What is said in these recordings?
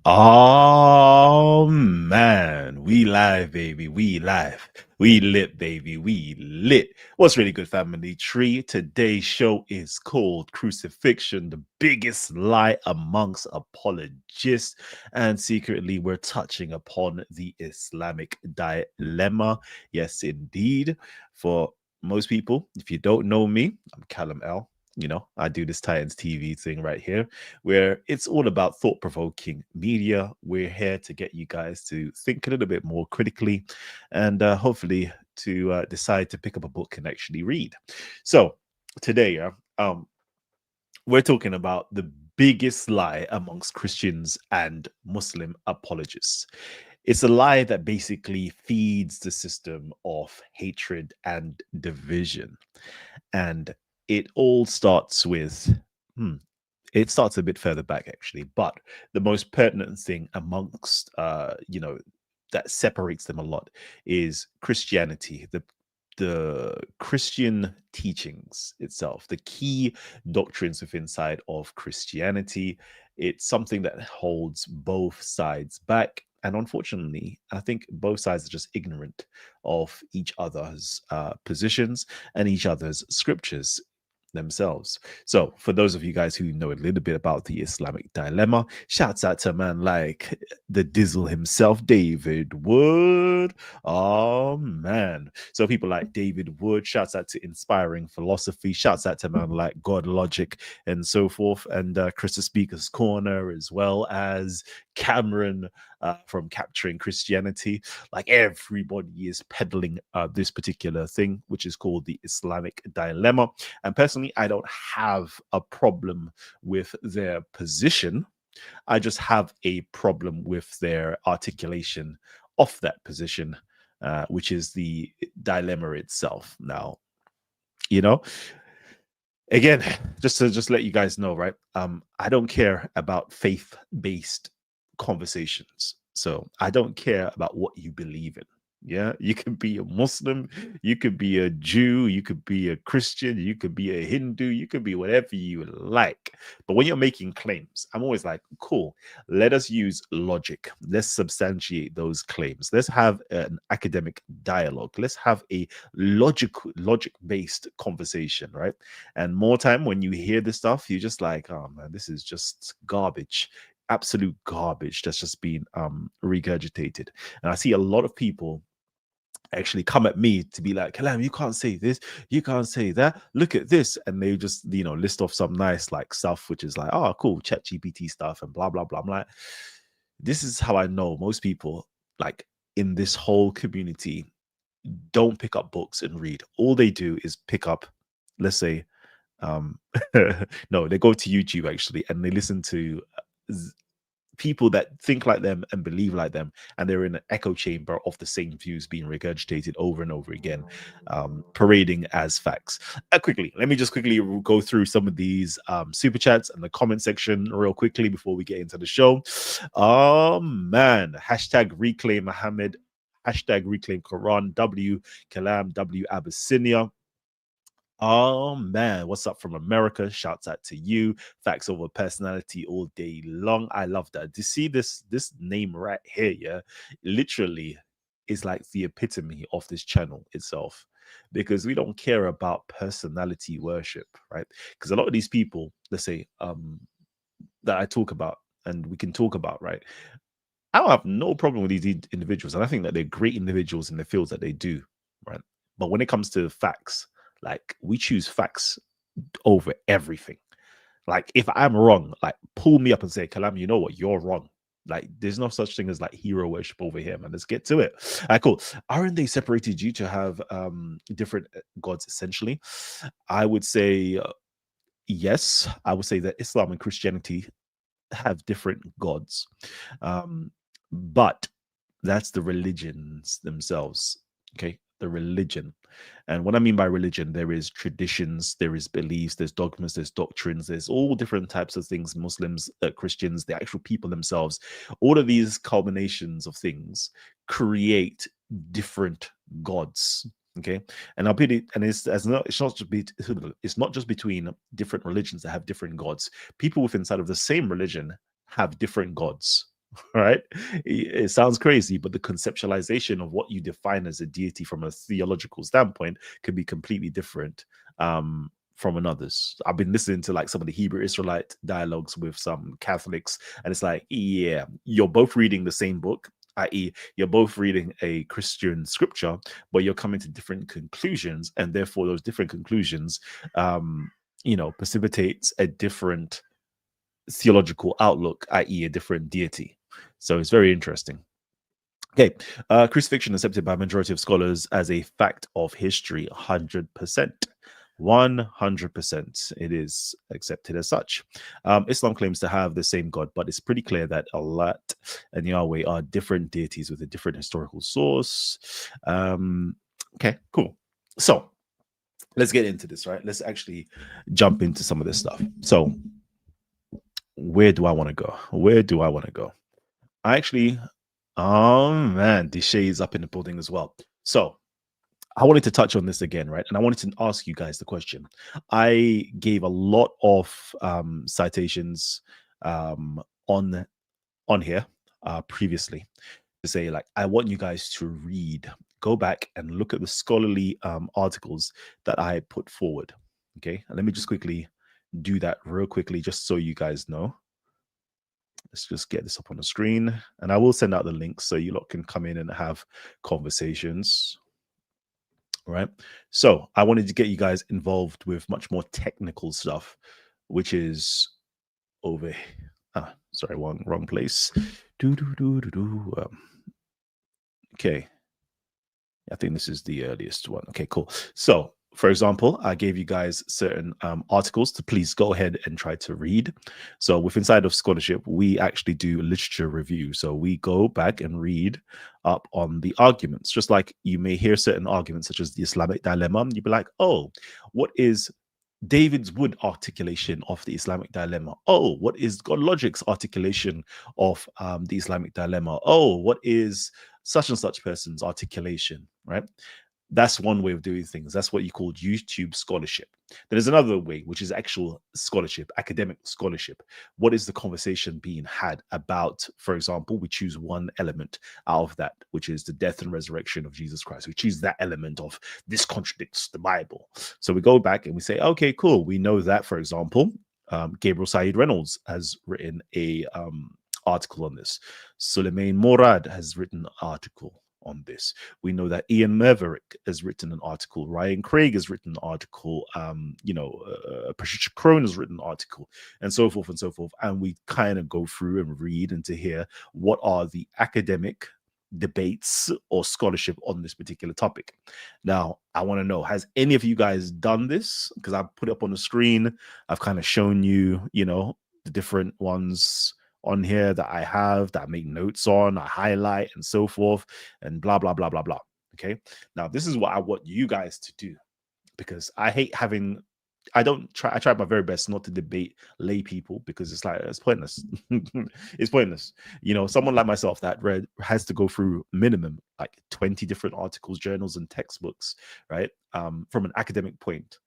Oh man, we live, baby. We live. We lit, baby. We lit. What's really good, family tree? Today's show is called Crucifixion, the biggest lie amongst apologists. And secretly, we're touching upon the Islamic dilemma. Yes, indeed. For most people, if you don't know me, I'm Callum L. I do this Titans TV thing right here where it's all about thought provoking media. We're here to get you guys to think a little bit more critically and hopefully to decide to pick up a book and actually read. So, today, we're talking about the biggest lie amongst Christians and Muslim apologists. It's a lie that basically feeds the system of hatred and division. And it all starts with, hmm, it starts a bit further back actually, but the most pertinent thing amongst that separates them a lot is Christianity, the Christian teachings itself, the key doctrines within inside of Christianity. It's something that holds both sides back. And unfortunately, I think both sides are just ignorant of each other's positions and each other's scriptures themselves. So, for those of you guys who know a little bit about the Islamic dilemma, shouts out to a man like the Dizzle himself, David Wood. Oh man. So people like David Wood, shouts out to Inspiring Philosophy, shouts out to a man like God Logic and so forth, and Chris the Speaker's Corner, as well as Cameron from Capturing Christianity. Like everybody is peddling this particular thing, which is called the Islamic dilemma. And personally, I don't have a problem with their position. I just have a problem with their articulation of that position, which is the dilemma itself. Now, you know, again, just to just let you guys know, right? I don't care about faith-based conversations. So I don't care about what you believe in. Yeah, you could be a Muslim, you could be a Jew, you could be a Christian, you could be a Hindu, you could be whatever you like. But when you're making claims, I'm always like, cool, let us use logic. Let's substantiate those claims. Let's have an academic dialogue. Let's have a logic-based conversation, right? And more time when you hear this stuff, you're just like, oh man, this is just garbage, absolute garbage that's just been regurgitated. And I see a lot of people actually come at me to be like, Kalam, you can't say this, you can't say that, look at this. And they just, list off some nice like stuff, which is like, oh, cool, chat GPT stuff and blah, blah, blah. I'm like, this is how I know most people, like in this whole community, don't pick up books and read. All they do is pick up, let's say, um, no, they go to YouTube actually and they listen to people that think like them and believe like them, and they're in an echo chamber of the same views being regurgitated over and over again, parading as facts. Let me just quickly go through some of these super chats and the comment section real quickly before we get into the show. Oh man, hashtag reclaim Muhammad, hashtag reclaim Quran, W Kalam, W Abyssinia. Oh man, what's up from America? Shouts out to you. Facts over personality all day long. I love that. Do you see this name right here? Yeah, literally is like the epitome of this channel itself, because we don't care about personality worship, right? Because a lot of these people, let's say, that I talk about and we can talk about, right? I don't have no problem with these individuals, and I think that they're great individuals in the fields that they do, right? But when it comes to facts, like we choose facts over everything. Like if I'm wrong, like pull me up and say, Kalam, you know what, you're wrong. Like there's no such thing as like hero worship over here, man. Let's get to it. Cool. Aren't they separated you to have different gods essentially? I would say yes. I would say that Islam and Christianity have different gods. But that's the religions themselves. Okay, the religion. And what I mean by religion, there is traditions, there is beliefs, there's dogmas, there's doctrines, there's all different types of things. Muslims, Christians, the actual people themselves, all of these culminations of things create different gods. Okay, and I'll put it, and it's not just between different religions that have different gods. People within inside of the same religion have different gods. right? It sounds crazy, but the conceptualization of what you define as a deity from a theological standpoint can be completely different from another's. I've been listening to like some of the Hebrew Israelite dialogues with some Catholics, and it's like, yeah, you're both reading the same book, i.e., you're both reading a Christian scripture, but you're coming to different conclusions, and therefore those different conclusions, precipitates a different theological outlook, i.e., a different deity. So it's very interesting. Okay, crucifixion accepted by a majority of scholars as a fact of history, 100%. 100%. It is accepted as such. Islam claims to have the same God, but it's pretty clear that Allah and Yahweh are different deities with a different historical source. Okay, cool. So let's get into this, right? Let's actually jump into some of this stuff. So, where do I want to go? Where do I want to go? I actually, oh man, Deshay is up in the building as well. So I wanted to touch on this again, right? And I wanted to ask you guys the question. I gave a lot of citations on here previously to say, like, I want you guys to read, go back and look at the scholarly articles that I put forward. Okay, and let me just quickly do that real quickly, just so you guys know. Let's just get this up on the screen, and I will send out the links so you lot can come in and have conversations. Right. So I wanted to get you guys involved with much more technical stuff, which is over. Sorry, wrong place. Okay. I think this is the earliest one. Okay, cool. So, for example, I gave you guys certain articles to please go ahead and try to read. So, with Inside of Scholarship, we actually do literature review. So, we go back and read up on the arguments, just like you may hear certain arguments, such as the Islamic dilemma. You'd be like, oh, what is David's Wood articulation of the Islamic dilemma? Oh, what is God Logic's articulation of the Islamic dilemma? Oh, what is such and such person's articulation, right? That's one way of doing things. That's what you call YouTube scholarship. There's another way, which is actual scholarship, academic scholarship. What is the conversation being had about, for example, we choose one element out of that, which is the death and resurrection of Jesus Christ. We choose that element of this contradicts the Bible. So we go back and we say, okay, cool. We know that, for example, Gabriel Said Reynolds has written a article on this. Suleiman Morad has written an article on this. We know that Ian Maverick has written an article. Ryan Craig has written an article. Patricia Crone has written an article, and so forth and so forth. And we kind of go through and read and to hear what are the academic debates or scholarship on this particular topic. Now, I want to know, has any of you guys done this? Because I put it up on the screen. I've kind of shown you, the different ones on here that I have, that I make notes on, I highlight and so forth, and blah, blah, blah, blah, blah. Okay. Now, this is what I want you guys to do, because I hate having, I try my very best not to debate lay people, because it's pointless. It's pointless. Someone like myself that has to go through minimum like 20 different articles, journals, and textbooks, right? From an academic point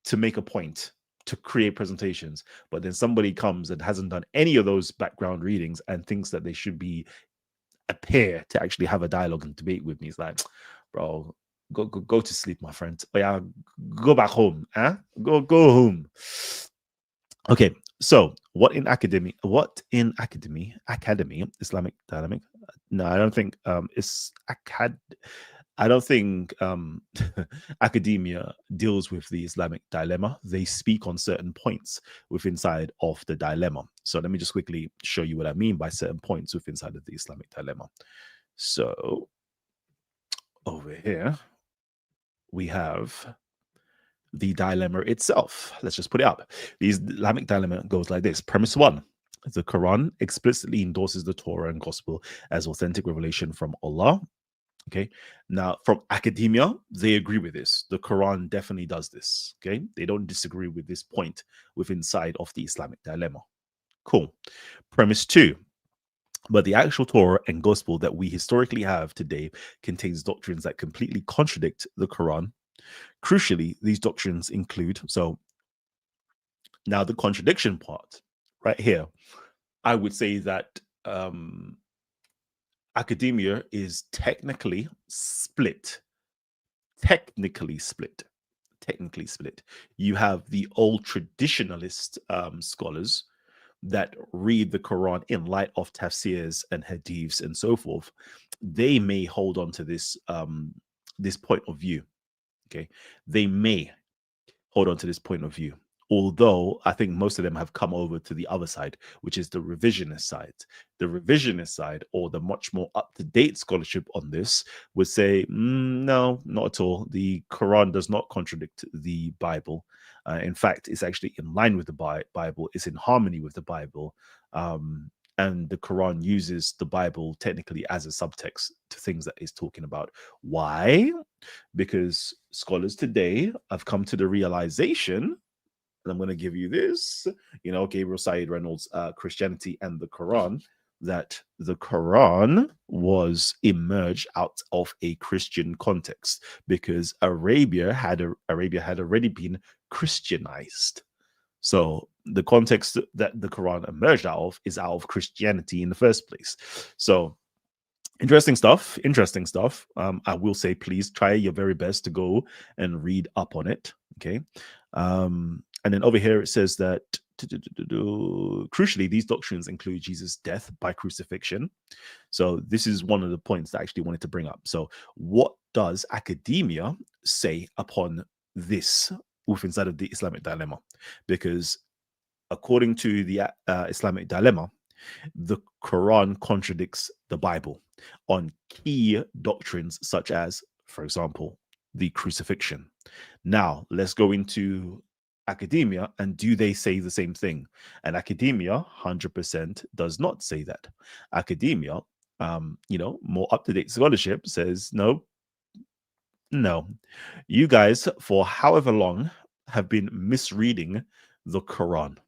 to make a point, to create presentations, but then somebody comes and hasn't done any of those background readings and thinks that they should be appear to actually have a dialogue and debate with me. It's like, bro, go to sleep, my friend. Oh yeah, go back home. Go home. Okay, so what in academy, Islamic dynamic? No, I don't think it's I don't think academia deals with the Islamic dilemma. They speak on certain points within inside of the dilemma. So let me just quickly show you what I mean by certain points within inside of the Islamic dilemma. So over here, we have the dilemma itself. Let's just put it up. The Islamic dilemma goes like this. Premise 1. The Quran explicitly endorses the Torah and Gospel as authentic revelation from Allah. Okay. Now, from academia, they agree with this. The Quran definitely does this. Okay. They don't disagree with this point within inside of the Islamic dilemma. Cool. Premise 2. But the actual Torah and Gospel that we historically have today contains doctrines that completely contradict the Quran. Crucially, these doctrines include, so now the contradiction part right here, I would say that academia is technically split. Technically split. Technically split. You have the old traditionalist scholars that read the Quran in light of tafsirs and hadiths and so forth. They may hold on to this point of view. Okay, they may hold on to this point of view. Although I think most of them have come over to the other side, which is the revisionist side. The revisionist side, or the much more up to date scholarship on this, would say, no, not at all. The Quran does not contradict the Bible. In fact, it's actually in line with the Bible, it's in harmony with the Bible. And the Quran uses the Bible technically as a subtext to things that it's talking about. Why? Because scholars today have come to the realization, and I'm going to give you this, Gabriel Said Reynolds, Christianity and the Quran, that the Quran was emerged out of a Christian context because Arabia had already been Christianized. So the context that the Quran emerged out of is out of Christianity in the first place. So interesting stuff. Interesting stuff. I will say, please try your very best to go and read up on it. Okay. And then over here it says that crucially, these doctrines include Jesus' death by crucifixion. So this is one of the points that I actually wanted to bring up. So what does academia say upon this within inside of the Islamic dilemma? Because according to the Islamic dilemma, the Quran contradicts the Bible on key doctrines such as, for example, the crucifixion. Now, let's go into academia, and do they say the same thing? And academia 100% does not say that. Academia, more up-to-date scholarship says, no, you guys, for however long, have been misreading the Quran.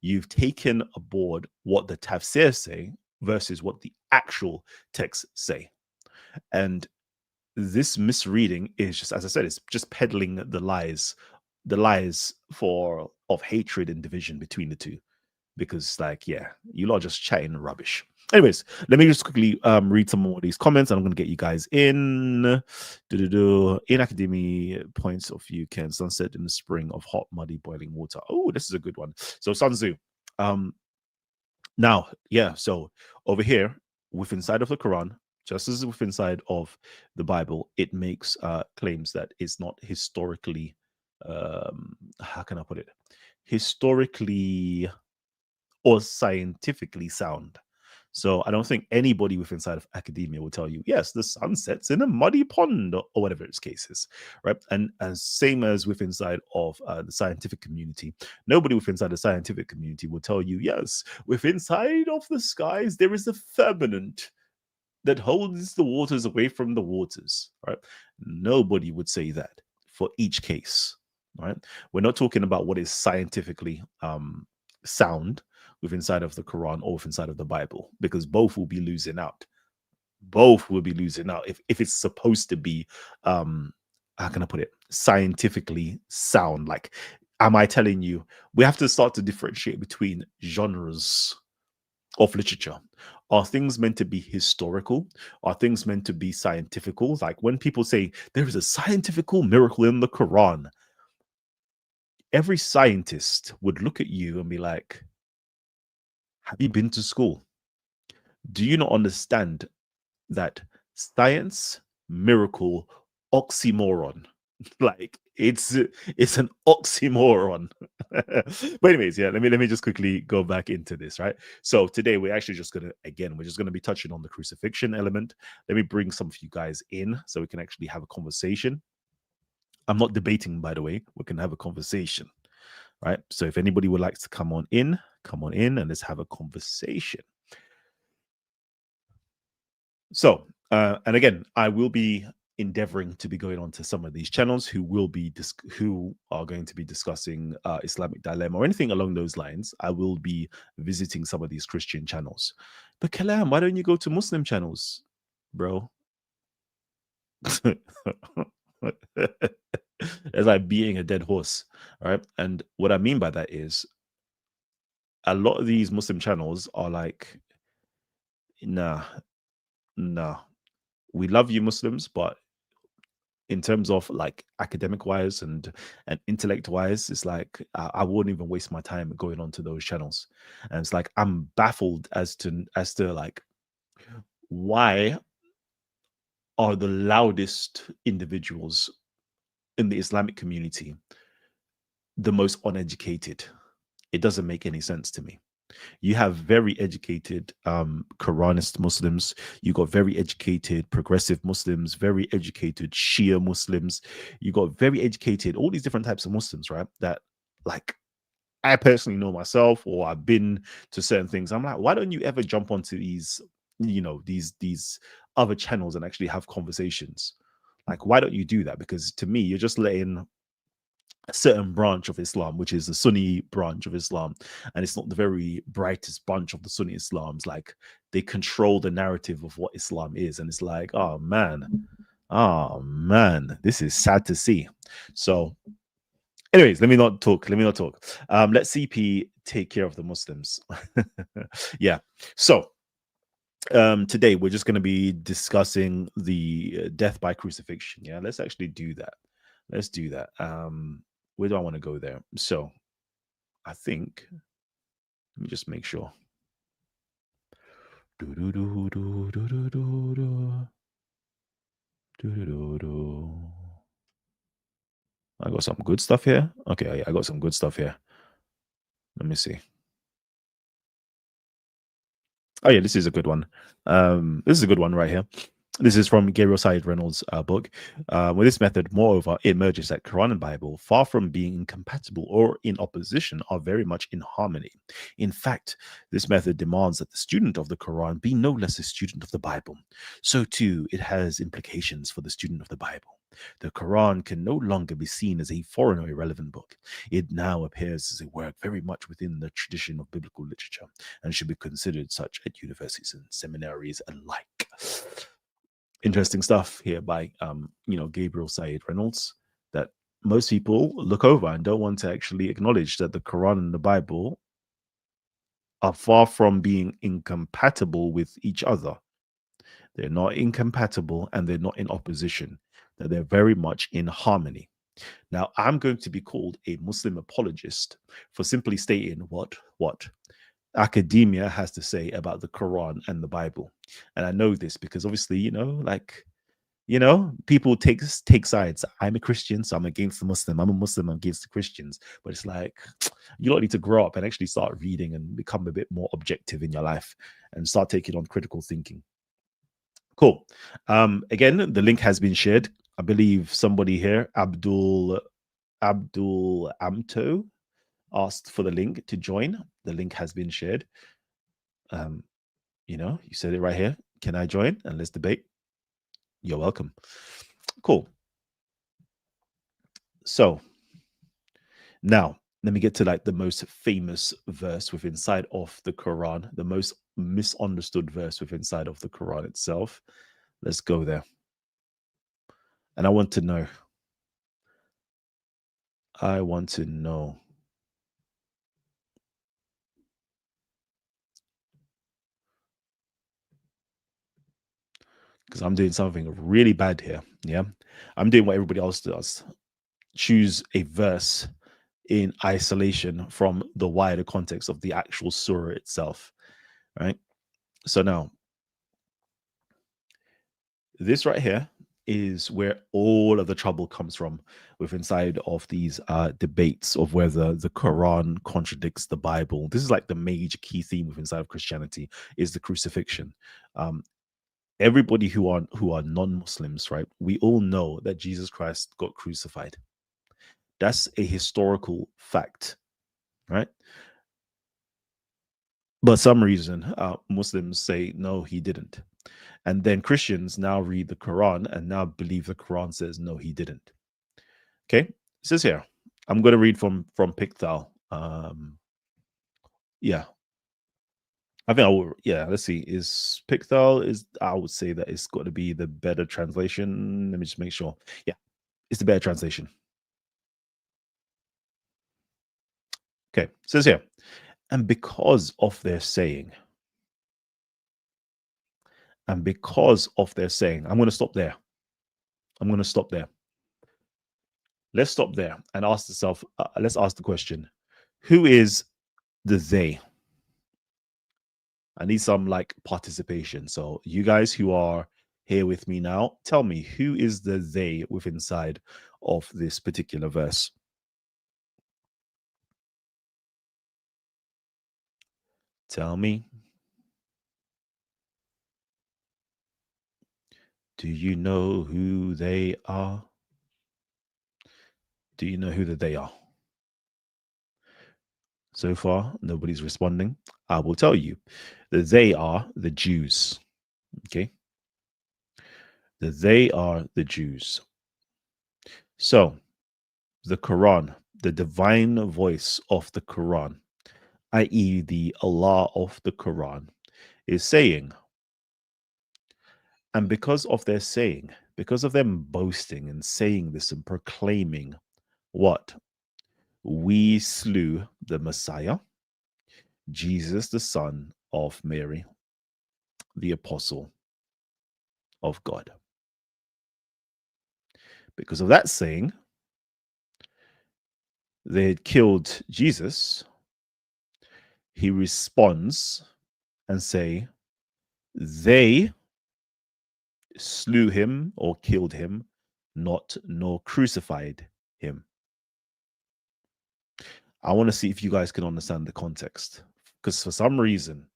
You've taken aboard what the tafsir say versus what the actual texts say. And this misreading is just, as I said, it's just peddling the lies of hatred and division between the two. Because, you lot are just chatting rubbish. Anyways, let me just quickly read some more of these comments, and I'm going to get you guys in. In academia, points of view can sunset in the spring of hot, muddy, boiling water. Oh, this is a good one. So Sun Tzu. Now, so over here, within inside of the Quran, just as within inside of the Bible, it makes claims that it's not historically, how can I put it? Historically or scientifically sound. So I don't think anybody within inside of academia will tell you, yes, the sun sets in a muddy pond or whatever its case is, right? And same as within inside of the scientific community, nobody within inside the scientific community will tell you, yes, within inside of the skies there is a firmament that holds the waters away from the waters, right? Nobody would say that for each case, right? We're not talking about what is scientifically sound within inside of the Quran or within inside of the Bible, because both will be losing out. Both will be losing out if it's supposed to be, how can I put it, scientifically sound. Like, am I telling you, we have to start to differentiate between genres of literature. Are things meant to be historical? Are things meant to be scientifical? Like when people say there is a scientifical miracle in the Quran, every scientist would look at you and be like, have you been to school? Do you not understand that science, miracle, oxymoron? Like it's an oxymoron. But anyways, let me just quickly go back into this, right? So today we're actually just gonna be touching on the crucifixion element. Let me bring some of you guys in so we can actually have a conversation. I'm not debating, by the way. We can have a conversation, right? So if anybody would like to come on in and let's have a conversation. So, and again, I will be endeavoring to be going on to some of these channels who are going to be discussing Islamic dilemma or anything along those lines. I will be visiting some of these Christian channels. But Kalam, why don't you go to Muslim channels, bro? It's like beating a dead horse, right? And what I mean by that is a lot of these Muslim channels are like Nah, nah. We love you Muslims, but in terms of like academic wise and intellect wise, it's like I wouldn't even waste my time going onto those channels. And it's like I'm baffled as to like why are the loudest individuals in the Islamic community the most uneducated? It doesn't make any sense to me. You have very educated Quranist Muslims. You got very educated progressive Muslims, very educated Shia Muslims. You got very educated, all these different types of Muslims, right? That like I personally know myself, or I've been to certain things. I'm like, why don't you ever jump onto these, these other channels and actually have conversations? Like, why don't you do that? Because to me, you're just letting a certain branch of Islam, which is the Sunni branch of Islam, and it's not the very brightest bunch of the Sunni Islams. Like they control the narrative of what Islam is, and it's like, oh man, this is sad to see. So, anyways, let me not talk. Let me not talk. Let CP take care of the Muslims. Yeah. So today we're just going to be discussing the death by crucifixion. Yeah, let's actually do that. Let's do that. Where do I want to go there? So I think let me just make sure. I got some good stuff here. Okay, I got some good stuff here. Let me see. Oh yeah, this is a good one. This is a good one right here. This is from Gabriel Said Reynolds' book. With this method, moreover, it emerges that Quran and Bible, far from being incompatible or in opposition, are very much in harmony. In fact, this method demands that the student of the Quran be no less a student of the Bible. So, too, it has implications for the student of the Bible. The Quran can no longer be seen as a foreign or irrelevant book. It now appears as a work very much within the tradition of biblical literature and should be considered such at universities and seminaries alike. Interesting stuff here by Gabriel Said Reynolds that most people look over and don't want to actually acknowledge that the Quran and the Bible are far from being incompatible with each other. They're not incompatible and they're not in opposition. That they're very much in harmony. Now, I'm going to be called a Muslim apologist for simply stating what academia has to say about the Quran and the Bible. And I know this because obviously, people take sides. I'm a Christian, so I'm against the Muslim. I'm a Muslim, I'm against the Christians. But it's like you don't need to grow up and actually start reading and become a bit more objective in your life and start taking on critical thinking. Cool. Again, the link has been shared. I believe somebody here, Abdul Amto, asked for the link to join. The link has been shared. Um, you said it right here. Can I join? And let's debate. You're welcome. Cool. So now let me get to like the most famous verse within inside of the Quran, the most misunderstood verse within inside of the Quran itself. Let's go there. And I want to know. I want to know. Because I'm doing something really bad here. Yeah. I'm doing what everybody else does. Choose a verse in isolation from the wider context of the actual surah itself. Right. So now, this right here is where all of the trouble comes from with inside of these debates of whether the Quran contradicts the Bible. This is like the major key theme with inside of Christianity is the crucifixion. Um, Everybody who are non-Muslims, right? We all know that Jesus Christ got crucified. That's a historical fact, right? But some reason, Muslims say no, he didn't, and then Christians now read the Quran and now believe the Quran says no, he didn't. Okay, it says here. I'm going to read from Pickthall. Yeah, I think I will. Yeah, let's see. Is Pickthall is? I would say that it's got to be the better translation. Let me just make sure. Yeah, it's the better translation. Okay, it says here, and because of their saying, And because of their saying, I'm going to stop there. I'm going to stop there. Let's stop there and ask yourself, let's ask the question, who is the they? I need some like participation. So you guys who are here with me now, tell me, who is the they within inside of this particular verse? Tell me. Do you know who they are? Do you know who the they are? So far, nobody's responding. I will tell you. They are the Jews. Okay. They are the Jews. So the Quran, the divine voice of the Quran, i.e., the Allah of the Quran, is saying, and because of their saying, because of them boasting and saying this and proclaiming what? We slew the Messiah, Jesus, the son of Mary, the apostle of God. Because of that saying, they had killed Jesus. He responds and say, they slew him or killed him, not nor crucified him. I want to see if you guys can understand the context. Because for some reason,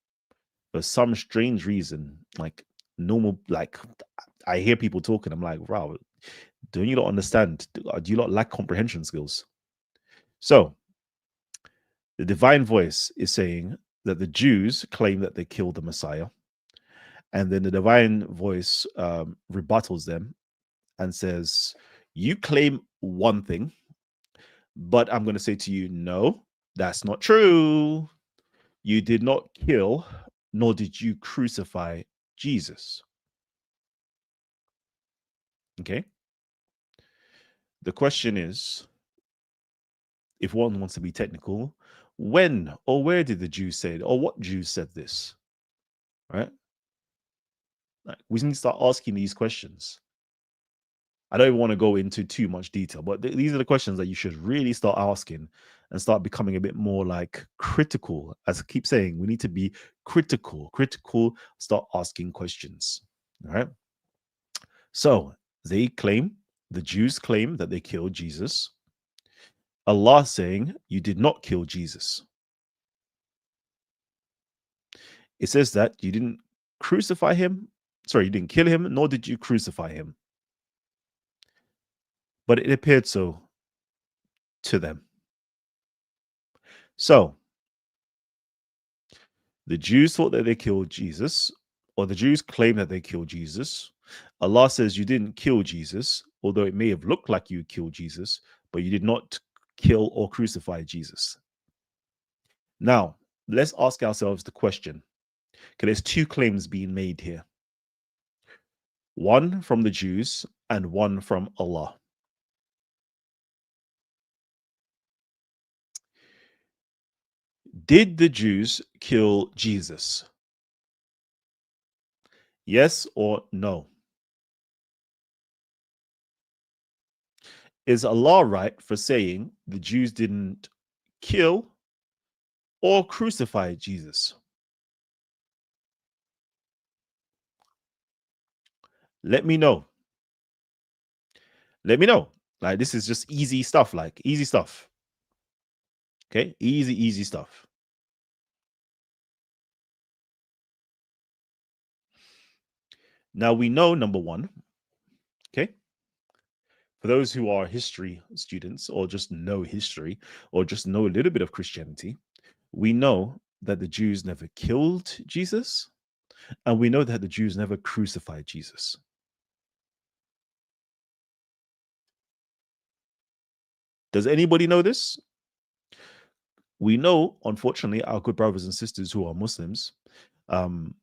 for some strange reason, like normal, like I hear people talking, I'm like, wow, do you not understand? Do you not lack comprehension skills? So the divine voice is saying that the Jews claim that they killed the Messiah. And then the divine voice rebuttals them and says, you claim one thing, but I'm going to say to you, no, that's not true. You did not kill, nor did you crucify Jesus. Okay. The question is, if one wants to be technical, when or where did the Jews say it, or what Jews said this? Right? Like, we need to start asking these questions. I don't even want to go into too much detail, but these are the questions that you should really start asking and start becoming a bit more like critical. As I keep saying, we need to be critical, start asking questions. All right. So the Jews claim that they killed Jesus. Allah saying, you did not kill Jesus. It says that you didn't crucify him. Sorry, you didn't kill him, nor did you crucify him. But it appeared so to them. So the Jews thought that they killed Jesus, or the Jews claim that they killed Jesus. Allah says you didn't kill Jesus, although it may have looked like you killed Jesus, but you did not kill or crucify Jesus. Now, let's ask ourselves the question. Okay, there's two claims being made here. One from the Jews and one from Allah. Did the Jews kill Jesus? Yes or no? Is Allah right for saying the Jews didn't kill or crucify Jesus? Let me know. Let me know. Like, this is just easy stuff, like easy stuff. Okay, easy stuff. Now we know, number one, okay, for those who are history students or just know history or just know a little bit of Christianity, we know that the Jews never killed Jesus, and we know that the Jews never crucified Jesus. Does anybody know this? We know, unfortunately, our good brothers and sisters who are Muslims, um,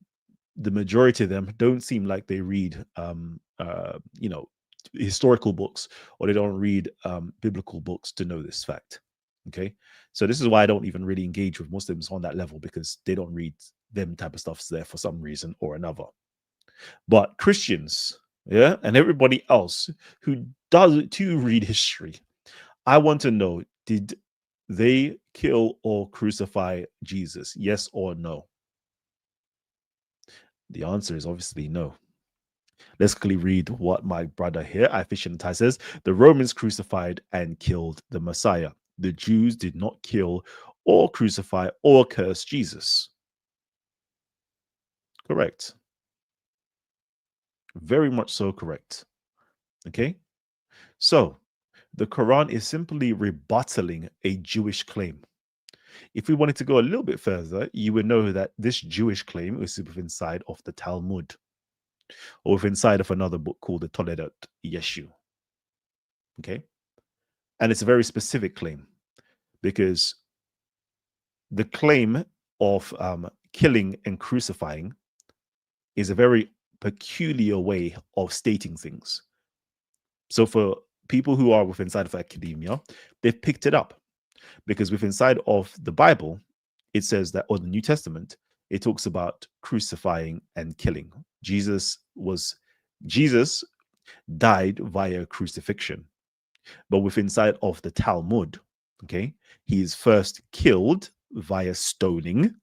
the majority of them don't seem like they read, historical books, or they don't read biblical books to know this fact. Okay, so this is why I don't even really engage with Muslims on that level, because they don't read them type of stuff there for some reason or another. But Christians, yeah, and everybody else who does to read history, I want to know, did they kill or crucify Jesus? Yes or no? The answer is obviously no. Let's quickly read what my brother here, Ifish says. The Romans crucified and killed the Messiah. The Jews did not kill or crucify or curse Jesus. Correct. Very much so correct. Okay. So the Quran is simply rebutting a Jewish claim. If we wanted to go a little bit further, you would know that this Jewish claim is inside of the Talmud or inside of another book called the Toledat Yeshu. Okay. And it's a very specific claim because the claim of killing and crucifying is a very peculiar way of stating things. So for people who are within inside of academia, they've picked it up because within inside of the Bible, it says that, or the New Testament, it talks about crucifying and killing. Jesus died via crucifixion, but within inside of the Talmud, okay, he is first killed via stoning,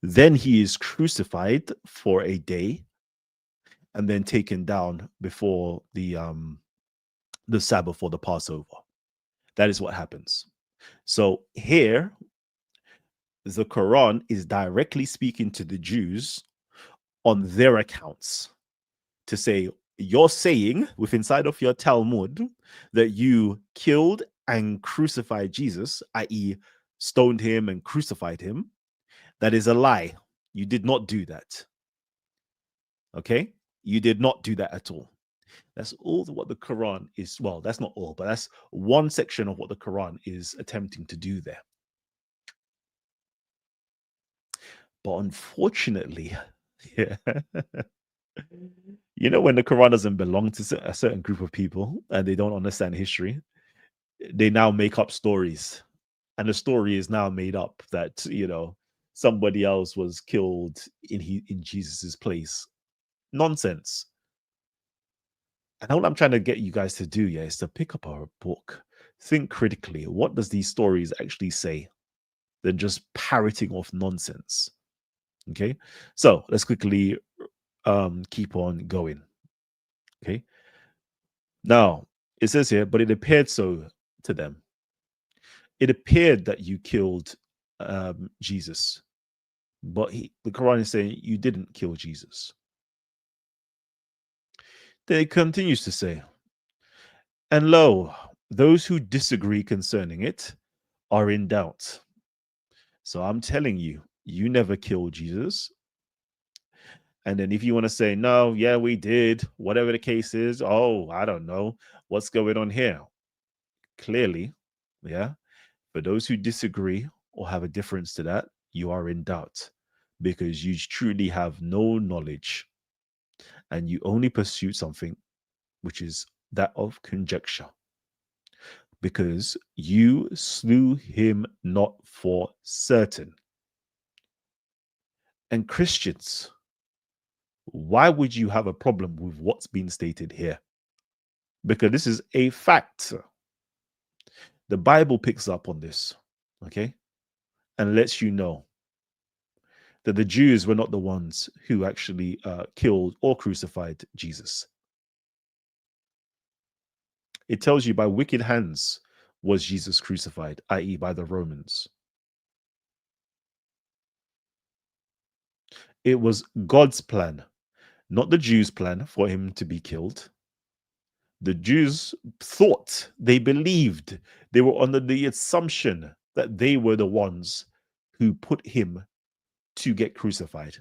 then he is crucified for a day, and then taken down before the Sabbath or the Passover. That is what happens. So here, the Quran is directly speaking to the Jews on their accounts to say, you're saying within inside of your Talmud that you killed and crucified Jesus, i.e., stoned him and crucified him. That is a lie. You did not do that. Okay? You did not do that at all. That's all what the Quran is. Well, that's not all, but that's one section of what the Quran is attempting to do there. But unfortunately, yeah, you know, when the Quran doesn't belong to a certain group of people and they don't understand history, they now make up stories. And the story is now made up that, you know, somebody else was killed in Jesus's place. Nonsense. And all I'm trying to get you guys to do, yeah, is to pick up our book, think critically. What does these stories actually say? Than just parroting off nonsense. Okay, so let's quickly keep on going. Okay, now it says here, but it appeared so to them. It appeared that you killed Jesus, but the Quran is saying you didn't kill Jesus. Then it continues to say, and lo, those who disagree concerning it are in doubt. So I'm telling you, you never killed Jesus. And then if you want to say, no, yeah, we did, whatever the case is, oh, I don't know what's going on here. Clearly, yeah, for those who disagree or have a difference to that, you are in doubt because you truly have no knowledge and you only pursue something which is that of conjecture because you slew him not for certain. And Christians, why would you have a problem with what's been stated here? Because this is a fact. The Bible picks up on this, okay, and lets you know that the Jews were not the ones who actually killed or crucified Jesus. It tells you by wicked hands was Jesus crucified, i.e., by the Romans. It was God's plan, not the Jews' plan for him to be killed. The Jews thought, they believed, they were under the assumption that they were the ones who put him to get crucified.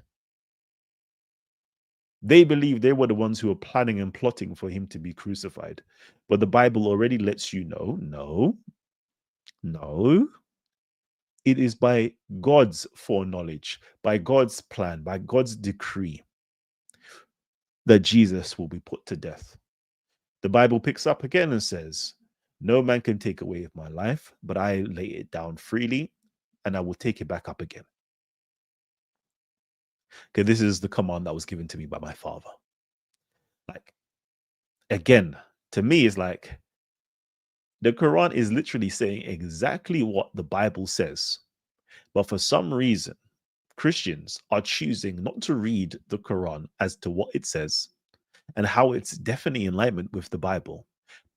They believed they were the ones who were planning and plotting for him to be crucified. But the Bible already lets you know, no. It is by God's foreknowledge, by God's plan, by God's decree that Jesus will be put to death. The Bible picks up again and says, no man can take away my life, but I lay it down freely and I will take it back up again. Okay, this is the command that was given to me by my father. Like, again, to me, it's like the Quran is literally saying exactly what the Bible says. But for some reason, Christians are choosing not to read the Quran as to what it says and how it's definitely in alignment with the Bible,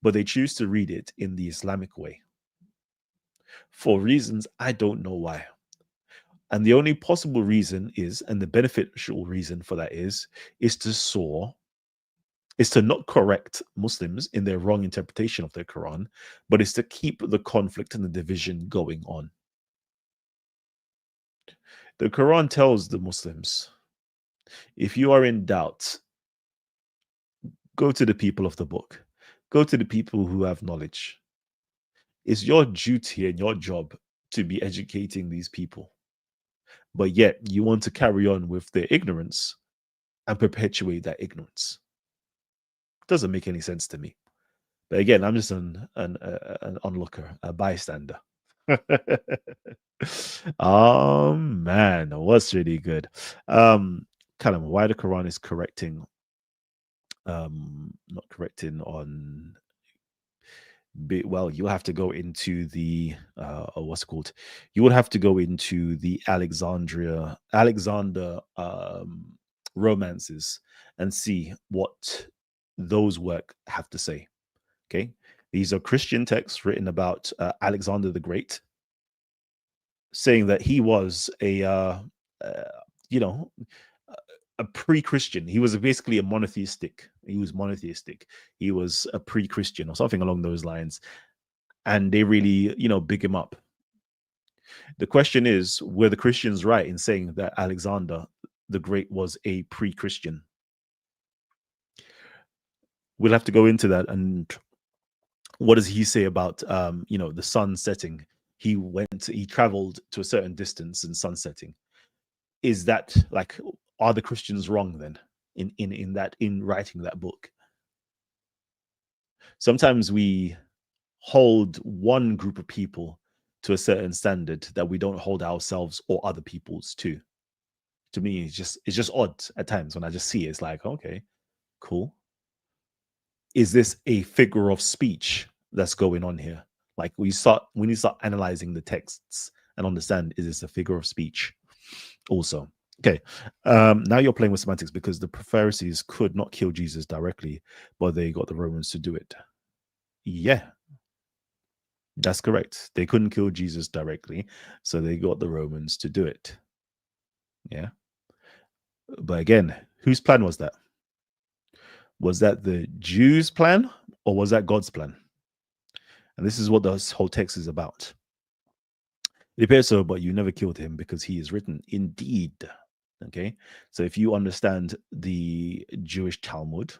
but they choose to read it in the Islamic way for reasons I don't know why. And the only possible reason is, and the beneficial reason for that is to soar, is to not correct Muslims in their wrong interpretation of the Quran, but is to keep the conflict and the division going on. The Quran tells the Muslims, if you are in doubt, go to the people of the book, go to the people who have knowledge. It's your duty and your job to be educating these people. But yet you want to carry on with their ignorance and perpetuate that ignorance. Doesn't make any sense to me. But again, I'm just an onlooker, a bystander. Oh man, what's really good. Kind of why the Quran is correcting, not correcting on well, you'll have to go into the what's it called? You would have to go into the Alexander romances and see what those work have to say. Okay, these are Christian texts written about Alexander the Great, saying that he was uh, you know, a pre-Christian. He was basically a monotheistic. He was monotheistic. He was a pre-Christian or something along those lines, and they really, big him up. The question is, were the Christians right in saying that Alexander the Great was a pre-Christian? We'll have to go into that. And what does he say about, the sun setting? He traveled to a certain distance and sun setting. Is that like, are the Christians wrong then in writing that book? Sometimes we hold one group of people to a certain standard that we don't hold ourselves or other people's to me it's just odd at times when I just see it. It's like, okay, cool. Is this a figure of speech that's going on here? Like we need to start analyzing the texts and understand, is this a figure of speech also? Okay. Now you're playing with semantics because the Pharisees could not kill Jesus directly, but they got the Romans to do it. Yeah, that's correct. They couldn't kill Jesus directly, so they got the Romans to do it. Yeah. But again, whose plan was that? Was that the Jews' plan or was that God's plan? And this is what this whole text is about. It appears so, but you never killed him because he is written indeed. Okay. So if you understand the Jewish Talmud,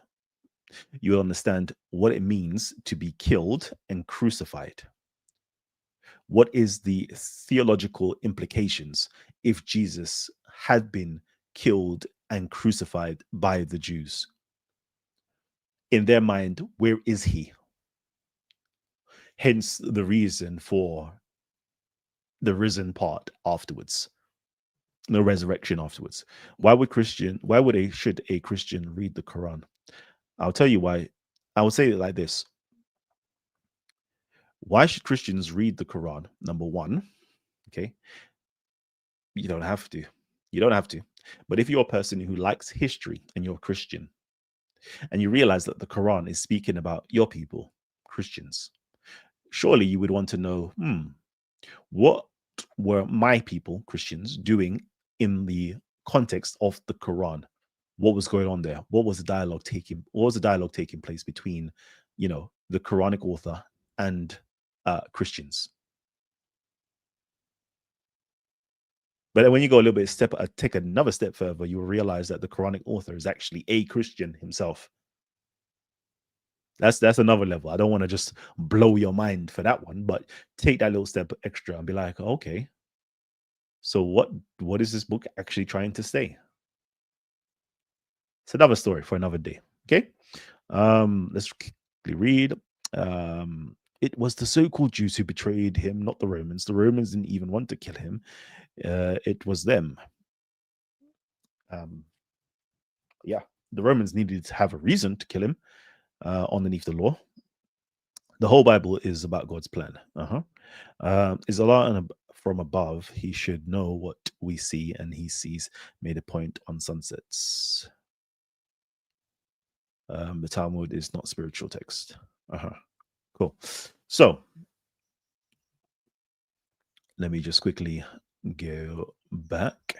you understand what it means to be killed and crucified. What is the theological implications if Jesus had been killed and crucified by the Jews? In their mind, where is he? Hence the reason for the risen part afterwards, the resurrection afterwards. Should a Christian read the Quran? I'll tell you why. I would say it like this. Why should Christians read the Quran? Number one, okay, you don't have to. You don't have to. But if you're a person who likes history and you're a Christian and you realize that the Quran is speaking about your people, Christians, surely you would want to know, what were my people, Christians, doing in the context of the Quran? What was going on there? What was the dialogue taking place between, the Quranic author and Christians? But then when you go a little bit take another step further, you will realize that the Quranic author is actually a Christian himself. That's another level. I don't want to just blow your mind for that one, but take that little step extra and be like, okay, so what is this book actually trying to say? It's another story for another day. Okay. Let's quickly read. It was the so-called Jews who betrayed him, not the Romans. The Romans didn't even want to kill him. It was them. Um, yeah, the Romans needed to have a reason to kill him underneath the law. The whole Bible is about God's plan. Is Allah from above? He should know what we see, and he sees. Made a point on sunsets. The Talmud is not spiritual text. Cool. So let me just quickly go back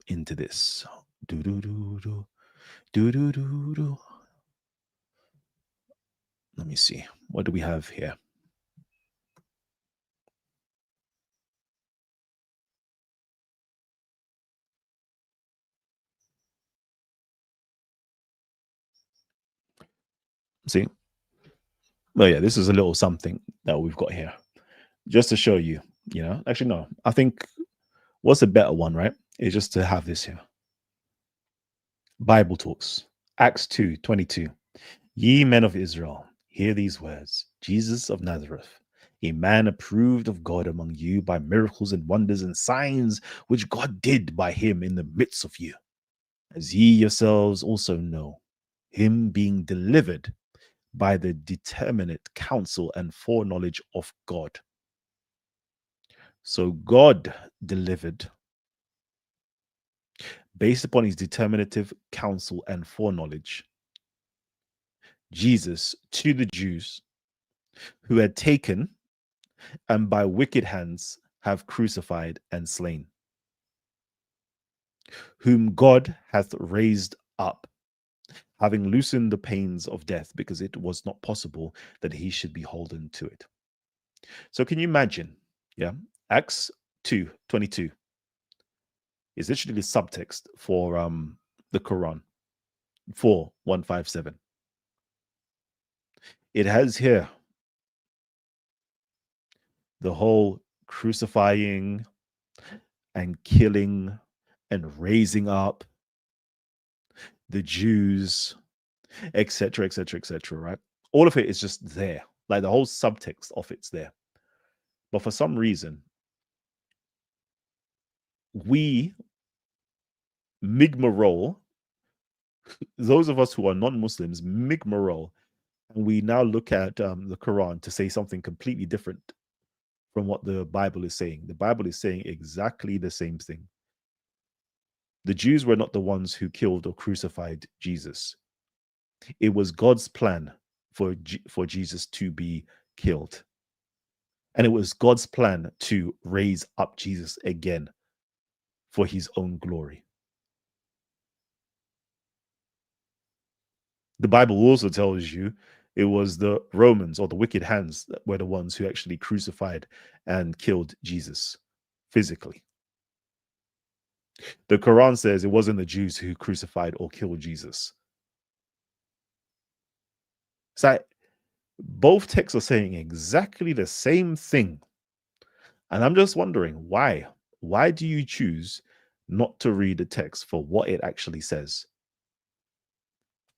into this. Do do do do do do do do. Let me see. What do we have here? See? Well, yeah, this is a little something that we've got here. Just to show you, Actually, no. I think what's a better one, right? Is just to have this here. Bible talks. Acts 2:22. Ye men of Israel, hear these words. Jesus of Nazareth, a man approved of God among you by miracles and wonders and signs which God did by him in the midst of you, as ye yourselves also know, him being delivered by the determinate counsel and foreknowledge of God. So God delivered based upon his determinative counsel and foreknowledge Jesus to the Jews who had taken and by wicked hands have crucified and slain, whom God hath raised up, having loosened the pains of death, because it was not possible that he should be holden to it. So can you imagine? Yeah. Acts 2:22 is literally the subtext for the Quran 4:157. It has here the whole crucifying and killing and raising up the Jews, etc., etc., etc., right? All of it is just there. Like the whole subtext of it's there. But for some reason, we migmarole, those of us who are non-Muslims, migmarole, and we now look at the Quran to say something completely different from what the Bible is saying. The Bible is saying exactly the same thing. The Jews were not the ones who killed or crucified Jesus. It was God's plan for Jesus to be killed. And it was God's plan to raise up Jesus again for his own glory. The Bible also tells you it was the Romans or the wicked hands that were the ones who actually crucified and killed Jesus physically. The Quran says it wasn't the Jews who crucified or killed Jesus. It's like both texts are saying exactly the same thing. And I'm just wondering why? Why do you choose not to read the text for what it actually says?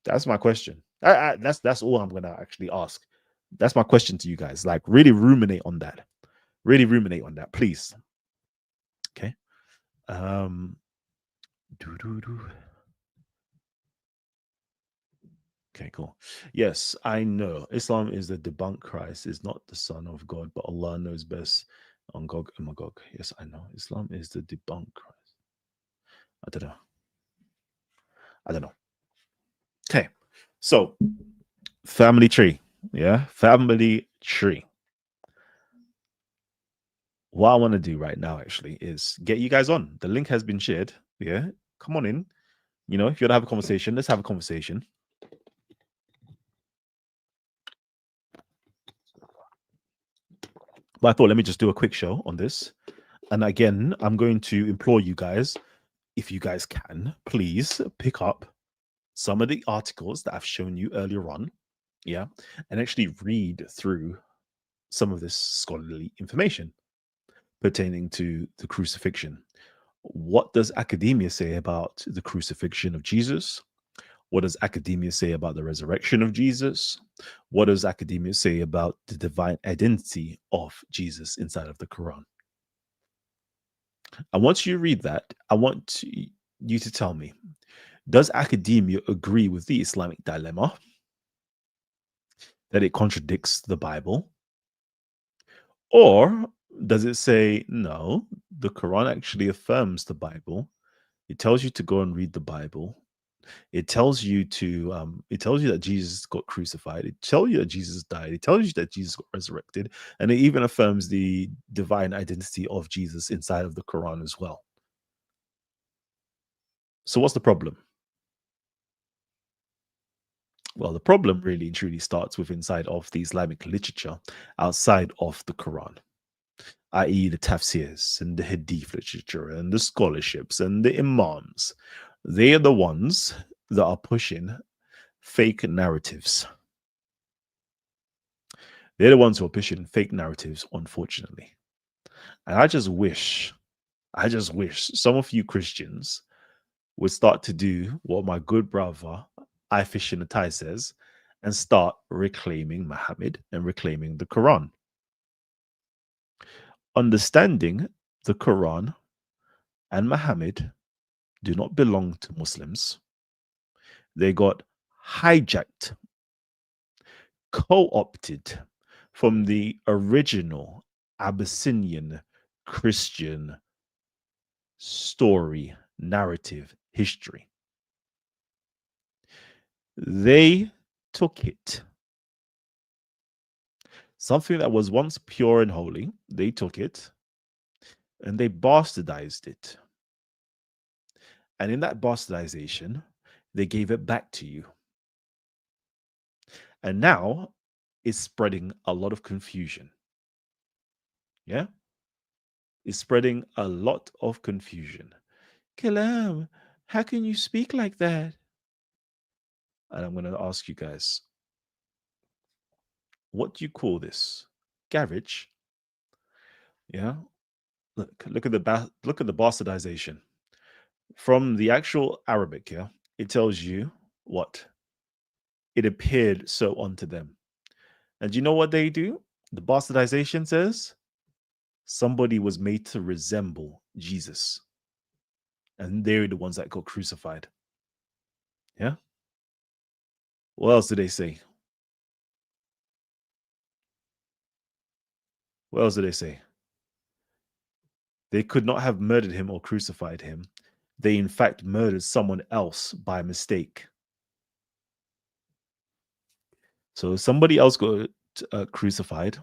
That's my question. That's all I'm gonna actually ask. That's my question to you guys. Like, really ruminate on that. Really ruminate on that, please. Okay. Um. Okay, cool. Yes, I know. Islam is the debunked Christ, is not the Son of God, but Allah knows best on Gog and Magog. Yes, I know. Islam is the debunked Christ. I don't know. I don't know. Okay. So, family tree. Yeah, family tree. What I want to do right now actually is get you guys on. The link has been shared. Yeah, come on in. If you want to have a conversation, let's have a conversation. But I thought, let me just do a quick show on this. And again, I'm going to implore you guys, if you guys can, please pick up some of the articles that I've shown you earlier on. Yeah. And actually read through some of this scholarly information pertaining to the crucifixion. What does academia say about the crucifixion of Jesus? What does academia say about the resurrection of Jesus? What does academia say about the divine identity of Jesus inside of the Quran? And once you read that, you to tell me, does academia agree with the Islamic dilemma that it contradicts the Bible? Or does it say, no, the Quran actually affirms the Bible? It tells you to go and read the Bible. It tells you that Jesus got crucified. It tells you that Jesus died. It tells you that Jesus got resurrected. And it even affirms the divine identity of Jesus inside of the Quran as well. So what's the problem? Well, the problem really and truly starts with inside of the Islamic literature outside of the Quran, i.e., the tafsirs and the hadith literature and the scholarships and the imams. They are the ones that are pushing fake narratives. They're the ones who are pushing fake narratives, unfortunately. And I just wish some of you Christians would start to do what my good brother I Fish in the Tie says and start reclaiming Muhammad and reclaiming the Quran. Understanding the Quran and Muhammad do not belong to Muslims. They got hijacked, co opted from the original Abyssinian Christian story, narrative, history. They took it. Something that was once pure and holy, they took it and they bastardized it. And in that bastardization, they gave it back to you. And now it's spreading a lot of confusion. Yeah? It's spreading a lot of confusion. Kalam, how can you speak like that? And I'm going to ask you guys, what do you call this? Garage? Yeah? Look at look at the bastardization. From the actual Arabic, yeah, it tells you what? It appeared so unto them. And do you know what they do? The bastardization says somebody was made to resemble Jesus. And they're the ones that got crucified. Yeah? What else do they say? What else do they say? They could not have murdered him or crucified him. They, in fact, murdered someone else by mistake. So somebody else got crucified.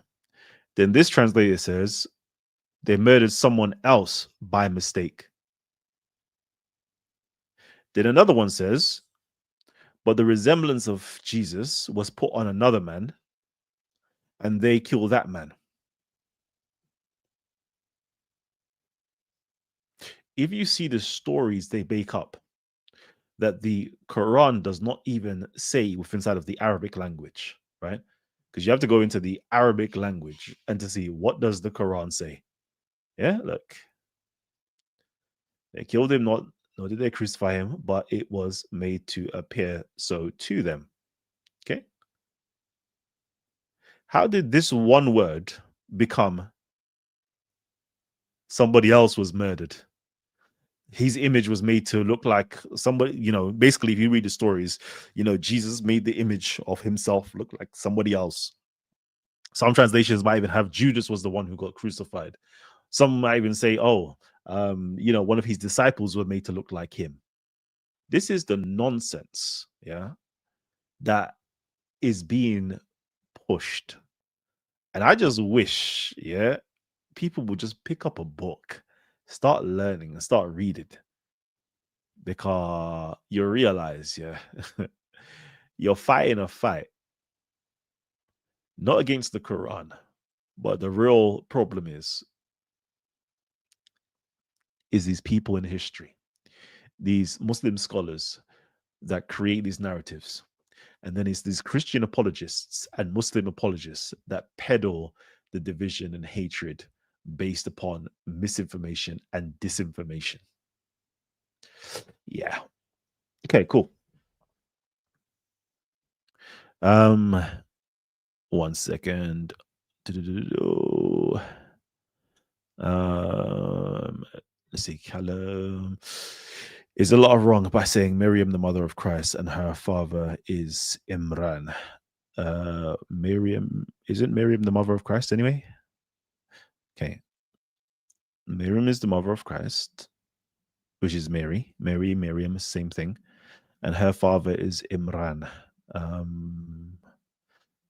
Then this translator says they murdered someone else by mistake. Then another one says, but the resemblance of Jesus was put on another man, and they killed that man. If you see the stories they make up, that the Quran does not even say within inside of the Arabic language, right? Because you have to go into the Arabic language and to see what does the Quran say. Yeah, look, they killed him, not nor did they crucify him, but it was made to appear so to them. Okay. How did this one word become somebody else was murdered? His image was made to look like somebody, basically, if you read the stories, Jesus made the image of himself look like somebody else. Some translations might even have Judas was the one who got crucified. Some might even say, oh, one of his disciples were made to look like him. This is the nonsense, yeah, that is being pushed. And I just wish, yeah, people would just pick up a book, start learning and start reading. Because you realize, yeah, you're fighting a fight, not against the Quran, but the real problem is these people in history, these Muslim scholars that create these narratives. And then it's these Christian apologists and Muslim apologists that peddle the division and hatred based upon misinformation and disinformation. Yeah. Okay, cool. Um, one second. Um, let's see, Callum is a lot of wrong by saying Miriam, the mother of Christ, and her father is Imran. Miriam, isn't Miriam the mother of Christ anyway? Okay, Miriam is the mother of Christ, which is Mary. Mary, Miriam, same thing, and her father is Imran. Um,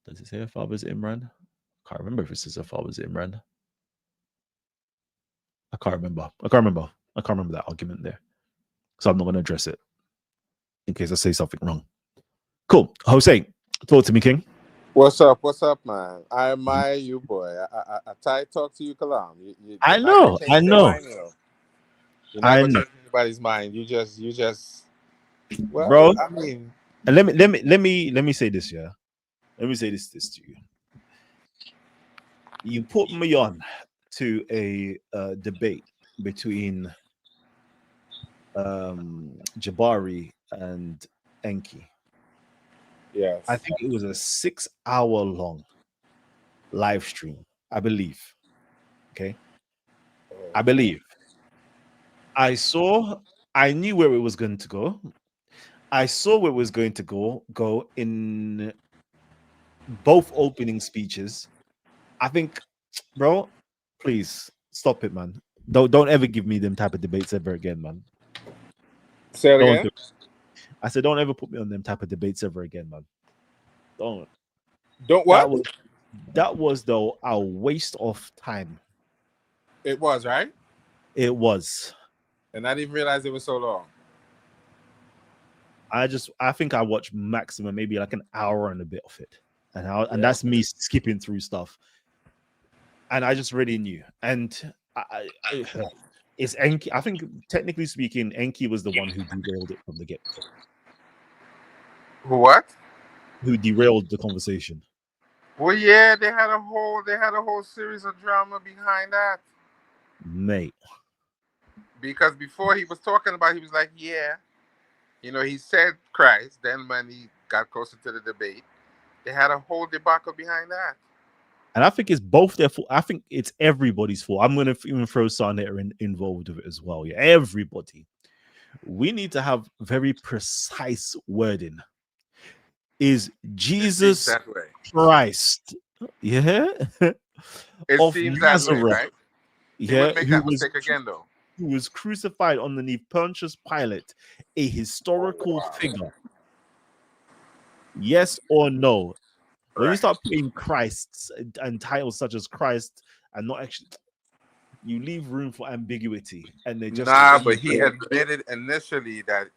does it say her father's Imran? I can't remember if it says her father's Imran. I can't remember. I can't remember. I can't remember that argument there. So I'm not going to address it in case I say something wrong. Cool. Jose, talk to me, King. What's up? What's up, man? I Mhm. admire you, boy. I try to talk to you, Kalam. I You're not gonna know. change I their know. mind, you know. You're not I gonna know, change anybody's mind. You just. bro. Well, I mean, And let me say this, yeah. Let me say this to you. You put me on to a debate between Jabari and Enki. I yes. think it was a 6 hour long live stream. I believe. Okay. I believe. I saw. I knew where it was going to go. I saw where it was going to go in both opening speeches. I think, bro, please stop it, man. Don't ever give me them type of debates ever again, man. Say it Don't again. do. I said don't ever put me on them type of debates ever again, man. Don't. Don't That what? was that was though a waste of time. It was right, It was. and I didn't realize it was so long. I think I watched maximum maybe like an hour and a bit of it, and Yeah. that's me skipping through stuff, and I just really knew. And it's Enki. I think technically speaking, Enki was the one who derailed it from the get go, What? who derailed the conversation, Well, yeah, they had a whole series of drama behind that mate. because before he was talking about, he was like, yeah, he said Christ. Then when he got closer to the debate, they had a whole debacle behind that. And I think it's both their fault. I think it's everybody's fault. I'm going to even throw Sarnetta involved with it as well. Yeah, everybody. We need to have very precise wording. Is It seems Jesus that way. Christ, yeah, It of seems that way, Nazareth, right? He yeah, wouldn't make that mistake again, though. who was crucified underneath Pontius Pilate, a Oh, historical wow. figure? Yes or no? When you Right. start putting Christs and titles such as Christ and not actually, you leave room for ambiguity, and they just Nah, but use he admitted initially that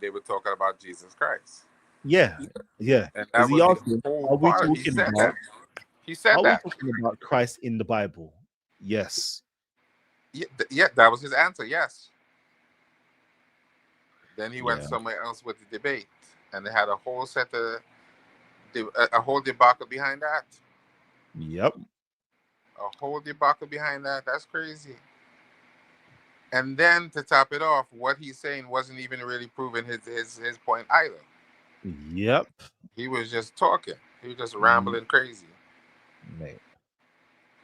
they were talking about Jesus Christ. yeah, yeah. And Because that he was the asked him, whole "Are we part. He talking said that. about? He said Are we that. talking about Christ in the Bible?" Yes. Yeah, yeah, that was his answer, yes. Then he went Yeah. somewhere else with the debate. And they had a whole set of, a whole debacle behind that. Yep. A whole debacle behind that. That's crazy. And then to top it off, what he's saying wasn't even really proving his point either. Yep. He was just talking. He was just Mm, rambling crazy. mate.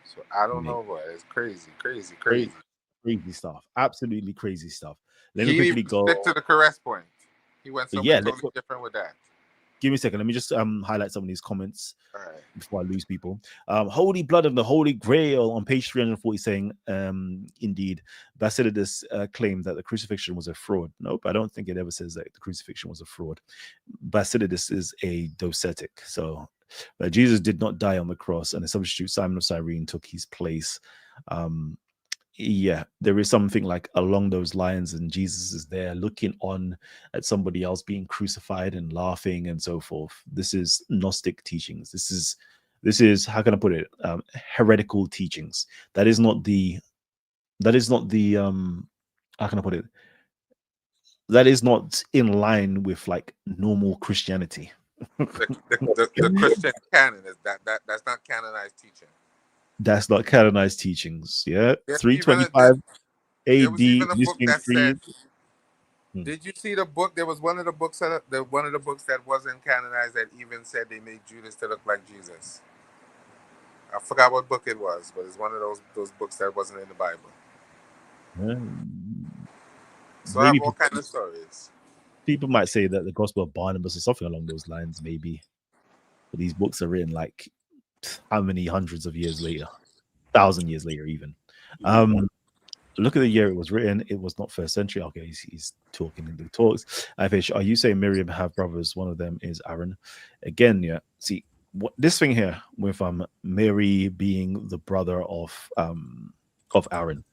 So I don't Mate. know, boy. It's crazy, crazy, Crazy, crazy. crazy stuff. Absolutely crazy stuff. Let me He didn't quickly even stick to go. the caress point. He went somewhere Yeah. totally different with that. Give me a second. Let me just highlight some of these comments All right. before I lose people. Holy blood of the Holy Grail on page 340 saying, indeed, Basilides claimed that the crucifixion was a fraud. Nope, I don't think it ever says that the crucifixion was a fraud. Basilides is a docetic. So Jesus did not die on the cross, and the substitute Simon of Cyrene took his place. Um, yeah, there is something like along those lines, and Jesus is there looking on at somebody else being crucified and laughing and so forth. This is Gnostic teachings. This is how can I put it? Heretical teachings. That is not the how can I put it? That is not in line with like normal Christianity. The Christian canon is that's not canonized teaching. That's not canonized teachings. Yeah, There's even a 325 there was AD, even a book Nicene that said. Creed. Hmm. Did you see the book? There was one of the books one of the books that wasn't canonized that even said they made Judas to look like Jesus. I forgot what book it was, but it's one of those books that wasn't in the Bible. So I have Maybe all kind of stories. people might say that the Gospel of Barnabas or something along those lines, maybe. But these books are written like how many hundreds of years later, 1,000 years later, even. Look at the year it was written. It was not first century. Okay, he's talking in the talks. Fish, are you saying Miriam have brothers? One of them is Aaron. Again, yeah. See what this thing here with Mary being the brother of Aaron.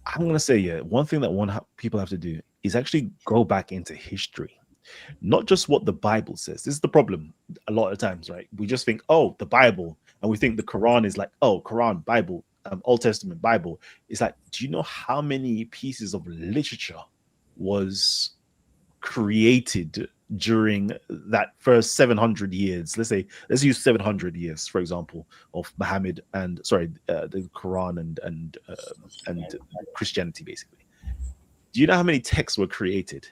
I'm gonna say yeah. One thing that people have to do is actually go back into history, not just what the Bible says. This is the problem a lot of times, right? We just think, oh, the Bible, and we think the Quran is like, oh, Quran, Bible, Old Testament, Bible. It's like, do you know how many pieces of literature was created during that first 700 years? Let's use 700 years, for example, of Muhammad and the Quran and Christianity, basically. Do you know how many texts were created?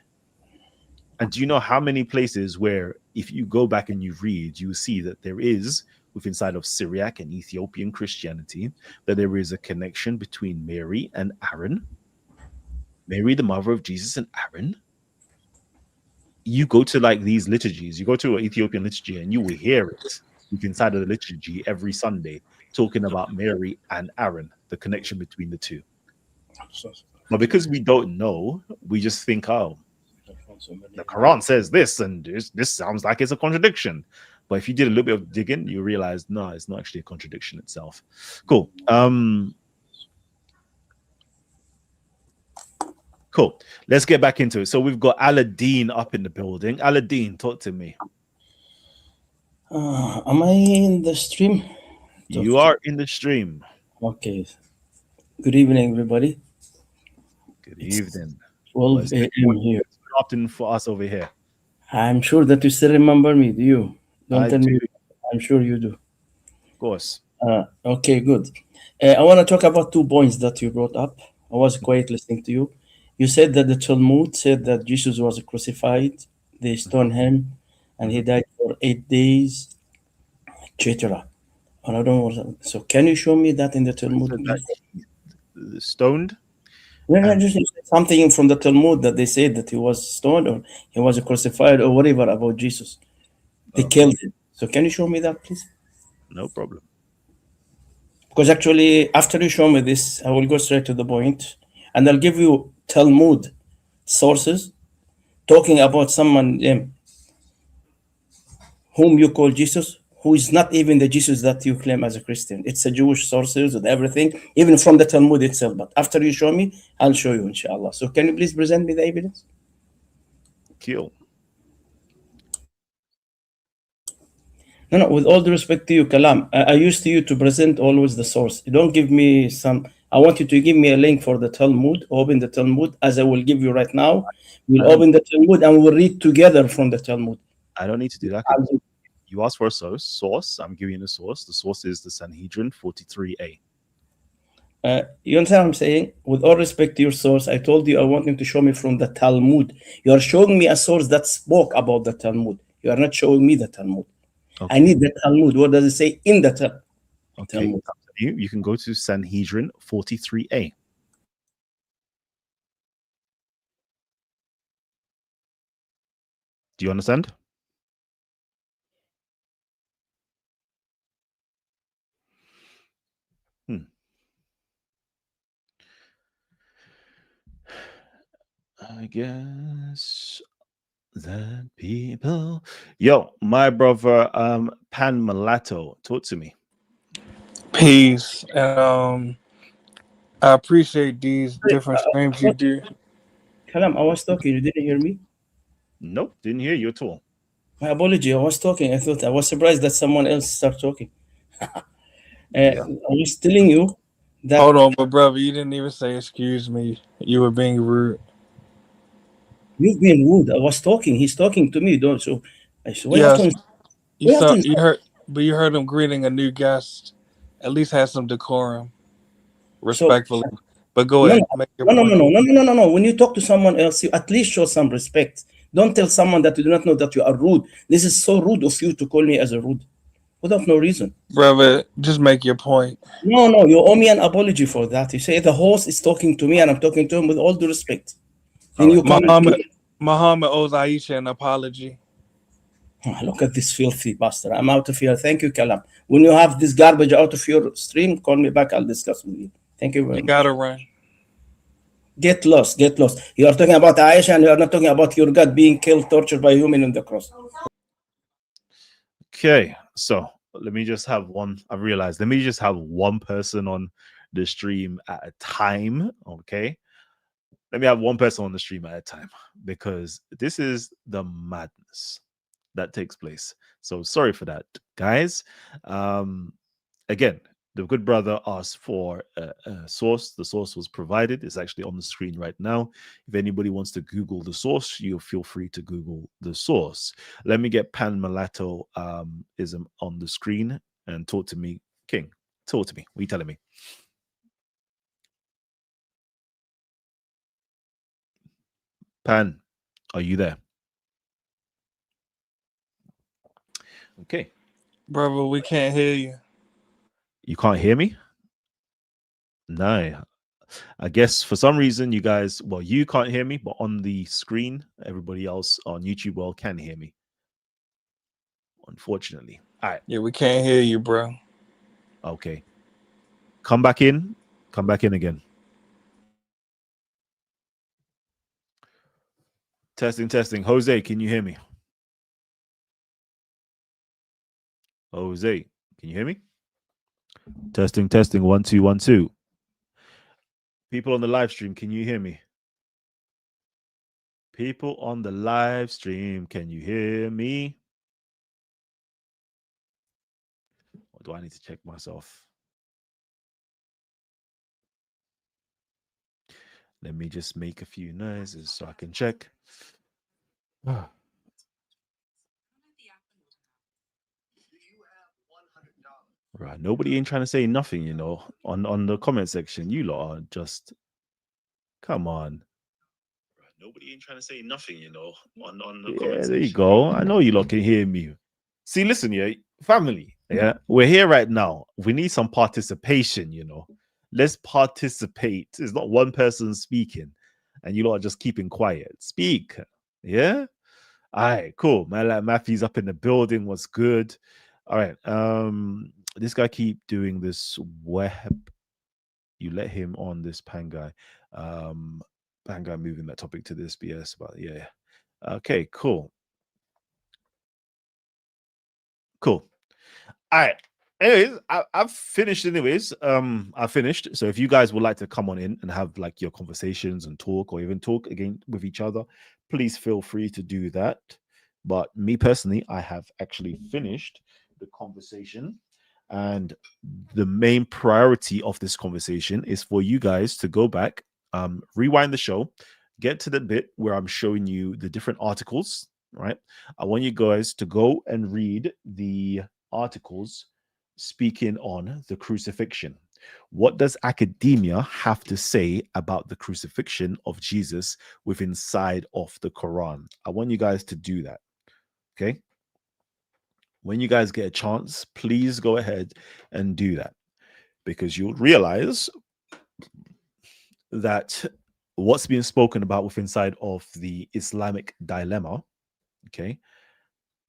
And do you know how many places where, if you go back and you read, you see that there is, within side of Syriac and Ethiopian Christianity, that there is a connection between Mary and Aaron, Mary, the mother of Jesus, and Aaron? You go to like these liturgies, you go to an Ethiopian liturgy, and you will hear it within side of the liturgy every Sunday, talking about Mary and Aaron, the connection between the two. But because we don't know, we just think, oh, the Quran says this, and this sounds like it's a contradiction. But if you did a little bit of digging, you realize no, it's not actually a contradiction itself. Cool. Cool. Let's get back into it. So we've got Aladdin up in the building. Aladdin, talk to me. Am I in the stream? You are in the stream. Okay. Good evening, everybody. Good evening. 12 a.m. here. Often for us over here. I'm sure that you still remember me. Do you? Don't tell me. I'm sure you do. Of course. Okay, good. I want to talk about 2 points that you brought up. I was quiet listening to you. You said that the Talmud said that Jesus was crucified, they stoned him, and he died for 8 days, etc. And I don't know. So can you show me that in the Talmud? Stoned? No, just something from the Talmud that they said that he was stoned or he was crucified or whatever about Jesus. They killed him. So can you show me that, please? No problem. Because actually, after you show me this, I will go straight to the point, and I'll give you Talmud sources talking about someone whom you call Jesus, who is not even the Jesus that you claim as a Christian. It's a Jewish sources with everything, even from the Talmud itself. But after you show me, I'll show you, inshallah. So can you please present me the evidence? Kill. No, with all due respect to you, Kalam, I used to you to present always the source. You don't give me I want you to give me a link for the Talmud, open the Talmud, as I will give you right now. We'll open the Talmud and we'll read together from the Talmud. I don't need to do that. You asked for a source. I'm giving you the source. The source is the Sanhedrin 43a. You understand what I'm saying? With all respect to your source, I told you I want you to show me from the Talmud. You are showing me a source that spoke about the Talmud. You are not showing me the Talmud. Okay. I need the Talmud. What does it say in the Talmud? Okay. You can go to Sanhedrin 43a. Do you understand? I guess that people. Yo, my brother, Pan Mulatto, talk to me. Peace. And I appreciate these different streams you do. Kalam, I was talking. You didn't hear me? Nope, didn't hear you at all. My apology. I was talking. I was surprised that someone else started talking. I was telling you that. Hold on, but brother, you didn't even say excuse me. You were being rude. You've been rude. I was talking. He's talking to me, don't so. Yes, you heard him greeting a new guest. At least have some decorum, respectfully. So, but go ahead. No. When you talk to someone else, you at least show some respect. Don't tell someone that you do not know that you are rude. This is so rude of you to call me as a rude. without no reason. Brother, just make your point. No, you owe me an apology for that. You say the host is talking to me and I'm talking to him with all due respect. Then you come Muhammad owes Aisha an apology. Look at this filthy bastard. I'm out of here. Thank you, Kalam. When you have this garbage out of your stream, call me back. I'll discuss with you. Thank you very much. You gotta run. Get lost. You are talking about Aisha and you are not talking about your God being killed, tortured by a human on the cross. Okay, so let me just have one. I realized, let me just have one person on the stream at a time. Okay, let me have one person on the stream at a time, because this is the madness that takes place. So sorry for that, guys. Again, the good brother asked for a source. The source was provided. It's actually on the screen right now. If anybody wants to Google the source, you feel free to Google the source. Let me get Pan Mulatto ism on the screen and talk to me. King, talk to me. What are you telling me? Pan, are you there? Okay. Brother, we can't hear you. You can't hear me? No. I guess for some reason you guys, well, you can't hear me, but on the screen, everybody else on YouTube world can hear me. Unfortunately. All right. Yeah, we can't hear you, bro. Okay. Come back in. Come back in again. Testing. Jose, can you hear me? Jose, can you hear me? Testing. 1 2 1 2. People on the live stream, can you hear me? People on the live stream, can you hear me? Or do I need to check myself? Let me just make a few noises so I can check. Right, nobody ain't trying to say nothing, you know, on the comment section. You lot are just, come on. Right, nobody ain't trying to say nothing, you know, on the comment section. There you go. I know you lot can hear me. See, listen, yeah, family, yeah, we're here right now. We need some participation, you know. Let's participate. It's not one person speaking, and you lot are just keeping quiet. Speak, yeah. All right, cool. Matthew's up in the building. What's good? All right. This guy keep doing this web. You let him on this pan guy. Pan guy moving that topic to this BS, but yeah. Okay, cool. All right. Anyways, I've finished. Anyways, I finished. So if you guys would like to come on in and have like your conversations and talk, or even talk again with each other, please feel free to do that. But me personally, I have actually finished the conversation, and the main priority of this conversation is for you guys to go back, rewind the show, get to the bit where I'm showing you the different articles. Right. I want you guys to go and read the articles speaking on the crucifixion. What does academia have to say about the crucifixion of Jesus within inside of the Quran? I want you guys to do that. Okay. When you guys get a chance, please go ahead and do that, because you'll realize that what's being spoken about within inside of the Islamic dilemma, okay,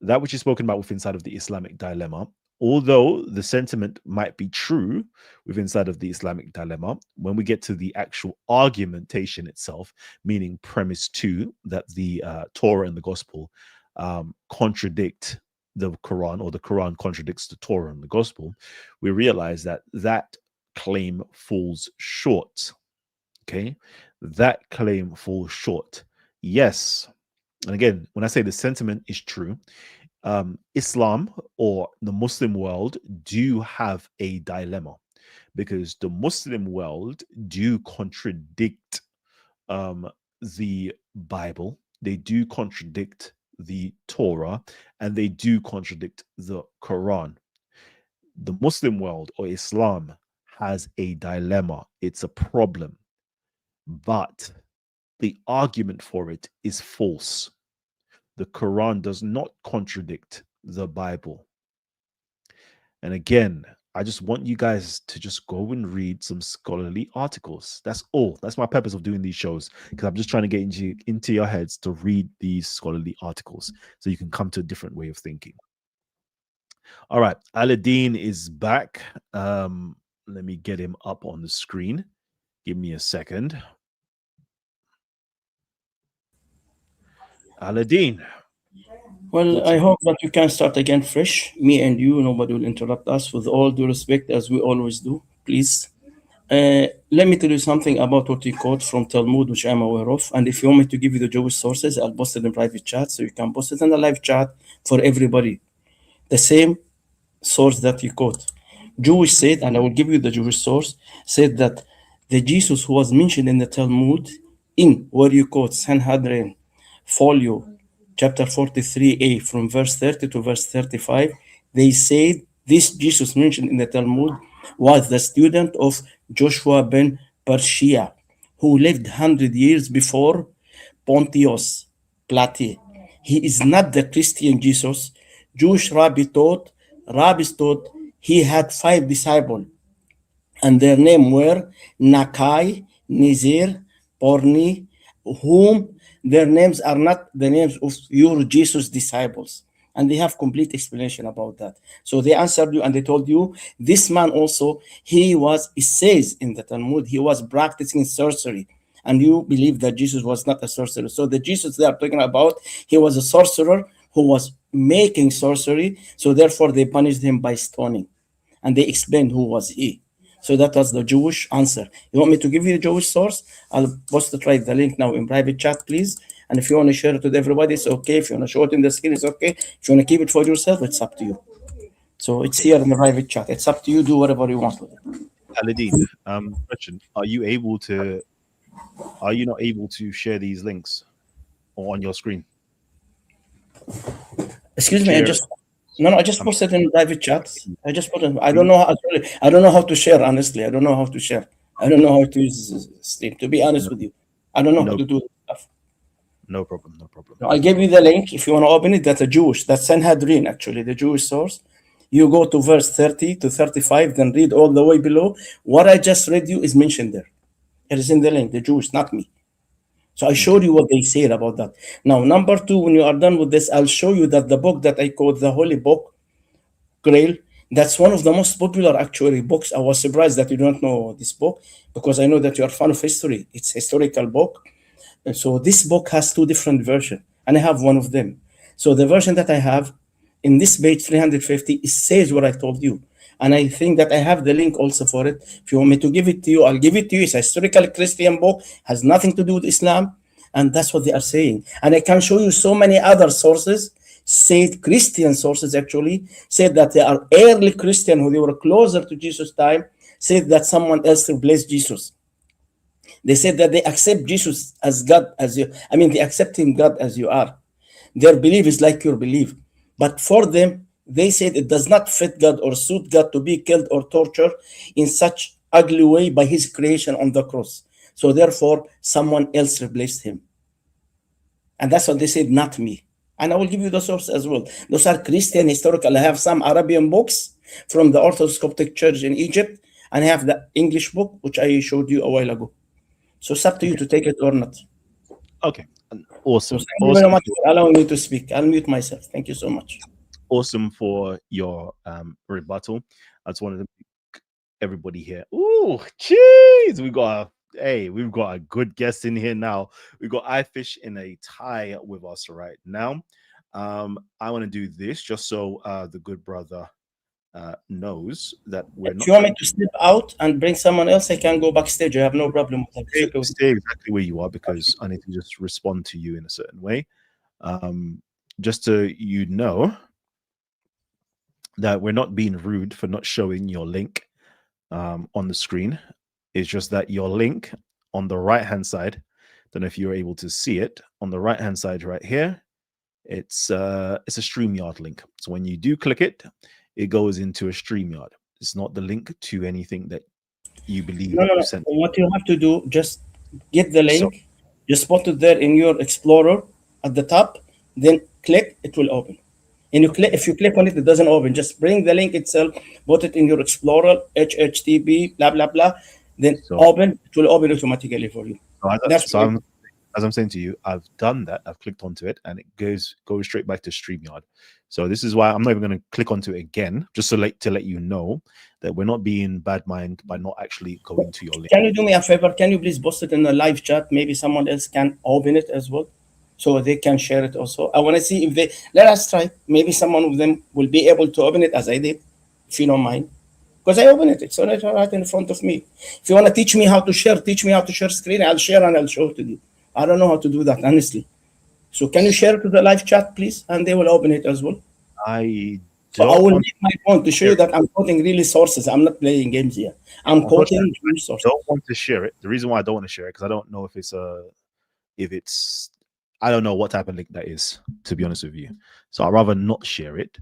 that which is spoken about within inside of the Islamic dilemma, although the sentiment might be true within inside of the Islamic dilemma, when we get to the actual argumentation itself, meaning premise 2, that the Torah and the Gospel contradict the Quran, or the Quran contradicts the Torah and the Gospel, we realize that that claim falls short. Okay, that claim falls short. Yes. And again, when I say the sentiment is true, Islam or the Muslim world do have a dilemma, because the Muslim world do contradict the Bible, they do contradict the Torah, and they do contradict the Quran. The Muslim world, or Islam, has a dilemma. It's a problem, but the argument for it is false. The Quran does not contradict the Bible. And again, I just want you guys to just go and read some scholarly articles. That's all. That's my purpose of doing these shows, because I'm just trying to get into your heads to read these scholarly articles so you can come to a different way of thinking. All right, Aladdin is back. Let me get him up on the screen. Give me a second. Aladdin, Well, what's I up? hope that we can start again fresh. Me and you, nobody will interrupt us with all due respect, as we always do. Please. Let me tell you something about what you quote from Talmud, which I'm aware of. And if you want me to give you the Jewish sources, I'll post it in private chat so you can post it in the live chat for everybody. The same source that you quote. Jewish said, and I will give you the Jewish source, said that the Jesus who was mentioned in the Talmud, in where you quote Sanhedrin, folio, chapter 43a, from verse 30 to verse 35, they said this Jesus mentioned in the Talmud was the student of Joshua ben Persia, who lived 100 years before Pontius Pilate. He is not the Christian Jesus. Jewish rabbis taught he had five disciples, and their names were Nakai, Nizir, Porni, whom their names are not the names of your Jesus disciples. And they have complete explanation about that. So they answered you and they told you, this man also, it says in the Talmud, he was practicing sorcery. And you believe that Jesus was not a sorcerer. So the Jesus they are talking about, he was a sorcerer who was making sorcery. So therefore they punished him by stoning. And they explained who was he. So that was the Jewish answer. You want me to give you the Jewish source? I'll post it right the link now in private chat, please. And if you want to share it with everybody, it's okay. If you want to show it in the screen, it's okay. If you want to keep it for yourself, it's up to you. So it's Okay, here in the private chat. It's up to you. Do whatever you want with it. Aladdin. Question: Are you not able to share these links or on your screen? Excuse me. Share. I just I'm posted in private chat. I just put it. I don't really know. I don't know how to share. Honestly, I don't know how to share. I don't know how to use Steam. To be honest no, with you, I don't know how no, to do stuff. no problem, no problem. I gave you the link if you want to open it. That's a Jewish. That's Sanhedrin, actually, the Jewish source. You go to verse 30 to 35, then read all the way below. What I just read you is mentioned there. It is in the link, the Jewish, not me. So I showed Okay, you what they said about that. Now, number two, when you are done with this, I'll show you that the book that I call the Holy Book, Grail, that's one of the most popular actually books. I was surprised that you don't know this book because I know that you are fan of history. It's a historical book. And so this book has two different versions, and I have one of them. So the version that I have in this page 350, it says what I told you. And I think that I have the link also for it. If you want me to give it to you, I'll give it to you. It's a historical Christian book, has nothing to do with Islam. And that's what they are saying. And I can show you so many other sources, said Christian sources actually, said that they are early Christian who they were closer to Jesus' time, said that someone else replaced Jesus. They said that they accept Jesus as God, as you. I mean, they accept Him God as you are. Their belief is like your belief, but for them, they said it does not fit God or suit God to be killed or tortured in such ugly way by His creation on the cross. So therefore, someone else replaced Him, and that's what they said, not me. And I will give you the source as well. Those are Christian historical. I have some Arabian books from the Orthodox Coptic Church in Egypt, and I have the English book which I showed you a while ago. So it's up to you okay, to take it or not. okay. So Awesome, thank you very awesome, much for allowing me to speak. I'll mute myself. Thank you so much. awesome for your rebuttal. I just wanted to make everybody here. Ooh, jeez, we've got a good guest in here now. We've got iFish in a tie with us right now. I want to do this just so the good brother knows that we're If not you want me trying to step out and bring someone else, I can go backstage. I have no problem with that. It's to okay with stay exactly where you are, because I need to just respond to you in a certain way. Um, just so you know that we're not being rude for not showing your link on the screen. It's just that your link on the right hand side, don't know if you're able to see it on the right hand side right here. It's a StreamYard link. So when you do click it, it goes into a StreamYard. It's not the link to anything that you believe No, that no, you no. sent. What you have to do, just get the So link, just put it there in your Explorer at the top, then click, it will open. And if you click on it, it doesn't open. Just bring the link itself, put it in your Explorer, HTTP, blah blah blah, then So, open. It will open automatically for you. That's so as I'm saying to you, I've done that. I've clicked onto it, and it goes straight back to StreamYard. So this is why I'm not even going to click onto it again, just to let you know that we're not being bad mind by not actually going to your link. Can you do me a favor? Can you please post it in a live chat? Maybe someone else can open it as well, so they can share it also. I want to see if they, let us try. Maybe someone of them will be able to open it as I did, if you don't mind. Because I open it. It's right in front of me. If you want to teach me how to share, teach me how to share screen. I'll share and I'll show it to you. I don't know how to do that, honestly. So can you share it to the live chat, please? And they will open it as well. So I will make my point to show you that I'm quoting really sources. I'm not playing games here. I'm quoting sources. I don't want to share it. The reason why I don't want to share it, because I don't know if it's I don't know what type of link that is, to be honest with you. So I'd rather not share it.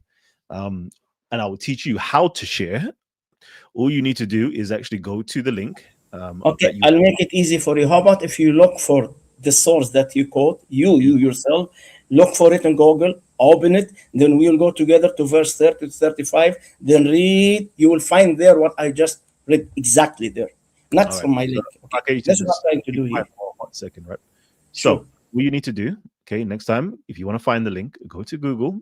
And I will teach you how to share. All you need to do is actually go to the link. Okay, I'll make it easy for you. How about if you look for the source that you quote, you yourself, look for it in Google, open it, then we'll go together to verse 30 to 35, then read. You will find there what I just read exactly there. Not from my link. Okay. That's what I'm trying to do here. 1 second, right? So what you need to do, okay, next time, if you want to find the link, go to Google,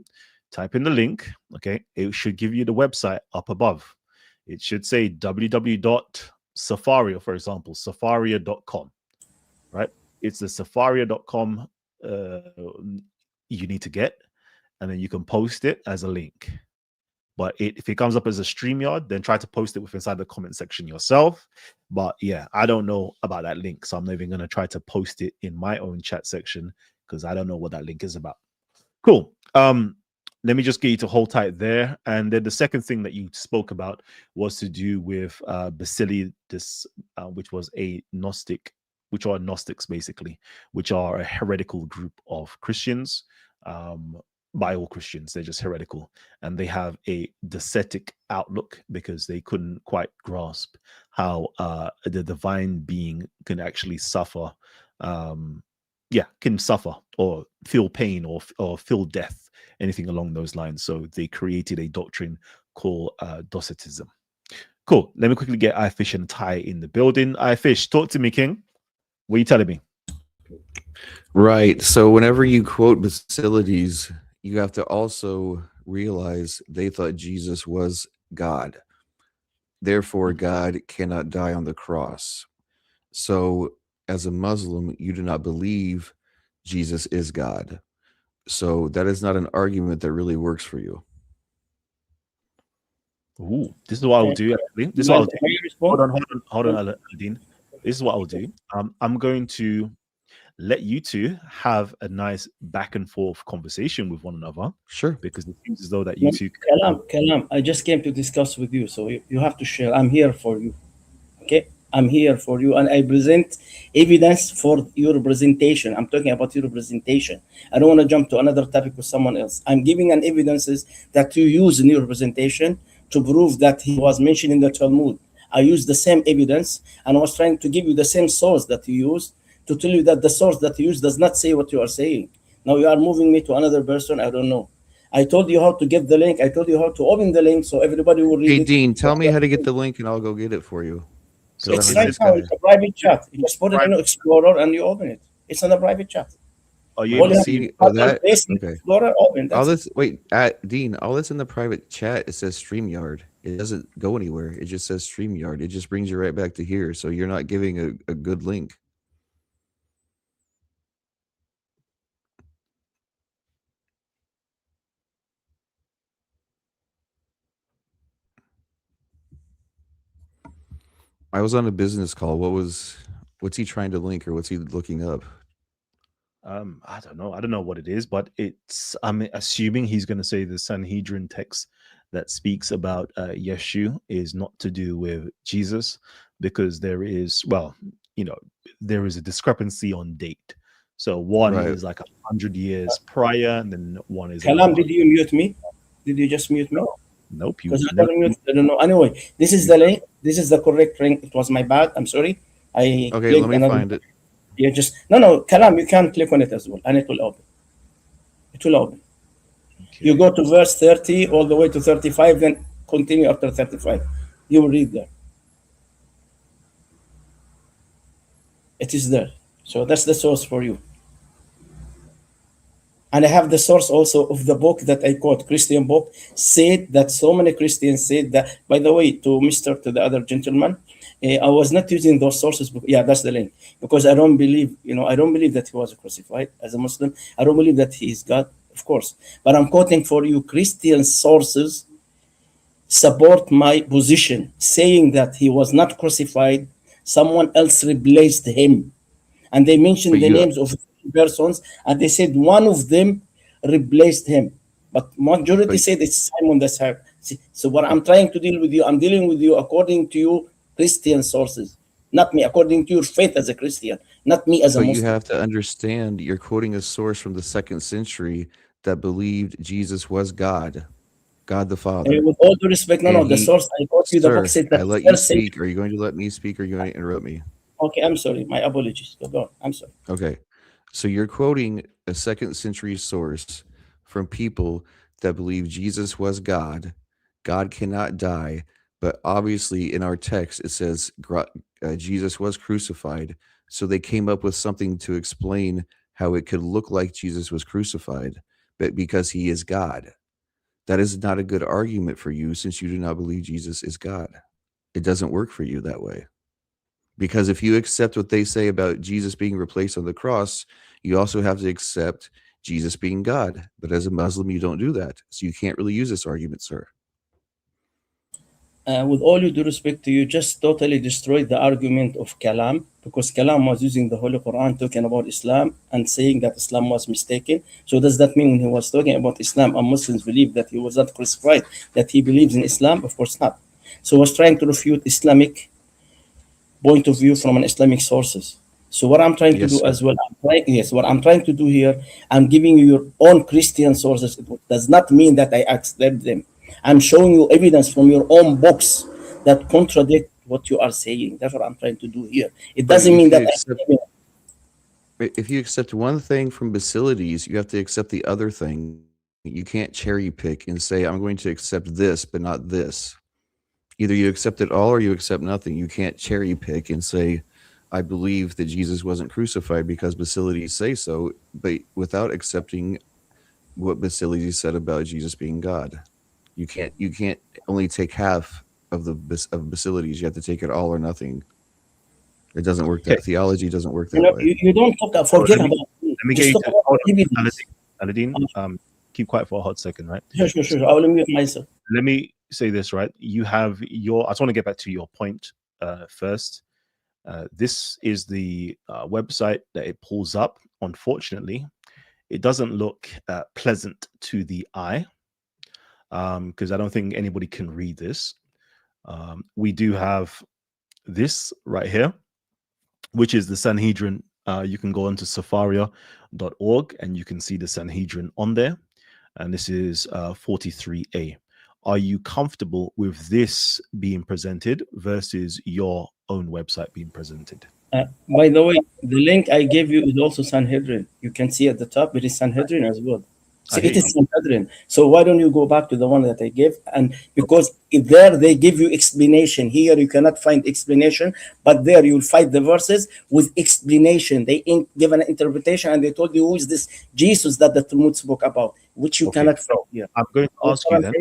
type in the link, okay, it should give you the website up above. It should say www.safaria, for example, safaria.com, right? It's the safaria.com you need to get, and then you can post it as a link. But if it comes up as a StreamYard, then try to post it inside the comment section yourself. But yeah, I don't know about that link, so I'm not even going to try to post it in my own chat section because I don't know what that link is about. Cool. Let me just get you to hold tight there. And then the second thing that you spoke about was to do with Basilius, which was a Gnostic, which are Gnostics basically, which are a heretical group of Christians. By all Christians, they're just heretical, and they have a docetic outlook because they couldn't quite grasp how the divine being can actually suffer, can suffer or feel pain or feel death, anything along those lines. So they created a doctrine called docetism. Cool. Let me quickly get iFish and Ty in the building. iFish, talk to me, King. What are you telling me? Right. So whenever you quote Basilides, you have to also realize they thought Jesus was God. Therefore, God cannot die on the cross. So as a Muslim, you do not believe Jesus is God. So that is not an argument that really works for you. Ooh, this is what I will do. Actually, this is what I'll do. Hold on, Aladdin. This is what I'll do. I'm going to let you two have a nice back and forth conversation with one another. Sure. Because it seems as though that you two. Kalam, I just came to discuss with you, so you have to share. I'm here for you. Okay, I'm here for you, and I present evidence for your representation. I'm talking about your representation. I don't want to jump to another topic with someone else. I'm giving an evidences that you use in your representation to prove that he was mentioned in the Talmud. I used the same evidence, and I was trying to give you the same source that you used to tell you that the source that you use does not say what you are saying. Now you are moving me to another person. I don't know. I told you how to get the link. I told you how to open the link so everybody will read it. Hey, Dean, tell me how to get the link and I'll go get it for you. It's right now. It's a private chat. You just put it in Explorer and you open it. It's in a private chat. Oh, you able to see that? Okay. Explorer, open. All this, Dean, all that's in the private chat, it says StreamYard. It doesn't go anywhere. It just says StreamYard. It just brings you right back to here. So you're not giving a good link. I was on a business call. What's he trying to link or what's he looking up? I don't know. I don't know what it is, but I'm assuming he's going to say the Sanhedrin text that speaks about Yeshu is not to do with Jesus because there is a discrepancy on date. So one is like 100 years prior, and then one is. Kalam, did you mute me? Did you just mute me? No. Nope. Because I don't know. Anyway, this is the link. This is the correct link. It was my bad. I'm sorry. Okay, let me find it. Yeah, just no, Kalam. You can click on it as well, and it will open. It will open. You go to verse 30 all the way to 35, then continue after 35. You will read there. It is there. So that's the source for you. And I have the source also of the book that I quote, Christian book, said that so many Christians said that, by the way, to the other gentleman, I was not using those sources. Yeah, that's the link. Because I don't believe, I don't believe that he was crucified as a Muslim. I don't believe that he is God, of course. But I'm quoting for you Christian sources support my position, saying that he was not crucified. Someone else replaced him. And they mentioned the names of persons, and they said one of them replaced him. But majority said it's Simon the Cyrene. So what I'm trying to deal with you, I'm dealing with you according to you Christian sources, not me, according to your faith as a Christian, not me as a Muslim. You have to understand, you're quoting a source from the 2nd century that believed Jesus was God the Father. With all due respect, the source I quote you, the book said that. I let you speak. Are you going to let me speak, or are you going to interrupt me? Okay, I'm sorry. My apologies. Go on. I'm sorry. Okay. So you're quoting a 2nd century source from people that believe Jesus was God. God cannot die. But obviously in our text, it says Jesus was crucified. So they came up with something to explain how it could look like Jesus was crucified, but because he is God. That is not a good argument for you, since you do not believe Jesus is God. It doesn't work for you that way. Because if you accept what they say about Jesus being replaced on the cross, you also have to accept Jesus being God. But as a Muslim, you don't do that. So you can't really use this argument, sir. With all due respect to you, just totally destroyed the argument of Kalam, because Kalam was using the Holy Quran talking about Islam and saying that Islam was mistaken. So does that mean when he was talking about Islam and Muslims believe that he was not crucified, that he believes in Islam? Of course not. So he was trying to refute Islamic point of view from an Islamic sources. So what I'm trying to do as well, what I'm trying to do here, I'm giving you your own Christian sources. It does not mean that I accept them. I'm showing you evidence from your own books that contradict what you are saying. That's what I'm trying to do here. It doesn't mean that if you accept one thing from Basilides, you have to accept the other thing. You can't cherry pick and say, I'm going to accept this, but not this. Either you accept it all or you accept nothing. You can't cherry pick and say, I believe that Jesus wasn't crucified because Basilides say so, but without accepting what Basilides said about Jesus being God. You can't only take half of Basilides. You have to take it all or nothing. It doesn't work. That theology doesn't work that way. You don't talk. Forget about. Let me get you to Aladdin. Keep quiet for a hot second, right? Sure. I will mute myself. Let me say this, right? You have your. I just want to get back to your point first. This is the website that it pulls up. Unfortunately, it doesn't look pleasant to the eye. Because I don't think anybody can read this. We do have this right here, which is the Sanhedrin. You can go onto safaria.org and you can see the Sanhedrin on there. And this is 43A. Are you comfortable with this being presented versus your own website being presented? By the way, the link I gave you is also Sanhedrin. You can see at the top, it is Sanhedrin as well. So it is Sanhedrin. So why don't you go back to the one that I gave? And because there they give you explanation. Here you cannot find explanation, but there you'll find the verses with explanation. They give an interpretation and they told you who is this Jesus that the Talmud spoke about, which you cannot find here. I'm going to ask you then.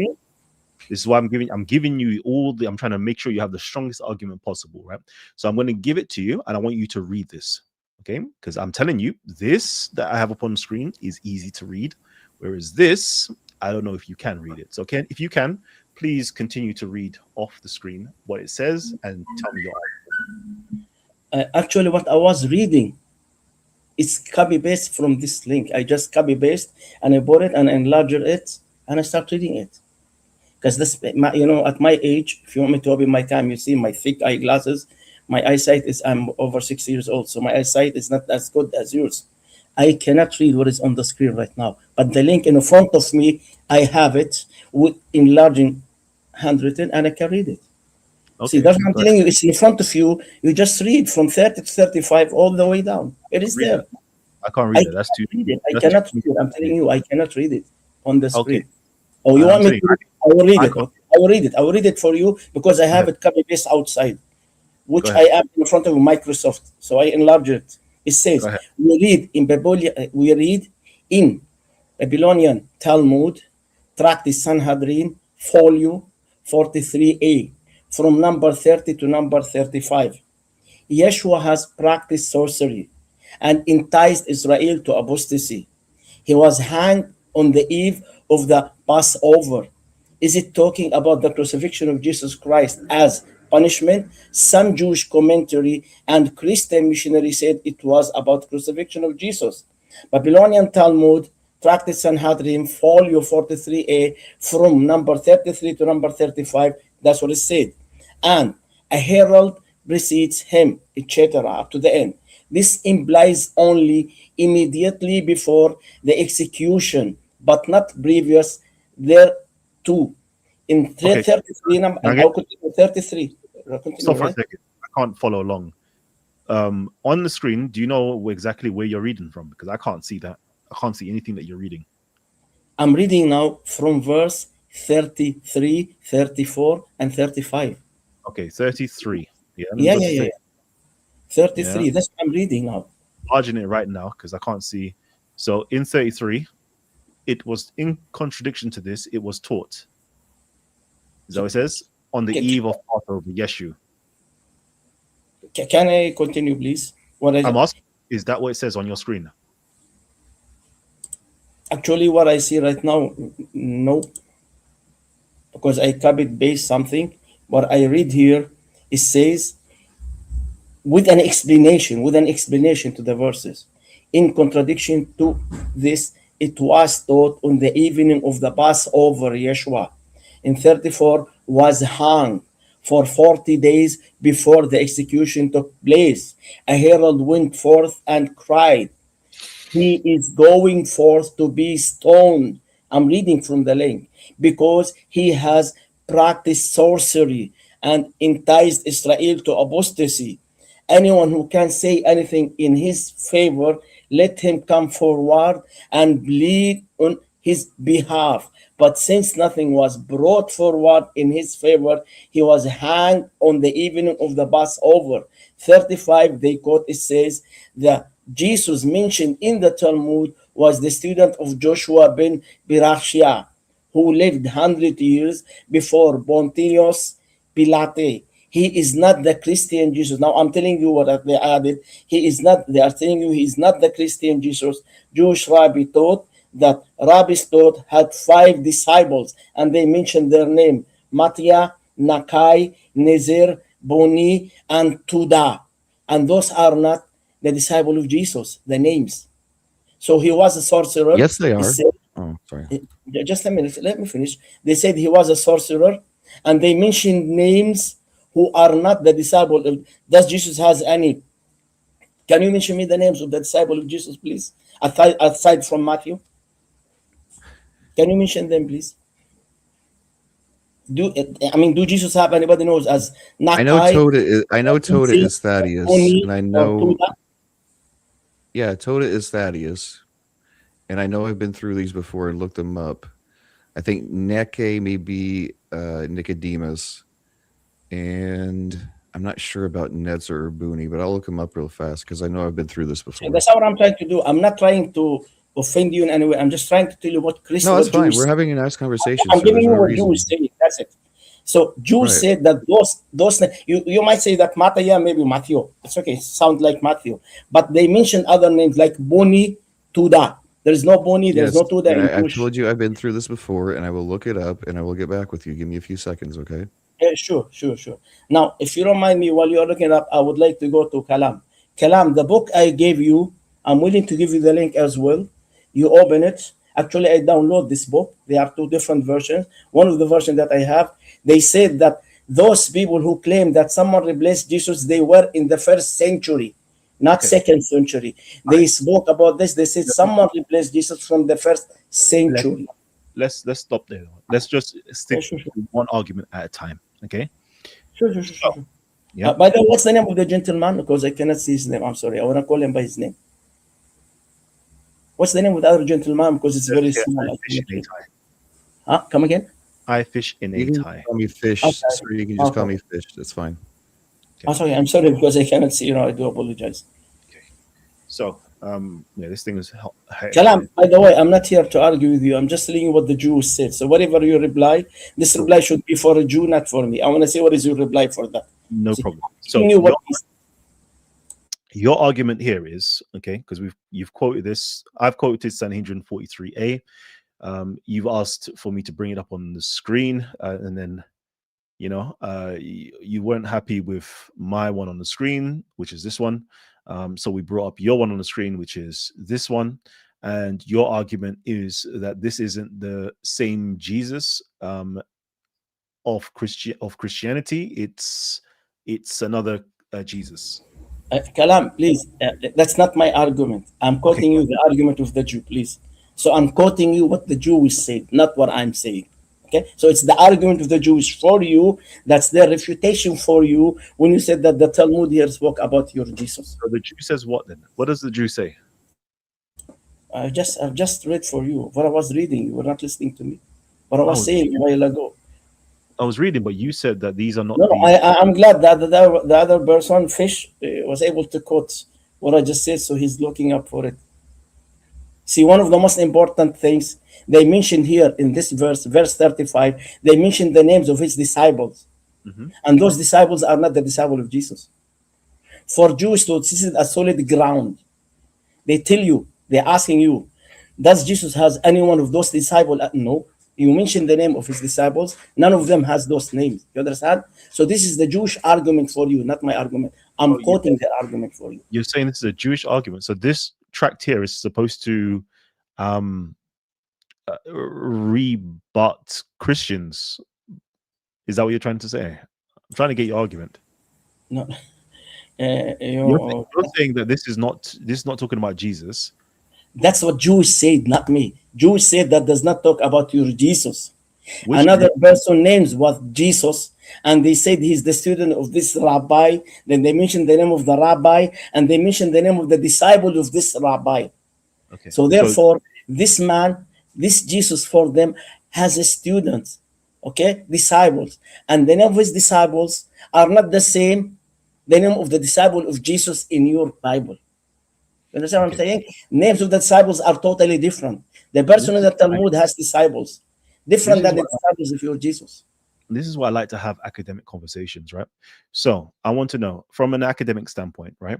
This is why I'm giving you I'm trying to make sure you have the strongest argument possible, right? So I'm going to give it to you and I want you to read this, okay? Because I'm telling you, this that I have up on the screen is easy to read. Whereas this, I don't know if you can read it. So if you can, please continue to read off the screen what it says and tell me your argument. Actually, what I was reading is copy-paste from this link. I just copy-paste and I bought it and enlarged it and I start reading it. Because this, at my age, if you want me to open my time, you see my thick eyeglasses. My eyesight I'm over 6 years old, so my eyesight is not as good as yours. I cannot read what is on the screen right now, but the link in front of me, I have it with enlarging handwritten, and I can read it. Okay, see, that's what I'm telling you. It's in front of you. You just read from 30 to 35 all the way down. It is there. I can't read it. That's too. I cannot read it. I'm telling you, I cannot read it. on the Okay. screen. Oh, you want me saying, to? I will read I it. got- Okay. I will read it. I will read it for you because I have ahead. it copy paste outside, Go which I ahead. am in front of Microsoft. So I enlarge it. It Go says ahead. we read in Babylonian Talmud, Tractate Sanhedrin, folio 43a, from number 30 to number 35. Yeshua has practiced sorcery and enticed Israel to apostasy. He was hanged on the eve of the Passover. Is it talking about the crucifixion of Jesus Christ as punishment? Some Jewish commentary and Christian missionary said it was about crucifixion of Jesus. Babylonian Talmud, Tractate Sanhedrin, folio 43a, from number 33 to number 35, that's what it said. And a herald precedes him, etc., up to the end. This implies only immediately before the execution, but not previous thereto. In Okay. 33, and Again, I'll continue 33. Continue, stop for a right? second. I can't follow along. On the screen, do you know exactly where you're reading from? Because I can't see that. I can't see anything that you're reading. I'm reading now from verse 33, 34, and 35. Okay, 33. Yeah, let me Yeah, go yeah, to yeah. 30. 33. Yeah, That's what I'm reading now. margin it right now because I can't see. So in 33, it was in contradiction to this, it was taught. Is that what it says? On the Ca- eve of Passover, Yeshu. Can I continue, please? I'm asking, is that what it says on your screen? Actually, what I see right now, no, because I copied paste something. What I read here, it says with an explanation to the verses. In contradiction to this, it was taught on the evening of the Passover, Yeshua, in 34, was hung for 40 days before the execution took place. A herald went forth and cried, "He is going forth to be stoned." I'm reading from the link. Because he has practiced sorcery and enticed Israel to apostasy. Anyone who can say anything in his favor, let him come forward and plead on his behalf. But since nothing was brought forward in his favor, he was hanged on the evening of the Passover. 35, they quote, it says, the Jesus mentioned in the Talmud was the student of Joshua ben Birachia, who lived 100 years before Pontius Pilate. He is not the Christian Jesus. Now I'm telling you what they added. He is not, they are telling you he is not the Christian Jesus. Jewish rabbi taught that rabbis taught had 5 disciples, and they mentioned their name: Mattia, Nakai, Nezer, Boni, and Tuda. And those are not the disciple of Jesus, the names. So he was a sorcerer. Yes, they It are. said, Oh, sorry. just a minute, let me finish. They said he was a sorcerer, and they mentioned names who are not the disciple of. Does Jesus has any? Can you mention me the names of the disciple of Jesus, please? Aside from Matthew, can you mention them, please? Do Jesus have anybody knows as I know Nakai, Toda is. I know Toda Uzi, is Thaddeus, Oni, and I or know. Tuda? Yeah, Toda is Thaddeus, and I know I've been through these before and looked them up. I think Neke may be Nicodemus, and I'm not sure about Netzer or Booney, but I'll look them up real fast because I know I've been through this before. That's what I'm trying to do. I'm not trying to offend you in any way. I'm just trying to tell you what Chris. No, what that's fine. Jews We're having a nice conversation, I'm so giving there's you no what reason. Jews say. That's it. So Jews Right. said that those you might say that Matthew, maybe Matthew. It's okay. Sound like Matthew, but they mentioned other names like Boni, Tuda. There's no Boni. There's Yes, no Tuda and in I've Jewish. told you I've been through this before, and I will look it up, and I will get back with you. Give me a few seconds, okay? Yeah, sure. Now, if you don't mind me, while you're looking it up, I would like to go to Kalam. Kalam, the book I gave you, I'm willing to give you the link as well. You open it. Actually, I download this book. There are 2 different versions. One of the versions that I have, they said that those people who claim that someone replaced Jesus, they were in the 1st century, not Okay. 2nd century. They spoke about this. They said someone replaced Jesus from the 1st century. Let's stop there. Let's just stick Sure. to one argument at a time. Okay. Sure. Yeah. By the way, what's the name of the gentleman? Because I cannot see his name. I'm sorry. I want to call him by his name. What's the name of the other gentleman? Because it's very small. I fish in a tie. Huh? Come again? I fish in You a can tie. call me Fish, Okay. sir. You can just call Okay. me Fish. That's fine. Oh, sorry. I'm sorry because I cannot see. I do apologize. So, yeah, this thing is Kalam, by the way, I'm not here to argue with you. I'm just telling you what the Jews said. So whatever you reply, this reply should be for a Jew, not for me. I want to see what is your reply for that. no See, problem. I'm So telling you what is- your argument here is okay because you've quoted this. I've quoted Sanhedrin 43a. You've asked for me to bring it up on the screen, and then you weren't happy with my one on the screen, which is this one. So we brought up your one on the screen, which is this one. And your argument is that this isn't the same Jesus of Christianity. It's another Jesus. Kalam, please, that's not my argument. I'm quoting you the argument of the Jew, please. So I'm quoting you what the Jews said, not what I'm saying. Okay, so it's the argument of the Jews for you. That's their refutation for you when you said that the Talmud here spoke about your Jesus. So the Jew says what then? What does the Jew say? I've just read for you what I was reading. You were not listening to me. What I was saying a while ago. I was reading, but you said that these are not. No, I'm glad that the other person, Fish, was able to quote what I just said, so he's looking up for it. See, one of the most important things they mentioned here in this verse 35, they mentioned the names of his disciples. And those disciples are not the disciples of Jesus. For Jews, this is a solid ground. They tell you, they're asking you, does Jesus has any one of those disciples? No. You mentioned the name of his disciples. None of them has those names. You understand? So this is the Jewish argument for you, not my argument. I'm quoting the argument for you. You're saying this is a Jewish argument. So this tract here is supposed to rebut Christians. Is that what you're trying to say? I'm trying to get your argument. No. You're saying that this is not talking about Jesus. That's what Jews said, not me. Jews said that does not talk about your Jesus. Which Another person names was Jesus, and they said he's the student of this rabbi. Then they mentioned the name of the rabbi, and they mentioned the name of the disciple of this rabbi. Okay. So therefore, this man, this Jesus for them, has a student, okay, disciples, and the name of his disciples are not the same. The name of the disciple of Jesus in your Bible. You understand what I'm saying? Names of the disciples are totally different. The person in the Talmud has disciples, different than the disciples of your Jesus. This is why I like to have academic conversations, right? So I want to know from an academic standpoint, right?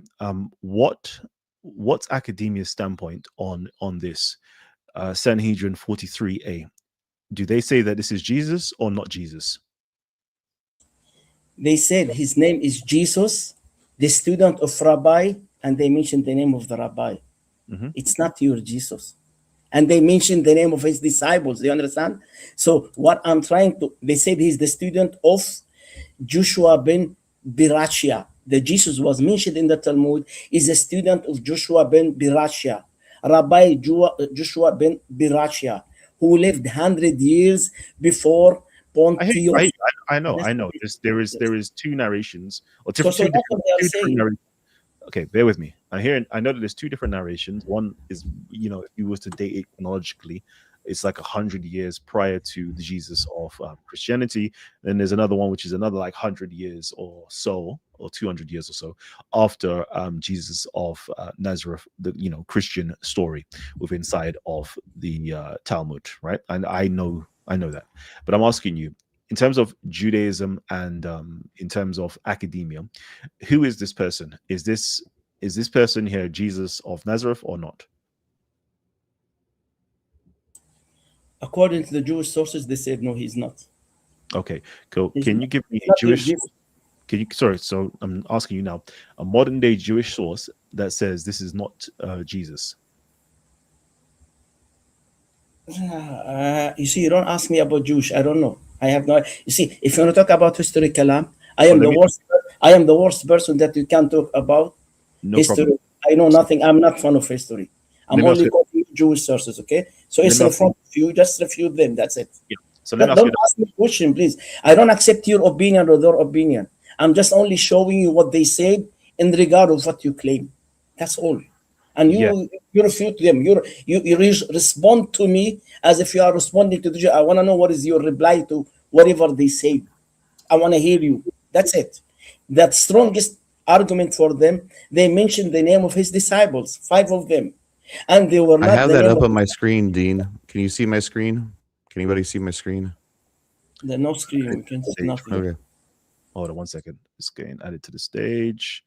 What's academia's standpoint on this Sanhedrin 43a? Do they say that this is Jesus or not Jesus? They said his name is Jesus, the student of Rabbi, and they mentioned the name of the Rabbi. It's not your Jesus. And they mentioned the name of his disciples. Do you understand? So what I'm trying to, they said he's the student of Joshua ben Berachia. The Jesus was mentioned in the Talmud is a student of Joshua ben Berachia, Rabbi Joshua ben Berachia, who lived 100 years before Pontius. I know. There is two narrations or two different narrations. Okay, bear with me. I know that there's two different narrations. One is, if you was to date it chronologically, it's like 100 years prior to the Jesus of Christianity. Then there's another one which is another like 100 years or so, or 200 years or so after Jesus of Nazareth, the Christian story within inside of the Talmud, right? And I know that, but I'm asking you, in terms of Judaism and in terms of academia, who is this person? Is this person here Jesus of Nazareth or not? According to the Jewish sources, they said no, he's not. Okay, cool. Can you give me a Jewish? So I'm asking you now, a modern day Jewish source that says this is not Jesus. You see, you don't ask me about Jewish. I don't know. I have no. You see, if you want to talk about history, Kalam, I am the worst person that you can talk about history. Problem. I know nothing. I'm not fan of history. I'm only quoting Jewish sources. Okay, so it's in front of you. Just refute them. That's it. Yeah. So don't ask me a question, please. I don't accept your opinion or their opinion. I'm just only showing you what they said in regard of what you claim. That's all. And you You refute them. Respond to me as if you are responding to the Jew. I want to know what is your reply to whatever they say. I want to hear you. That's it. That strongest argument for them, they mentioned the name of his disciples, 5 of them. And they were I not have the that name up of on my screen, Dean. Can you see my screen? Can anybody see my screen? the no screen. We can see Stage. nothing. Okay. Hold on 1 second. It's getting added to the stage.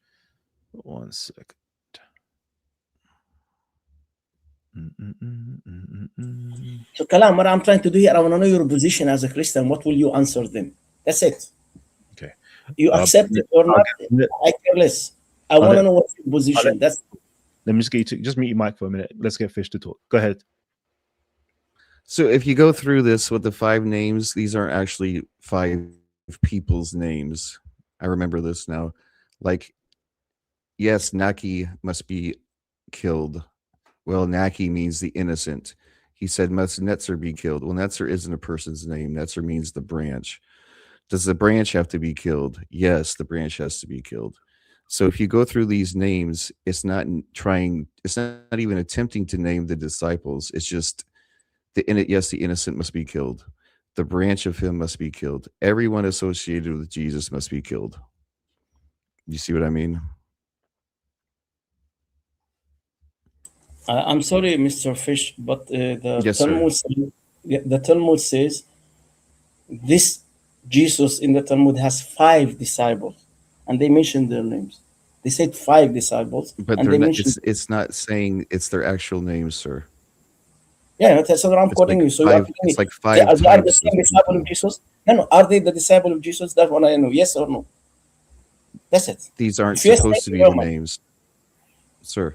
1 second. So, Kalam, what I'm trying to do here, I want to know your position as a Christian. What will you answer them? That's it. Okay. You accept it or not? I care less. I want to know what's your position. That's Let me just get you to just mute your mic for a minute. Let's get Fish to talk. Go ahead. So if you go through this with the 5 names, these aren't actually 5 people's names. I remember this now. Like, yes, Naki must be killed. Well, Naki means the innocent. He said, must Netzer be killed? Well, Netzer isn't a person's name. Netzer means the branch. Does the branch have to be killed? Yes, the branch has to be killed. So if you go through these names, it's not even attempting to name the disciples. It's just yes, the innocent must be killed. The branch of him must be killed. Everyone associated with Jesus must be killed. You see what I mean? I'm sorry, Mr. Fish, but Yes, the Talmud says this Jesus in the Talmud has 5 disciples, and they mentioned their names. They said 5 disciples, but and they mentioned. It's not saying it's their actual names, sir. Yeah, that's what I'm quoting you. So it's like 5 they are the types same of disciple people. of Jesus? No. Are they the disciple of Jesus? That's what I know. Yes or no? That's it. These aren't If yes, supposed thank to you be very the much. names, sir.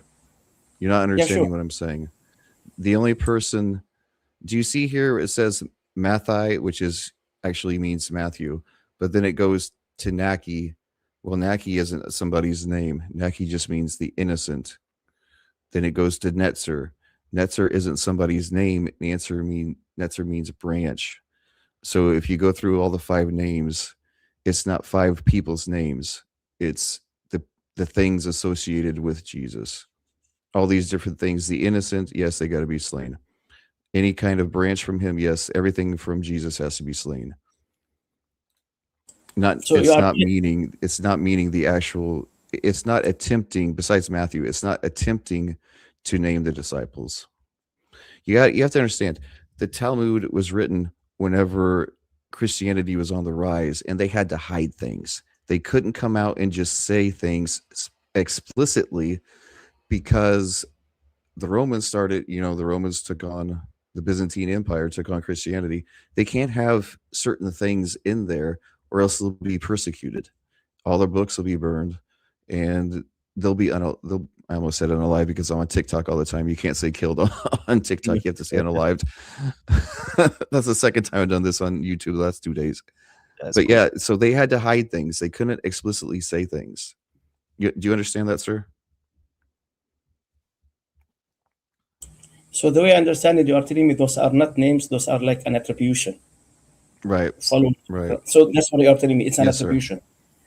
You're not understanding what I'm saying. The only person, do you see here it says Matthai, which is actually means Matthew, but then it goes to Naki. Well, Naki isn't somebody's name. Naki just means the innocent. Then it goes to Netzer. Netzer isn't somebody's name. Netzer means branch. So if you go through all the 5 names, it's not 5 people's names. It's the things associated with Jesus. All these different things. The innocent, yes, they got to be slain. Any kind of branch from him, yes, everything from Jesus has to be slain. It's not meaning the actual. It's not attempting. Besides Matthew, it's not attempting to name the disciples. You have to understand, the Talmud was written whenever Christianity was on the rise, and they had to hide things. They couldn't come out and just say things explicitly, because the Romans started, the Romans took on the Byzantine Empire, took on Christianity. They can't have certain things in there or else they'll be persecuted. All their books will be burned, and they'll be I almost said unalive because I'm on TikTok all the time. You can't say killed on TikTok. You have to say unalived. That's the second time I've done this on YouTube the last 2 days. But cool. Yeah, so they had to hide things. They couldn't explicitly say things. Do you understand that, sir? So the way I understand it, you are telling me those are not names, those are like an attribution. Right. Right. So that's what you are telling me. It's an attribution.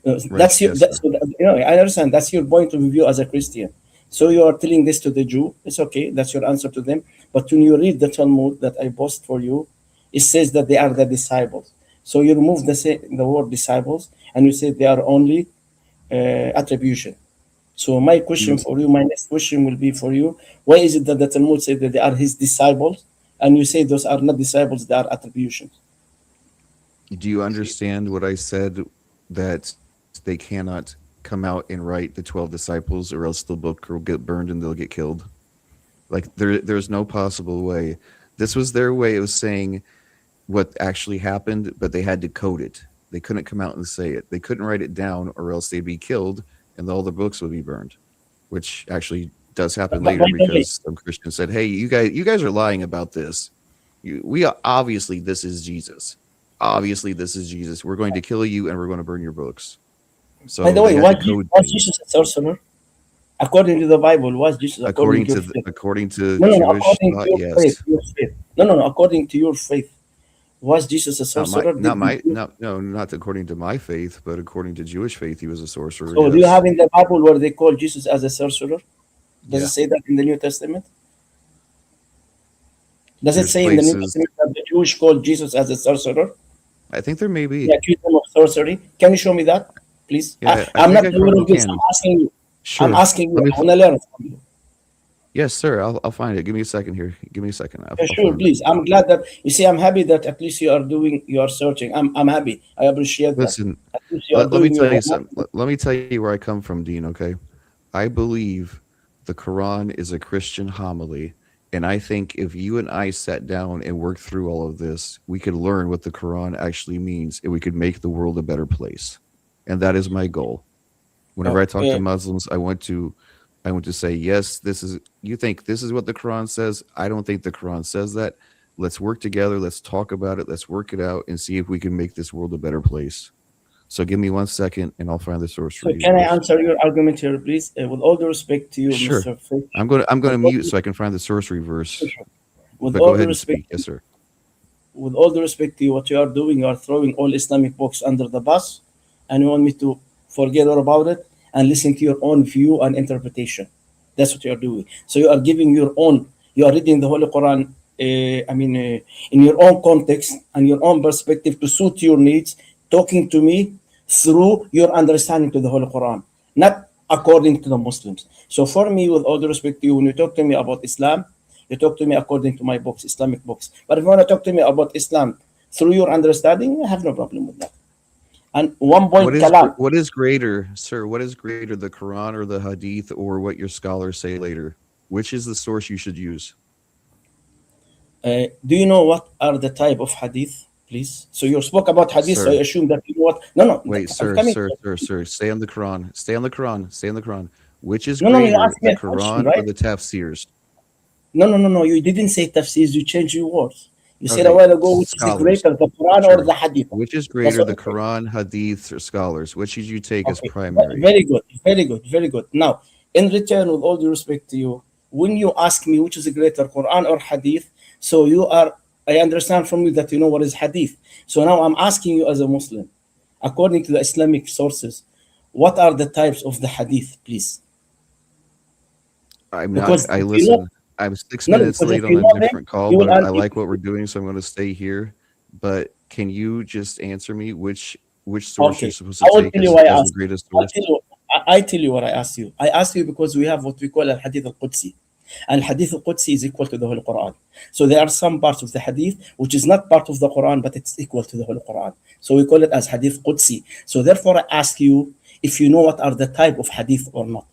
That's your. I understand. That's your point of view as a Christian. So you are telling this to the Jew. It's okay. That's your answer to them. But when you read the Talmud that I post for you, it says that they are the disciples. So you remove the word disciples and you say they are only attribution. So my question for you, my next question will be for you. Why is it that the Talmud said that they are his disciples, and you say those are not disciples, they are attributions? Do you understand what I said, that they cannot come out and write the 12 disciples, or else the book will get burned and they'll get killed? Like there's no possible way. This was their way of saying what actually happened, but they had to code it. They couldn't come out and say it. They couldn't write it down, or else they'd be killed and all the books would be burned, which actually does happen later, because some Christians said, "Hey, you guys are lying about this. Obviously this is Jesus. Obviously this is Jesus. We're going to kill you and we're going to burn your books." So by the way, was Jesus a sorcerer? According to the Bible, was Jesus according to Jewish thought, yes. According to your faith, was Jesus a sorcerer? Not according to my faith, but according to Jewish faith, he was a sorcerer. So do you have in the Bible where they call Jesus as a sorcerer? Does it say that in the New Testament? Does it There's say in the New places. Testament that the Jewish called Jesus as a sorcerer? I think there may They be. accuse him of sorcery. Can you show me that, please? Yeah, I I'm think not I aware probably of this. I'm can. asking you. I'm Sure. asking you. Let me. I want to learn from you. Yes, sir. I'll find it. Give me a second here. Give me a second. I'll Sure, find it. please. I'm glad that you see. I'm happy that at least you are searching. I'm happy. I appreciate that. Listen, At least you are let me doing tell your you homework. something. Let me tell you where I come from, Dean, okay? I believe the Quran is a Christian homily. And I think if you and I sat down and worked through all of this, we could learn what the Quran actually means and we could make the world a better place. And that is my goal. Whenever I talk to Muslims, I want to say, yes, you think this is what the Quran says. I don't think the Quran says that. Let's work together. Let's talk about it. Let's work it out and see if we can make this world a better place. So give me 1 second and I'll find the source for So you. can I answer your argument here, please? With all due respect to you, Sure. Mr. Fish. I'm gonna mute so I can find the source verse. Sure. With But all go due ahead and respect, speak. Yes, sir. with all due respect to you, what you are doing, you are throwing all Islamic books under the bus, and you want me to forget all about it and listen to your own view and interpretation. That's what you are doing. So you are giving your own. You are reading the Holy Quran. In your own context and your own perspective to suit your needs, talking to me through your understanding to the Holy Quran, not according to the Muslims. So for me, with all due respect to you, when you talk to me about Islam, you talk to me according to my books, Islamic books. But if you want to talk to me about Islam through your understanding, I have no problem with that. And one point, kalam. What is greater, sir? What is greater, the Quran or the Hadith, or what your scholars say later? Which is the source you should use? Do you know what are the type of hadith, please? So you spoke about hadith, so I Sir. assume that you know what. No. Wait, I'm sir, coming. sir. Stay on the Quran. Stay on the Quran. Stay on the Quran. Which is No, you greater, asked me the a question, Quran or right? the tafsirs? No. You didn't say tafsirs. You changed your words. You said a Okay, while ago, which is scholars. greater, the Quran Sure. or the hadith? Which is That's greater, what the you said. Quran, Hadith, or scholars? Which should you take as Okay, primary? very good. Now, in return, with all due respect to you, when you ask me which is greater, Quran or Hadith, so I understand from you that you know what is Hadith. So now I'm asking you as a Muslim, according to the Islamic sources, what are the types of the Hadith, please? Because I if you listen. know, I'm 6 no, minutes because if late on you a know them, different call, you will but I answer. like what we're doing, so I'm going to stay here. But can you just answer me which source you're Okay, supposed I to will take tell you as, why I as the asked you. greatest source? I tell you what I asked you. I asked you because we have what we call al-Hadith al-Qudsi. Al-Hadith al-Qudsi is equal to the Holy Quran. So there are some parts of the Hadith which is not part of the Quran, but it's equal to the Holy Quran. So we call it as Hadith Qudsi. So therefore I ask you if you know what are the type of Hadith or not.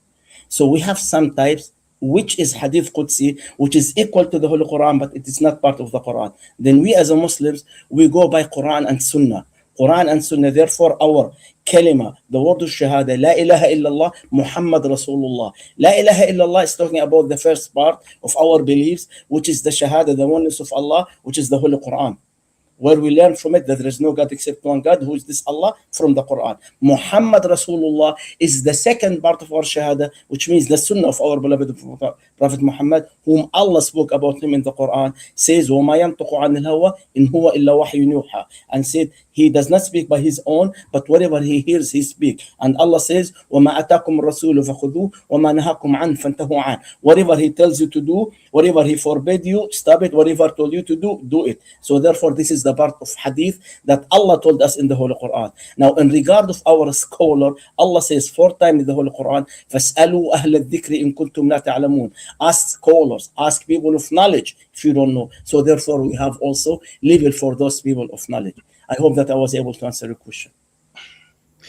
So we have some types, which is Hadith Qudsi, which is equal to the Holy Quran, but it is not part of the Quran. Then we as a Muslims, we go by Quran and Sunnah. Quran and Sunnah, therefore our kalima, the word of Shahada, La ilaha illallah, Muhammad Rasulullah. La ilaha illallah is talking about the first part of our beliefs, which is the Shahada, the oneness of Allah, which is the Holy Quran, where we learn from it that there is no God except one God, who is this Allah, from the Quran. Muhammad Rasulullah is the second part of our Shahada, which means the Sunnah of our beloved Prophet Muhammad, whom Allah spoke about him in the Quran, says, وَمَا يَنْطُقُ عَنِ الْهَوَىٰ إِنْ هُوَ إِلَّا وَحْيٌ يُوحَىٰ, and said, he does not speak by his own, but whatever he hears, he speaks. And Allah says, وَمَا أَتَاكُمُ الرَّسُولُ فَخُذُوهُ وَمَا نَهَاكُمْ عَنْهُ فَانْتَهُوا عَنْهُ. Whatever he tells you to do, whatever he forbade you, stop it. Whatever told you to do, do it. So therefore, this is the part of Hadith that Allah told us in the Holy Quran. Now, in regard of our scholar, Allah says 4 times in the Holy Quran, فَاسْأَلُوا أَهْلَ الذِّكْرِ إِن كُنتُمْ لَا تَعْلَمُونَ. Ask scholars, ask people of knowledge if you don't know. So therefore, we have also level for those people of knowledge. I hope that I was able to answer your question.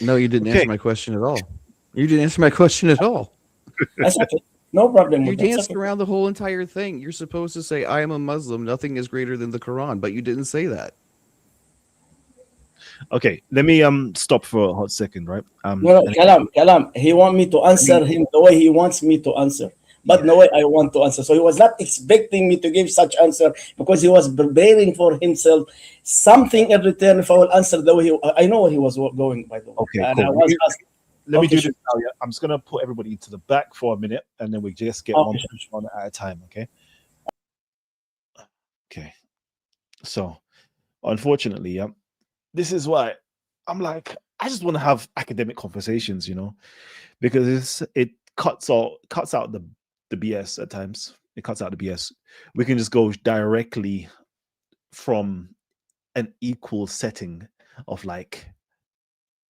No, you didn't answer my question at all. You didn't answer my question at all. That's okay. No problem You with that. danced Okay. around the whole entire thing. You're supposed to say, I am a Muslim. Nothing is greater than the Quran, but you didn't say that. Okay, let me stop for a hot second, right? No, Kalam. He want me to answer him the way he wants me to answer, but the way I want to answer. So he was not expecting me to give such answer because he was preparing for himself something in return if I will answer the way I know where he was going, by the way. Okay, and cool. I was asked, Let me do sure. this now. Yeah? I'm just gonna put everybody to the back for a minute, and then we just get one at a time. Okay. Okay. So, unfortunately, this is why I'm like, I just want to have academic conversations, because it cuts out the BS at times. It cuts out the BS. We can just go directly from an equal setting of like,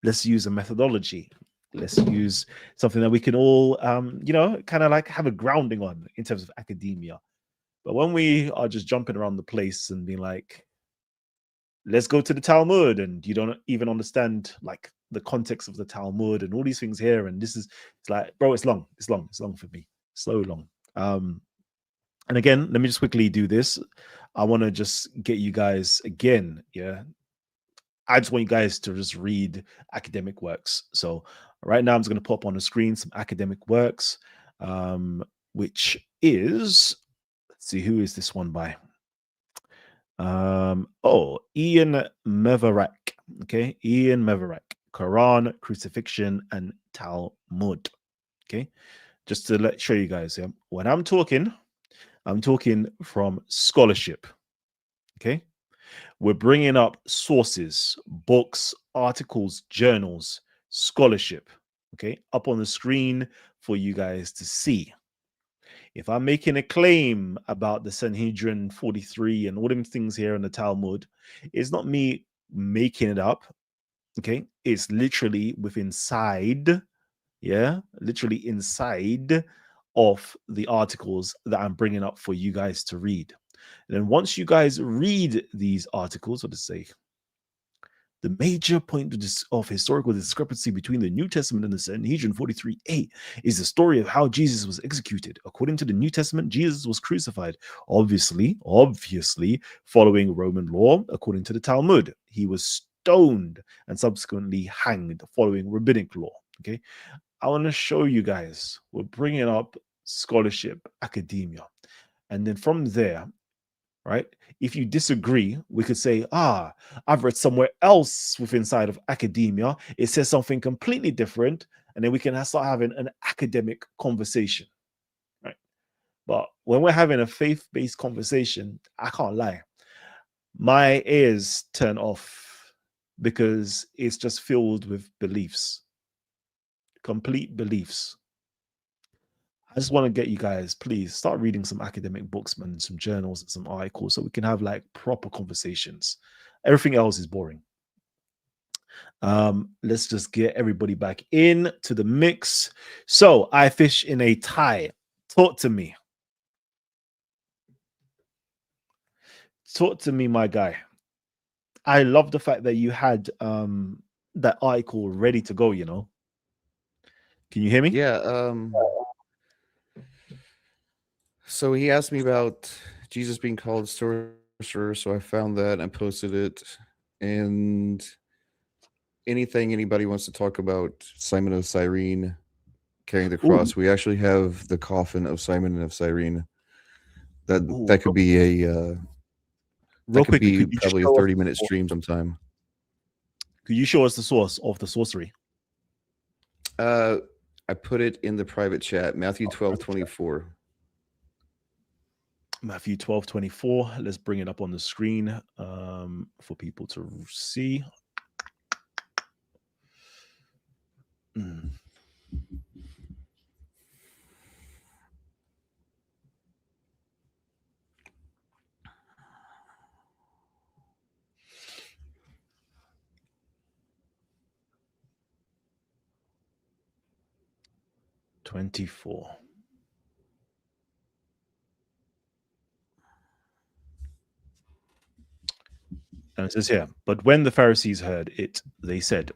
let's use a methodology. Let's use something that we can all, kind of like have a grounding on in terms of academia. But when we are just jumping around the place and being like, let's go to the Talmud, and you don't even understand like the context of the Talmud and all these things here, and it's like, bro, it's long for me, so long. And again, let me just quickly do this. I want to just get you guys again, I just want you guys to just read academic works. So right now I'm just going to pop on the screen some academic works, which is, let's see, who is this one by? Ian Meverak. Okay, Ian Meverak. Quran, Crucifixion, and Talmud. Okay, just to show you guys, when I'm talking from scholarship. Okay, we're bringing up sources, books, articles, journals, scholarship. Okay, up on the screen for you guys to see. If I'm making a claim about the Sanhedrin 43 and all them things here in the Talmud, it's not me making it up. Okay, it's literally literally inside of the articles that I'm bringing up for you guys to read. And then once you guys read these articles, what to say, the major point of historical discrepancy between the New Testament and the Sanhedrin 43a is the story of how Jesus was executed. According to the New Testament, Jesus was crucified, obviously, following Roman law. According to the Talmud, he was stoned and subsequently hanged, following rabbinic law. Okay, I want to show you guys, we're bringing up scholarship, academia, and then from there, right? If you disagree, we could say, I've read somewhere else within inside of academia, it says something completely different, and then we can start having an academic conversation, right? But when we're having a faith-based conversation, I can't lie, my ears turn off because it's just filled with beliefs, complete beliefs. I just want to get you guys, please start reading some academic books, man, some journals and some articles so we can have like proper conversations. Everything else is boring. Let's just get everybody back in to the mix. So I fish in a tie. Talk to me. Talk to me, my guy. I love the fact that you had that article ready to go, Can you hear me? Yeah. So he asked me about Jesus being called sorcerer, so I found that and posted it. And anything anybody wants to talk about Simon of Cyrene carrying the cross, we actually have the coffin of Simon of Cyrene. That could be a real quick, be probably a 30-minute stream sometime. Could you show us the source of the sorcery? I put it in the private chat, Matthew 12:24. Matthew 12:24. Let's bring it up on the screen for people to see. 24. And it says here, but when the Pharisees heard it, they said,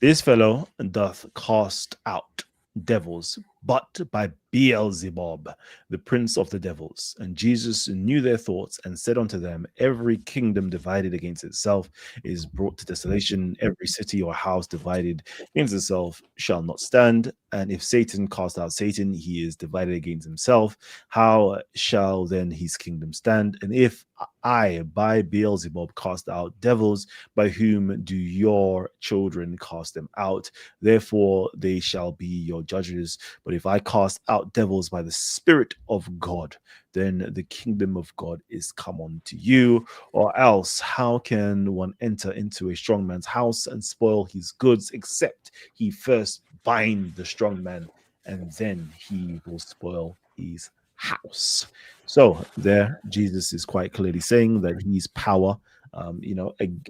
this fellow doth cast out devils, but by Beelzebub, the prince of the devils. And Jesus knew their thoughts and said unto them, every kingdom divided against itself is brought to desolation. Every city or house divided against itself shall not stand. And if Satan cast out Satan, he is divided against himself. How shall then his kingdom stand? And if I, by Beelzebub, cast out devils, by whom do your children cast them out? Therefore they shall be your judges. But if I cast out devils by the Spirit of God, then the kingdom of God is come unto you. Or else, how can one enter into a strong man's house and spoil his goods, except he first bind the strong man, and then he will spoil his house. So there, Jesus is quite clearly saying that he's power,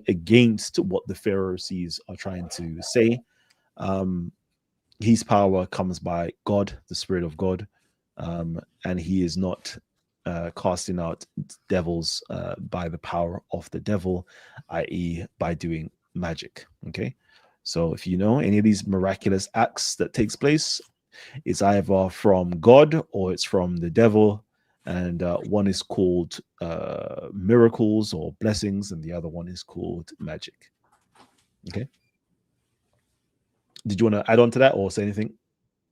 against what the Pharisees are trying to say. Um, his power comes by God, the Spirit of God, and he is not casting out devils by the power of the devil, i.e., by doing magic. Okay, so if you know any of these miraculous acts that takes place, it's either from God or it's from the devil, and one is called miracles or blessings, and the other one is called magic. Okay. Did you want to add on to that or say anything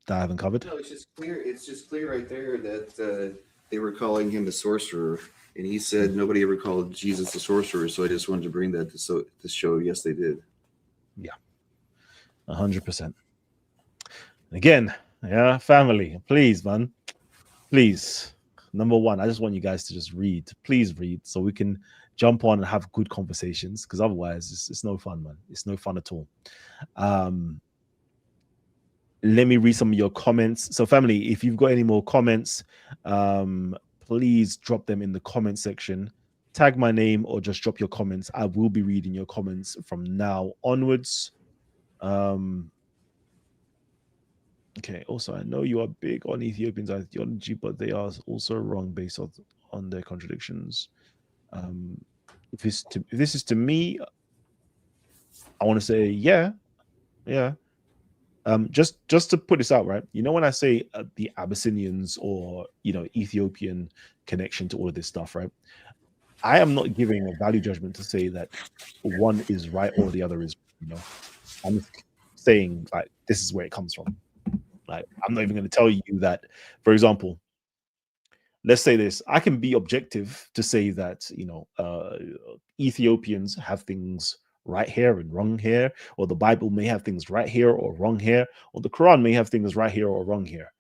that I haven't covered? No, it's just clear. It's just clear right there that they were calling him a sorcerer, and he said nobody ever called Jesus a sorcerer. So I just wanted to bring that to show. Yes, they did. Yeah, 100%. Again, yeah, family, please, man, please. Number one, I just want you guys to just read. Please read so we can jump on and have good conversations. Because otherwise, it's no fun, man. It's no fun at all. Let me read some of your comments. So, family, if you've got any more comments, please drop them in the comment section. Tag my name or just drop your comments. I will be reading your comments from now onwards. Okay. Also, I know you are big on Ethiopians' ideology, but they are also wrong based on their contradictions. If this is to me, I want to say yeah. Just to put this out, right? You know, when I say the Abyssinians or Ethiopian connection to all of this stuff, right? I am not giving a value judgment to say that one is right or the other is, I'm saying like this is where it comes from. Like, I'm not even going to tell you that, for example, let's say this. I can be objective to say that, Ethiopians have things right here and wrong here, or the Bible may have things right here or wrong here, or the Quran may have things right here or wrong here.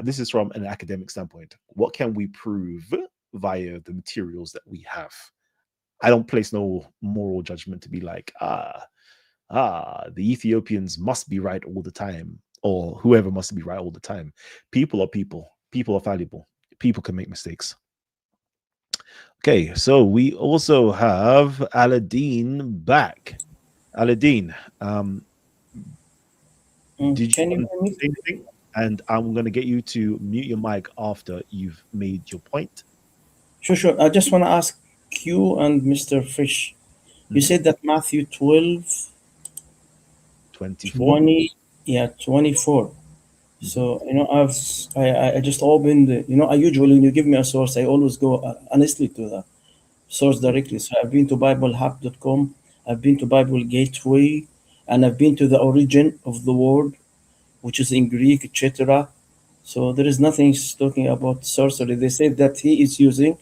This is from an academic standpoint. What can we prove via the materials that we have? I don't place no moral judgment to be like, the Ethiopians must be right all the time, or whoever must be right all the time. People are people. People are fallible. People can make mistakes. Okay, so we also have Aladdin back. Aladdin, did you Can you want hear to me? say anything? And I'm going to get you to mute your mic after you've made your point. Sure. I just want to ask you and Mr. Fish. You said that Matthew 12, 24. 20, 24. So, I just opened, I usually, when you give me a source, I always go honestly to the source directly. So I've been to BibleHub.com, I've been to Bible Gateway, and I've been to the origin of the word, which is in Greek, etc. So there is nothing talking about sorcery. They say that he is using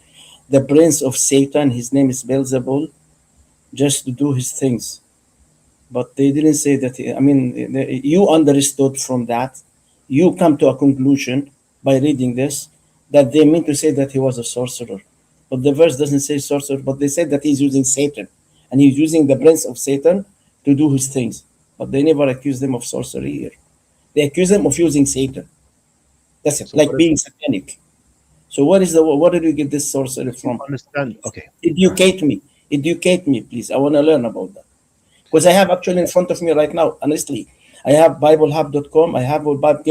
the prince of Satan, his name is Beelzebul, just to do his things. But they didn't say that. You understood from that. You come to a conclusion by reading this that they mean to say that he was a sorcerer. But the verse doesn't say sorcerer, but they said that he's using Satan. And he's using the prince of Satan to do his things. But they never accuse them of sorcery here. They accuse them of using Satan. That's it, So like being satanic. So what did you get this sorcery you from? understand? Okay. Educate me. Educate me, please. I want to learn about that. Because I have actually in front of me right now, honestly, I have BibleHub.com, I have Bible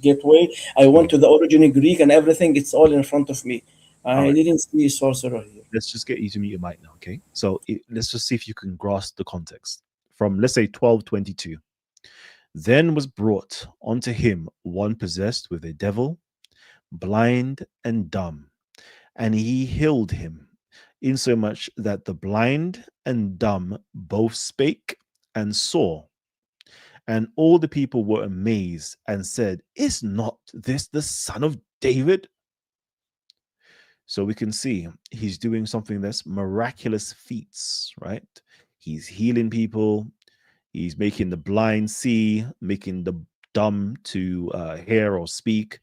Gateway, I went to the original Greek and everything, it's all in front of me. All I right. didn't see sorcerer here. Let's just get you to mute your mic now. Okay. So let's just see if you can grasp the context from, let's say, 12:22. Then was brought unto him one possessed with a devil, blind and dumb, and he healed him, insomuch that the blind and dumb both spake and saw. And all the people were amazed and said, is not this the son of David? So we can see he's doing something that's miraculous feats, right? He's healing people. He's making the blind see, making the dumb to hear or speak.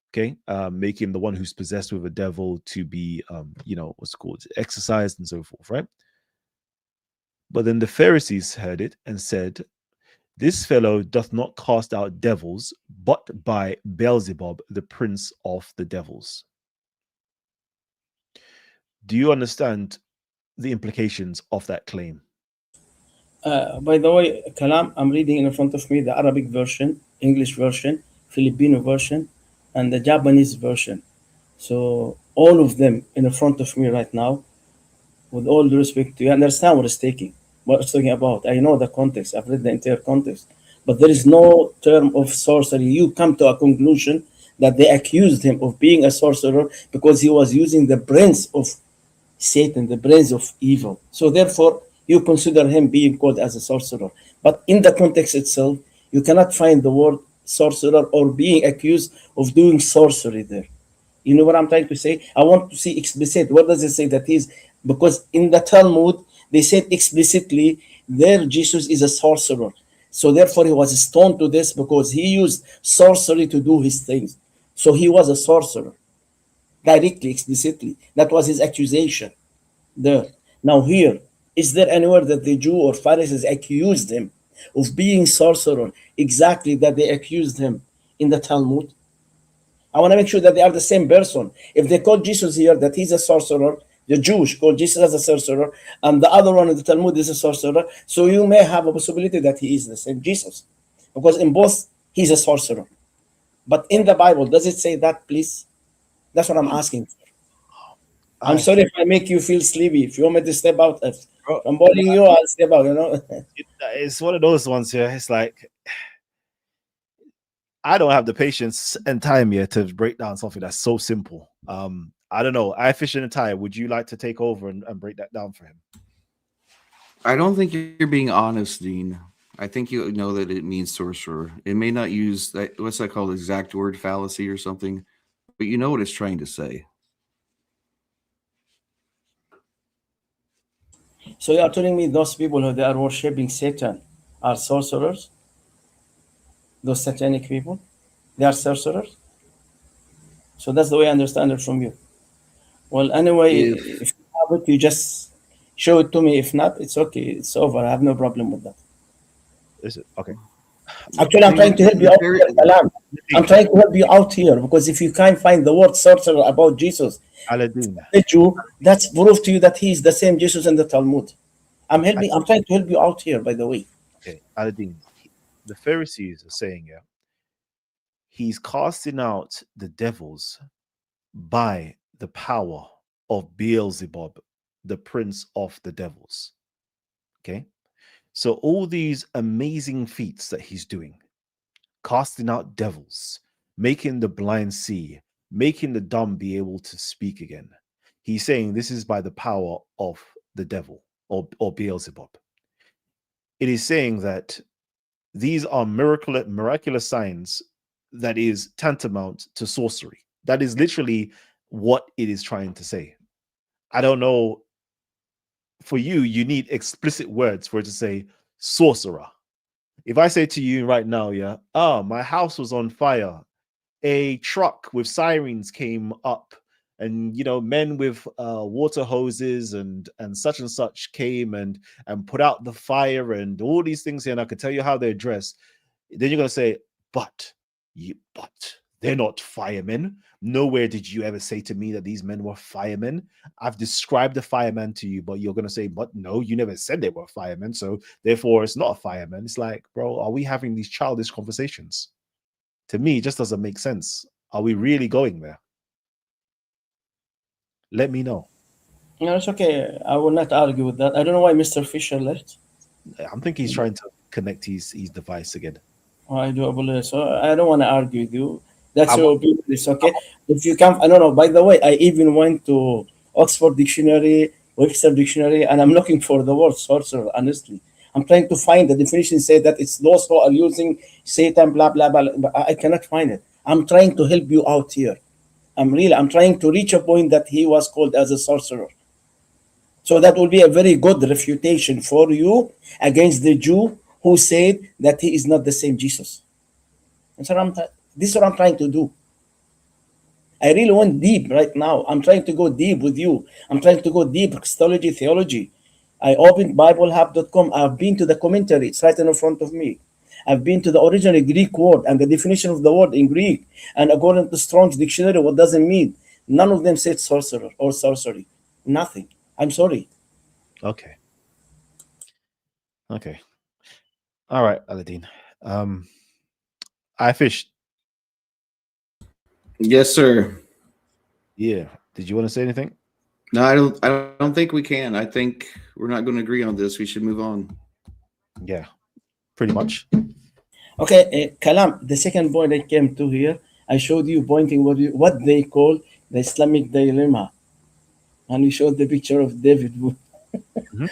Okay, making the one who's possessed with a devil to be, what's it called, exercised and so forth, right? But then the Pharisees heard it and said, this fellow doth not cast out devils, but by Beelzebub, the prince of the devils. Do you understand the implications of that claim? By the way, Kalam, I'm reading in front of me the Arabic version, English version, Filipino version, and the Japanese version. So all of them in front of me right now. With all due respect, you understand what it's talking about. I know the context. I've read the entire context, but there is no term of sorcery. You come to a conclusion that they accused him of being a sorcerer because he was using the brains of Satan, the brains of evil. So therefore, you consider him being called as a sorcerer. But in the context itself, you cannot find the word sorcerer or being accused of doing sorcery there. You know what I'm trying to say? I want to see explicit. What does it say that he's? Because in the Talmud, they said explicitly there Jesus is a sorcerer. So therefore, he was stoned to this because he used sorcery to do his things. So he was a sorcerer, directly, explicitly. That was his accusation there. Now here, is there anywhere that the Jew or Pharisees accused him of being sorcerer exactly that they accused him in the Talmud? I want to make sure that they are the same person. If they call Jesus here that he's a sorcerer, the Jewish call Jesus as a sorcerer, and the other one in the Talmud is a sorcerer, so you may have a possibility that he is the same Jesus. Because in both, he's a sorcerer. But in the Bible, does it say that, please? That's what I'm asking. I'm sorry if I make you feel sleepy. If you want me to step out, if I'm bothering you, I'll step out, you know? It's one of those ones here. It's like, I don't have the patience and time here to break down something that's so simple. I don't know. I fish in a tire. Would you like to take over and break that down for him? I don't think you're being honest, Dean. I think you know that it means sorcerer. It may not use that, what's that called, exact word fallacy or something, but you know what it's trying to say. So you are telling me those people who they are worshipping Satan are sorcerers? Those satanic people? They are sorcerers? So that's the way I understand it from you. Well, anyway, if you have it, you just show it to me. If not, it's okay. It's over. I have no problem with that. Is it okay? Actually, I'm trying to help you out here, Kalam. I'm trying to help you out here because if you can't find the word sorcerer about Jesus, Aladdin. the Jew, that's proof to you that he is the same Jesus in the Talmud. I'm trying to help you out here, by the way. Okay, Aladdin. The Pharisees are saying, yeah, he's casting out the devils by the power of Beelzebub, the prince of the devils. Okay, so all these amazing feats that he's doing, casting out devils, making the blind see, making the dumb be able to speak again. He's saying this is by the power of the devil or Beelzebub. It is saying that these are miraculous signs that is tantamount to sorcery. That is literally what it is trying to say. I don't know. For you, you need explicit words for it to say sorcerer. If I say to you right now, yeah, my house was on fire, a truck with sirens came up, and men with water hoses and such and such came and put out the fire and all these things here, and I could tell you how they're dressed, then you're gonna say, but they're not firemen. Nowhere did you ever say to me that these men were firemen. I've described a fireman to you, but you're going to say, but no, you never said they were firemen. So therefore, it's not a fireman. It's like, bro, are we having these childish conversations? To me, it just doesn't make sense. Are we really going there? Let me know. No, it's okay. I will not argue with that. I don't know why Mr. Fisher left. I'm thinking he's trying to connect his device again. Oh, I do apologize. So I don't want to argue with you. That's your opinion. It's okay. If you can, I don't know. By the way, I even went to Oxford Dictionary, Webster Dictionary, and I'm looking for the word sorcerer. Honestly, I'm trying to find the definition. Say that it's those who are using Satan, blah blah blah. But I cannot find it. I'm trying to help you out here. I'm trying to reach a point that he was called as a sorcerer. So that will be a very good refutation for you against the Jew who said that he is not the same Jesus. And so this is what I'm trying to do. I really went deep right now. I'm trying to go deep with you. I'm trying to go deep, Christology, theology. I opened BibleHub.com. I've been to the commentary. It's right in front of me. I've been to the original Greek word and the definition of the word in Greek. And according to Strong's dictionary, what does it mean? None of them said sorcerer or sorcery. Nothing. I'm sorry. Okay. Okay. All right, Aladdin. I fished. Yes, sir. Yeah. Did you want to say anything? No, I don't. I don't think we can. I think we're not going to agree on this. We should move on. Yeah. Pretty much. Okay, Kalam, the second point I came to here, I showed you pointing what they call the Islamic dilemma. And you showed the picture of David Wood. Mhm.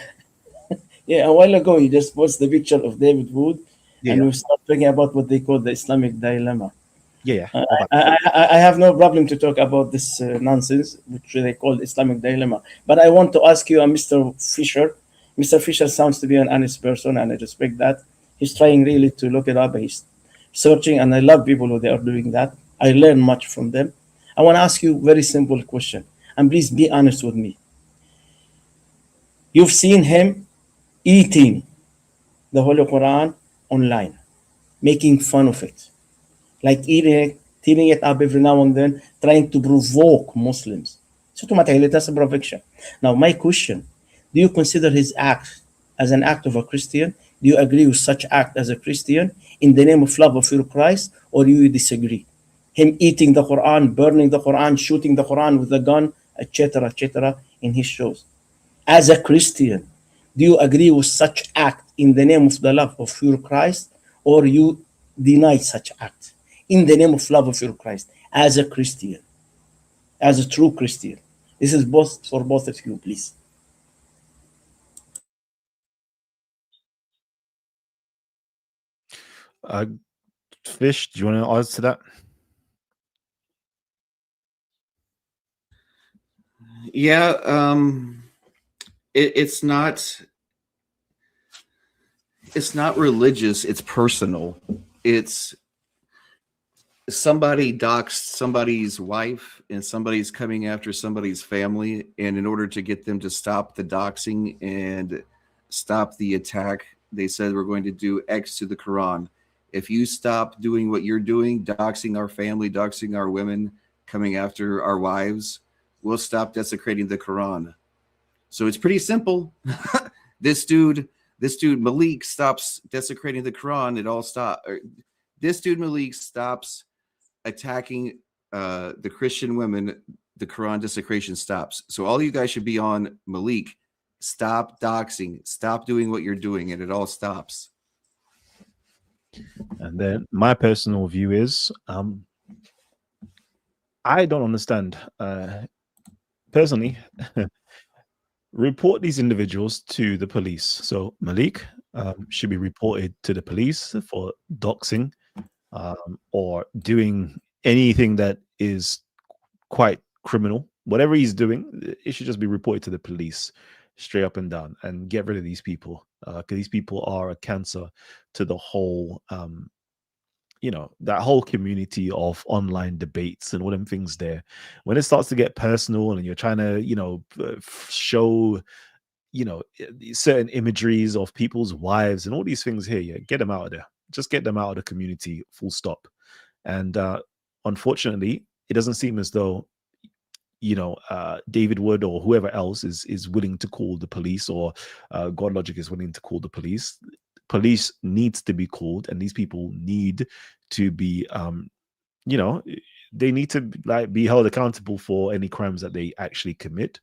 Yeah, a while ago, you just posted the picture of David Wood, Yeah. and Yeah. we start talking about what they call the Islamic dilemma. Yeah. Yeah. I, Go back. I have no problem to talk about this nonsense, which they call Islamic dilemma. But I want to ask you, Mr. Fisher. Mr. Fisher sounds to be an honest person, and I respect that. He's trying really to look it up. He's searching, and I love people who they are doing that. I learn much from them. I want to ask you a very simple question, and please be honest with me. You've seen him eating the Holy Quran online, making fun of it, like eating it, tearing it up every now and then, trying to provoke Muslims. So automatically that's a provocation. Now, my question: do you consider his act as an act of a Christian? Do you agree with such act as a Christian in the name of love of your Christ, or do you disagree? Him eating the Quran, burning the Quran, shooting the Quran with a gun, etc., in his shows. As a Christian, do you agree with such act in the name of the love of your Christ, or you deny such act in the name of love of your Christ as a Christian, as a true Christian? This is both for both of you, please. Uh, Fish, do you want to answer that? Yeah. It's not. It's not religious. It's personal. It's somebody doxed somebody's wife and somebody's coming after somebody's family, and in order to get them to stop the doxing and stop the attack, they said we're going to do X to the Quran. If you stop doing what you're doing, doxing our family, doxing our women, coming after our wives, we'll stop desecrating the Quran. So it's pretty simple. this dude this dude Malik stops desecrating the Quran, it all stop. This dude Malik stops attacking the Christian women, the Quran desecration stops. So all you guys should be on Malik. Stop doxing. Stop doing what you're doing, and it all stops. And then my personal view is, I don't understand. Personally, report these individuals to the police. So Malik should be reported to the police for doxing, or doing anything that is quite criminal. Whatever he's doing, it should just be reported to the police straight up and down, and get rid of these people, because these people are a cancer to the whole, that whole community of online debates and all them things there. When it starts to get personal and you're trying to, show, certain imageries of people's wives and all these things here, yeah, get them out of there. Just get them out of the community, full stop. And unfortunately, it doesn't seem as though, David Wood or whoever else is willing to call the police, or God Logic is willing to call the police. Police needs to be called, and these people need to be, you know, they need to like be held accountable for any crimes that they actually commit,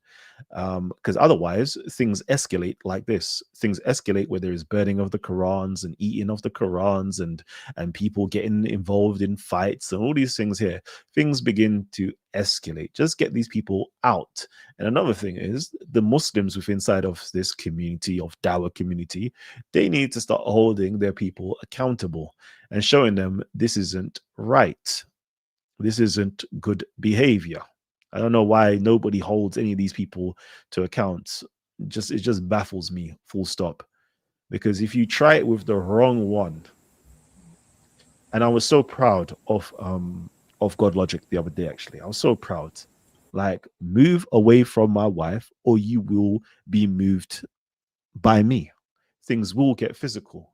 because otherwise things escalate like this. Things escalate where there is burning of the Qurans and eating of the Qurans, and people getting involved in fights and all these things here. Things begin to escalate. Just get these people out. And another thing is, the Muslims within inside of this community, of Dawah community, they need to start holding their people accountable and showing them this isn't right. This isn't good behavior. I don't know why nobody holds any of these people to account. It just baffles me, full stop. Because if you try it with the wrong one, and I was so proud of God Logic the other day, actually. I was so proud. Like, move away from my wife, or you will be moved by me. Things will get physical.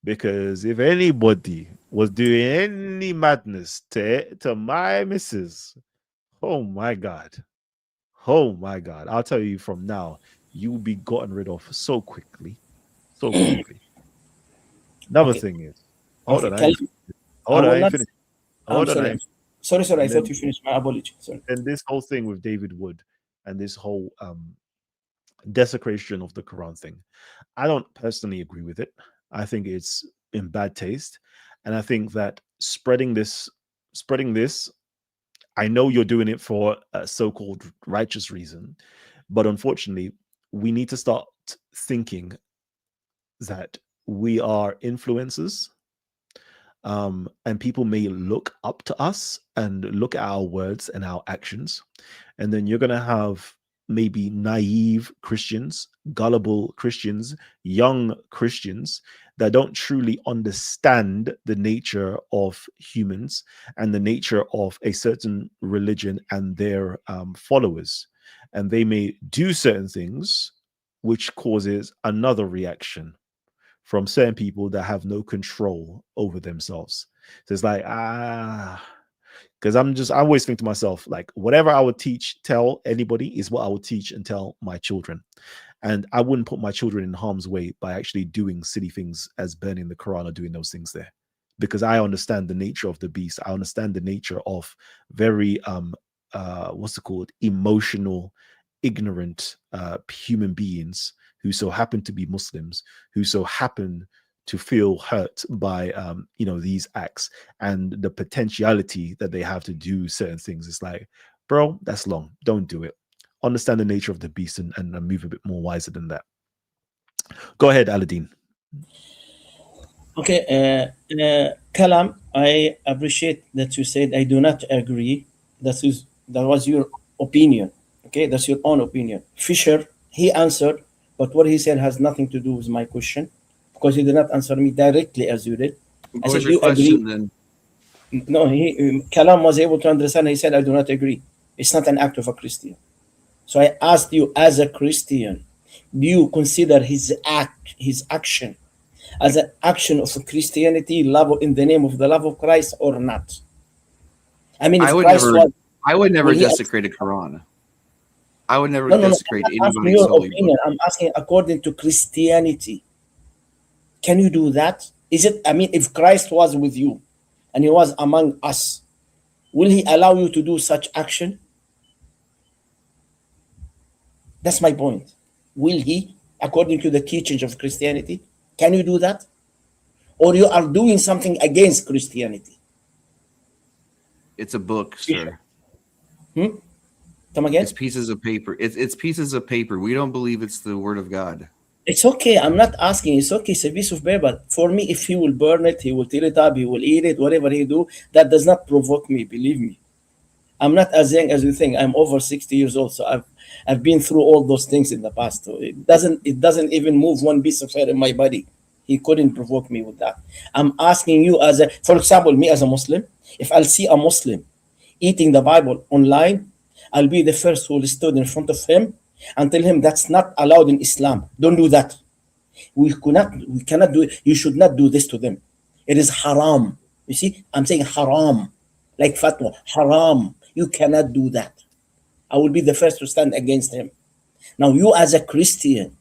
Because if anybody was doing any madness to my missus, oh my God. Oh my God. I'll tell you from now, you will be gotten rid of so quickly. So quickly. Another Okay, thing is, hold okay. on, I ain't finished. I Hold on, will I ain't not. finished. I'm Hold on, I sorry. ain't. Sorry, sorry. I And thought then you finished. My apology. Sorry. and this whole thing with David Wood and this whole desecration of the Quran thing. I don't personally agree with it. I think it's in bad taste. And I think that spreading this, I know you're doing it for a so-called righteous reason, but unfortunately, we need to start thinking that we are influencers, and people may look up to us and look at our words and our actions. And then you're going to have maybe naive Christians, gullible Christians, young Christians that don't truly understand the nature of humans and the nature of a certain religion and their followers. And they may do certain things, which causes another reaction from certain people that have no control over themselves. So it's like, because I always think to myself, like, whatever I would tell anybody is what I would teach and tell my children. And I wouldn't put my children in harm's way by actually doing silly things as burning the Quran or doing those things there. Because I understand the nature of the beast. I understand the nature of very what's it called? Emotional, ignorant human beings who so happen to be Muslims, who so happen to feel hurt by these acts and the potentiality that they have to do certain things. It's like, bro, that's long. Don't do it. Understand the nature of the beast and move a bit more wiser than that. Go ahead, Aladdin. Okay, Kalam, I appreciate that you said I do not agree. That was your opinion. Okay, that's your own opinion. Fisher, he answered, but what he said has nothing to do with my question because he did not answer me directly as you did. I What said, was do your you agree? question then? No, Kalam was able to understand. He said, I do not agree. It's not an act of a Christian. So I asked you, as a Christian, do you consider his action, as an action of Christianity, love in the name of the love of Christ, or not? I mean, I if would Christ never was, I would never will he? desecrate a Quran. I would never No, no, no. I'm desecrate not asking anybody's your holy book. opinion. I'm asking according to Christianity. Can you do that? Is it? I mean, if Christ was with you, and he was among us, will he allow you to do such action? That's my point. Will he, according to the teachings of Christianity, can you do that? Or you are doing something against Christianity? It's a book, Fisher. sir. Come It's again? pieces of paper. It's pieces of paper. We don't believe it's the word of God. It's okay. I'm not asking. It's okay. It's a piece of paper. For me, if he will burn it, he will tear it up, he will eat it, whatever he do, that does not provoke me. Believe me. I'm not as young as you think. I'm over 60 years old, so I've been through all those things in the past. So it doesn't even move one piece of hair in my body. He couldn't provoke me with that. I'm asking you for example, me as a Muslim, if I'll see a Muslim eating the Bible online, I'll be the first who will stand in front of him and tell him that's not allowed in Islam. Don't do that. We cannot do it. You should not do this to them. It is haram. You see, I'm saying haram, like fatwa, haram. You cannot do that. I will be the first to stand against him. Now, you as a Christian,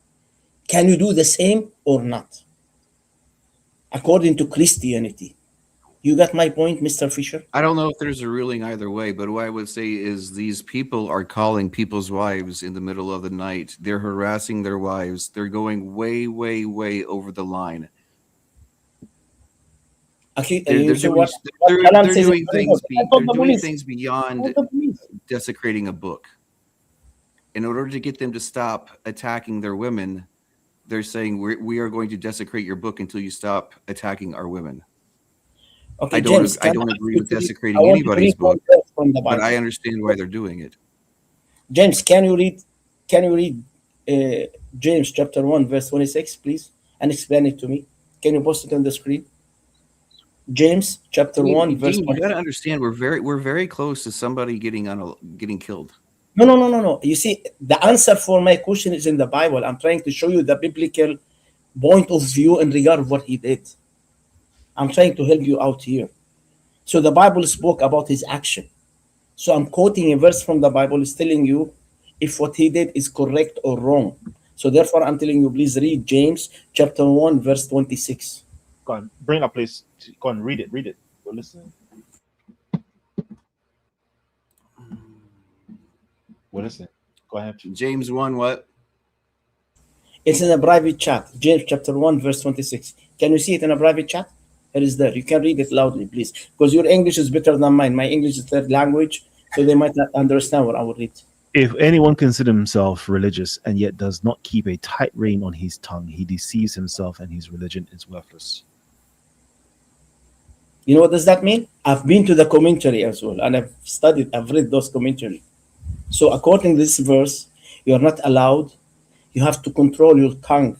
can you do the same or not? According to Christianity. You got my point, Mr. Fisher? I don't know if there's a ruling either way, but what I would say is these people are calling people's wives in the middle of the night. They're harassing their wives. They're going way, way, way over the line. Okay, They're you they're see doing what Kalam they're says is doing very good. things I they're told the doing police. things I beyond told the police. desecrating a book. In order to get them to stop attacking their women, they're saying we are going to desecrate your book until you stop attacking our women. Okay, James, I can I don't ask agree you with to read? I desecrating want you to anybody's read one book, verse from the but I Bible. understand why they're doing it. James, can you read? Can you read James chapter 1, verse 26, please, and explain it to me? Can you post it on the screen? James chapter 1, verse Dean, you got to 26. understand we're very close to somebody getting killed. No, no, no, no, no. You see, the answer for my question is in the Bible. I'm trying to show you the biblical point of view in regard of what he did. I'm trying to help you out here. So the Bible spoke about his action. So I'm quoting a verse from the Bible is telling you if what he did is correct or wrong. So therefore, I'm telling you, please read James chapter 1, verse 26. Go on, bring up, please. Go on, read it. Read it. Go listen. Well, listen. Go ahead. James 1, what? It's in a private chat. James chapter 1, verse 26. Can you see it in a private chat? It is there. You can read it loudly, please. Because your English is better than mine. My English is third language, so they might not understand what I will read. If anyone considers himself religious and yet does not keep a tight rein on his tongue, he deceives himself and his religion is worthless. You know what does that mean? I've been to the commentary as well, and I've read those commentary. So according to this verse, you are not allowed. You have to control your tongue.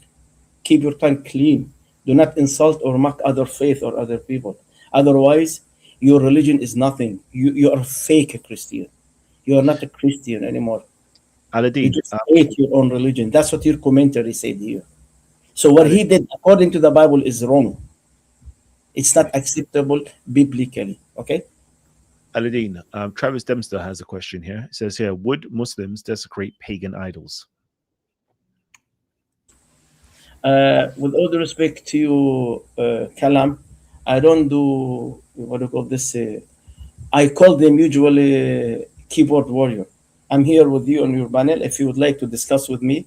Keep your tongue clean. Do not insult or mock other faith or other people. Otherwise, your religion is nothing. You are a fake Christian. You are not a Christian anymore. You Aladdin, just hate your own religion. That's what your commentary said here. So what he did, according to the Bible, is wrong. It's not acceptable biblically. Okay? Aladdin, Travis Dempster has a question here. It says here, would Muslims desecrate pagan idols? With all the respect to you, Kalam, I don't do, what do you call this? I call them usually keyboard warrior. I'm here with you on your panel. If you would like to discuss with me,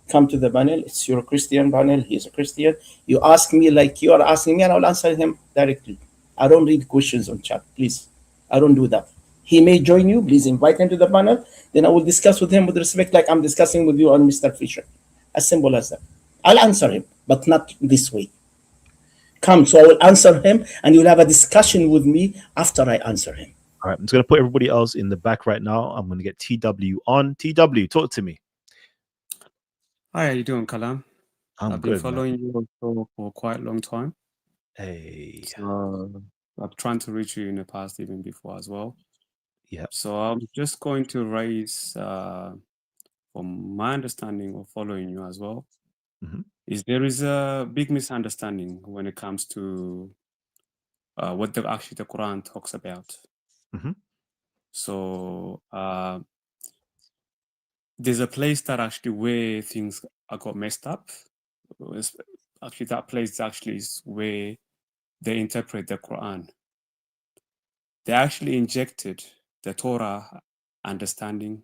come to the panel. It's your Christian panel. He's a Christian. You ask me like you are asking me, and I'll answer him directly. I don't read questions on chat, please. I don't do that. He may join you. Please invite him to the panel. Then I will discuss with him with respect, like I'm discussing with you on Mr. Fisher. As simple as that. I'll answer him, but not this way. Come, so I will answer him, and you'll have a discussion with me after I answer him. All right, I'm just going to put everybody else in the back right now. I'm going to get TW on. TW, talk to me. Hi, how you doing, Kalam? I'm I've been good, man. following you also for quite a long time. Hey. So I'm trying to reach you in the past, even before as well. Yeah. So I'm just going to raise, from my understanding of following you as well, is there is a big misunderstanding when it comes to what actually the Quran talks about. So there's a place that actually where things got messed up. Actually, that place actually is where they interpret the Quran. They actually injected the Torah understanding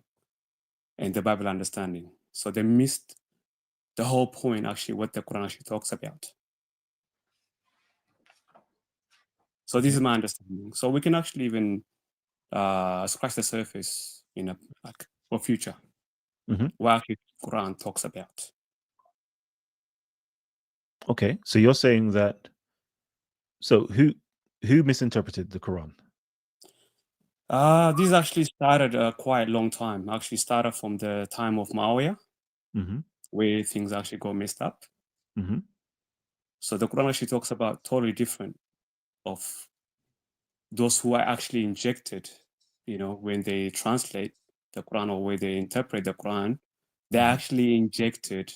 and the Bible understanding. So they missed the whole point, actually, what the Quran actually talks about. So this is my understanding. So we can actually even scratch the surface in for future. What actually Quran talks about. Okay, so you're saying that. So who misinterpreted the Quran? This actually started quite a long time. Actually started from the time of Muawiyah, where things actually got messed up. So the Quran actually talks about totally different of those who are actually injected, when they translate the Quran or where they interpret the Quran, they actually injected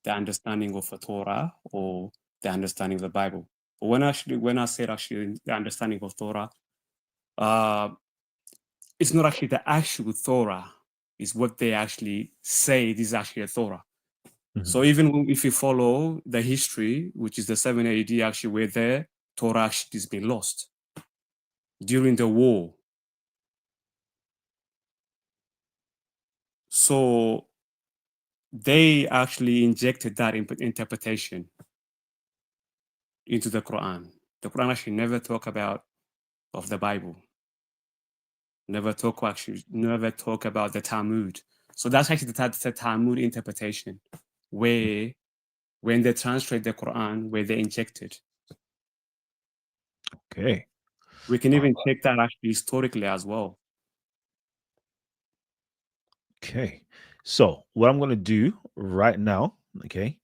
the understanding of the Torah or the understanding of the Bible. But when I said actually the understanding of Torah, it's not actually the actual Torah, it's what they actually say this is actually a Torah. So even if you follow the history, which is the 7 AD, actually where the Torah actually has been lost during the war. So they actually injected that interpretation into the Quran. The Quran actually never talk about of the Bible. Never talk about the Talmud. So that's actually the Talmud interpretation, where when they translate the Quran, where they injected. Okay. We can even check that actually historically as well. Okay. So what I'm going to do right now, okay,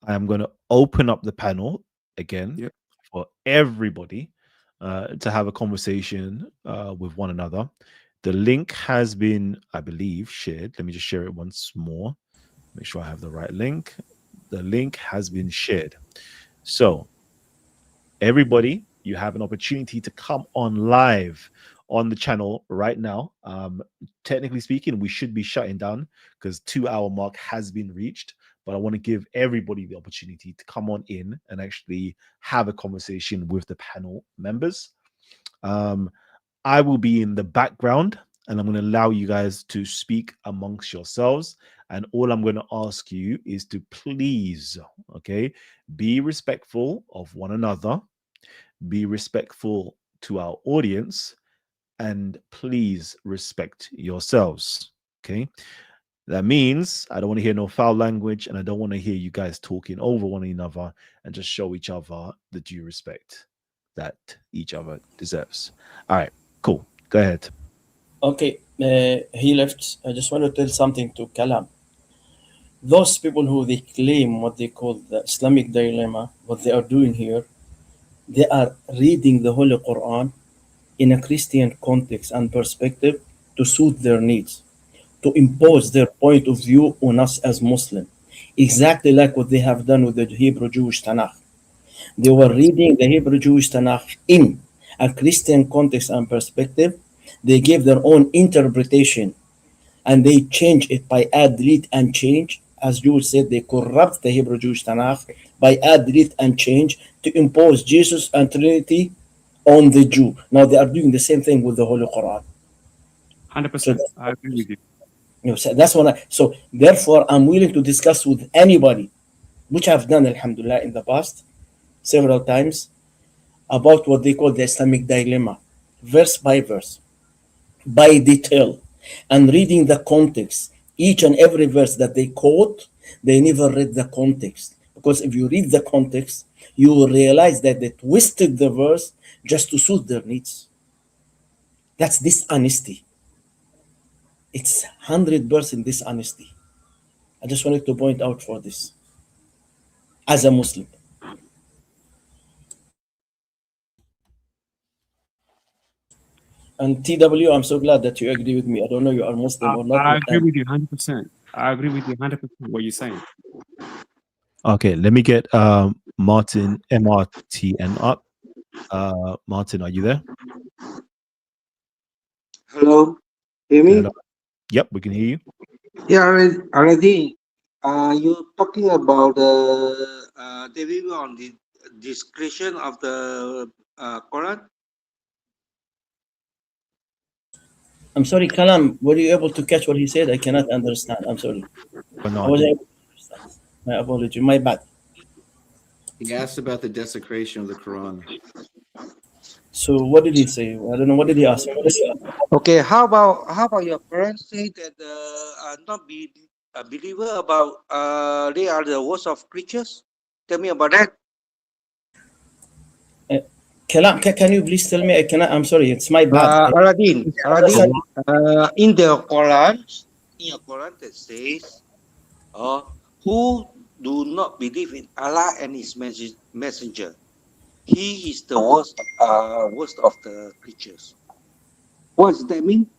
I am going to open up the panel again for everybody to have a conversation with one another. The link has been, I believe, shared. Let me just share it once more. Make sure I have the right link. The link has been shared. So everybody, you have an opportunity to come on live on the channel right now. Technically speaking, we should be shutting down because 2 hour mark has been reached. But I want to give everybody the opportunity to come on in and actually have a conversation with the panel members. I will be in the background and I'm going to allow you guys to speak amongst yourselves. And all I'm going to ask you is to please, okay, be respectful of one another, be respectful to our audience, and please respect yourselves, okay? That means I don't want to hear no foul language, and I don't want to hear you guys talking over one another, and just show each other the due respect that each other deserves. All right, cool. Go ahead. Okay, he left. I just want to tell something to Kalam. Those people who they claim what they call the Islamic dilemma, what they are doing here, they are reading the Holy Quran in a Christian context and perspective to suit their needs, to impose their point of view on us as Muslim, exactly like what they have done with the Hebrew Jewish Tanakh. They were reading the Hebrew Jewish Tanakh in a Christian context and perspective. They gave their own interpretation and they change it by add, delete, and change. As Jews said, they corrupt the Hebrew Jewish Tanakh by add, delete, and change to impose Jesus and Trinity on the Jew. Now they are doing the same thing with the Holy Quran. 100%. I agree with you. You know, so that's what so therefore I'm willing to discuss with anybody, which I've done, alhamdulillah, in the past several times, about what they call the Islamic dilemma, verse by verse, by detail, and reading the context. Each and every verse that they quote, they never read the context. Because if you read the context, you will realize that they twisted the verse just to suit their needs. That's dishonesty. It's 100% dishonesty. I just wanted to point out for this as a Muslim. And TW, I'm so glad that you agree with me. I don't know you are Muslim or not. I agree with you 100%. I agree with you 100% what you're saying. Okay, let me get Martin MRTN up. Martin, are you there? Hello, hear me? Hello. Yep, we can hear you. Yeah, already. You're talking about the review on the description of the Quran. I'm sorry, Kalam, were you able to catch what he said? I cannot understand. I'm sorry. But no, I wasn't able to understand. My apology. My bad. He asked about the desecration of the Quran. So what did he say? I don't know. What did he ask? Okay, how about your parents say that not be a believer about they are the worst of creatures? Tell me about that. Kalam, can you please tell me? I cannot. I'm sorry. It's my bad. Aladin, in the Quran, that says, who do not believe in Allah and His messenger, he is the worst of the creatures. What does that mean?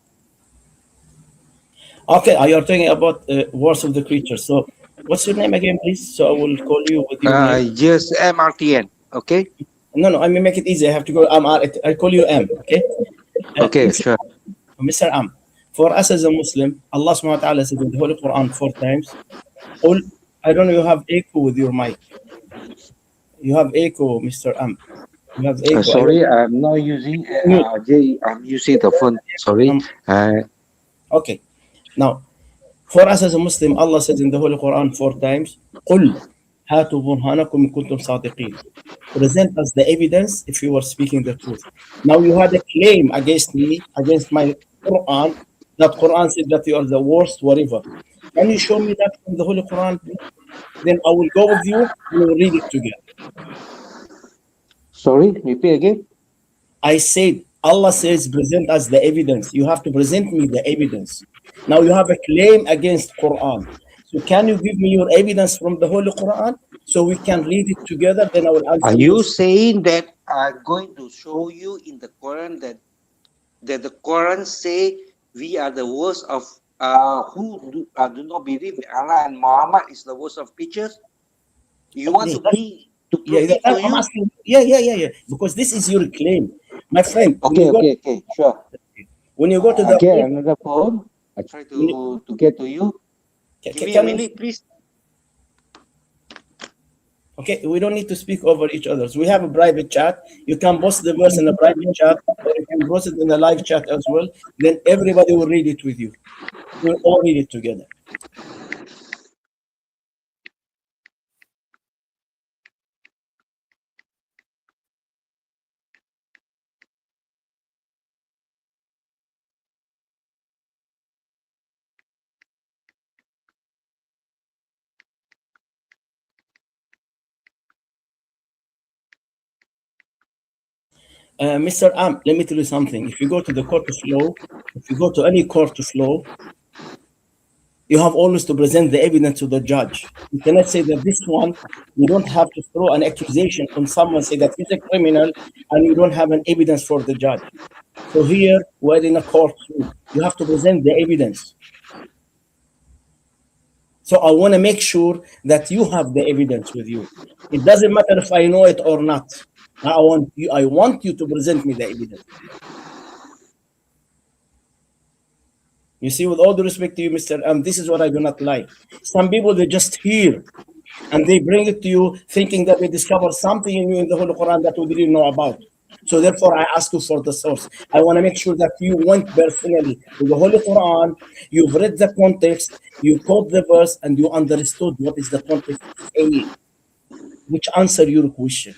Okay, you're talking about worst of the creatures. So what's your name again, please? So I will call you with your name. Just MRTN, okay? No, I may make it easy. I have to go. I call you M, okay? Okay, sure. Mr. M, for us as a Muslim, Allah subhanahu wa ta'ala said in the Holy Quran 4 times, I don't know, you have echo with your mic. You have echo, Mr. M. You have echo. Sorry, I'm not using I'm using the phone. Sorry. Okay. Now, for us as a Muslim, Allah says in the Holy Quran 4 times, قُلْ هَاتُوا بُرْهَانَكُمْ إِن كُنتُمْ صَادِقِينَ. Present us the evidence if you were speaking the truth. Now you had a claim against me, against my Quran, that Quran said that you are the worst, whatever. Can you show me that from the Holy Quran, please? Then I will go with you and we'll read it together. Sorry, repeat again. I said, Allah says, present us the evidence. You have to present me the evidence. Now you have a claim against Quran. So can you give me your evidence from the Holy Quran so we can read it together? Then I will answer. Are you saying that I'm going to show you in the Quran that the Quran say we are the worst of who do not believe in Allah and Muhammad is the worst of creatures? You want me to prove it to you? I'm asking. Yeah. Because this is your claim. My friend. Okay, sure. When you go to the get another phone, I try to get to you. Give me a minute, please. Okay, we don't need to speak over each other. We have a private chat. You can post the verse in a private chat, or you can post it in a live chat as well. Then everybody will read it with you. We'll all read it together. Mr. Am, let me tell you something. If you go to the court of law, if you go to any court of law, you have always to present the evidence to the judge. You cannot say that this one, you don't have to throw an accusation on someone, say that he's a criminal, and you don't have an evidence for the judge. So here, we're in a courtroom. You have to present the evidence. So I want to make sure that you have the evidence with you. It doesn't matter if I know it or not. I want you to present me the evidence. You see, with all due respect to you, Mr. This is what I do not like. Some people, they just hear and they bring it to you thinking that they discover something in you in the Holy Quran that we didn't know about. So therefore, I ask you for the source. I want to make sure that you went personally to the Holy Quran, you've read the context, you quote the verse, and you understood what is the context saying, which answer your question.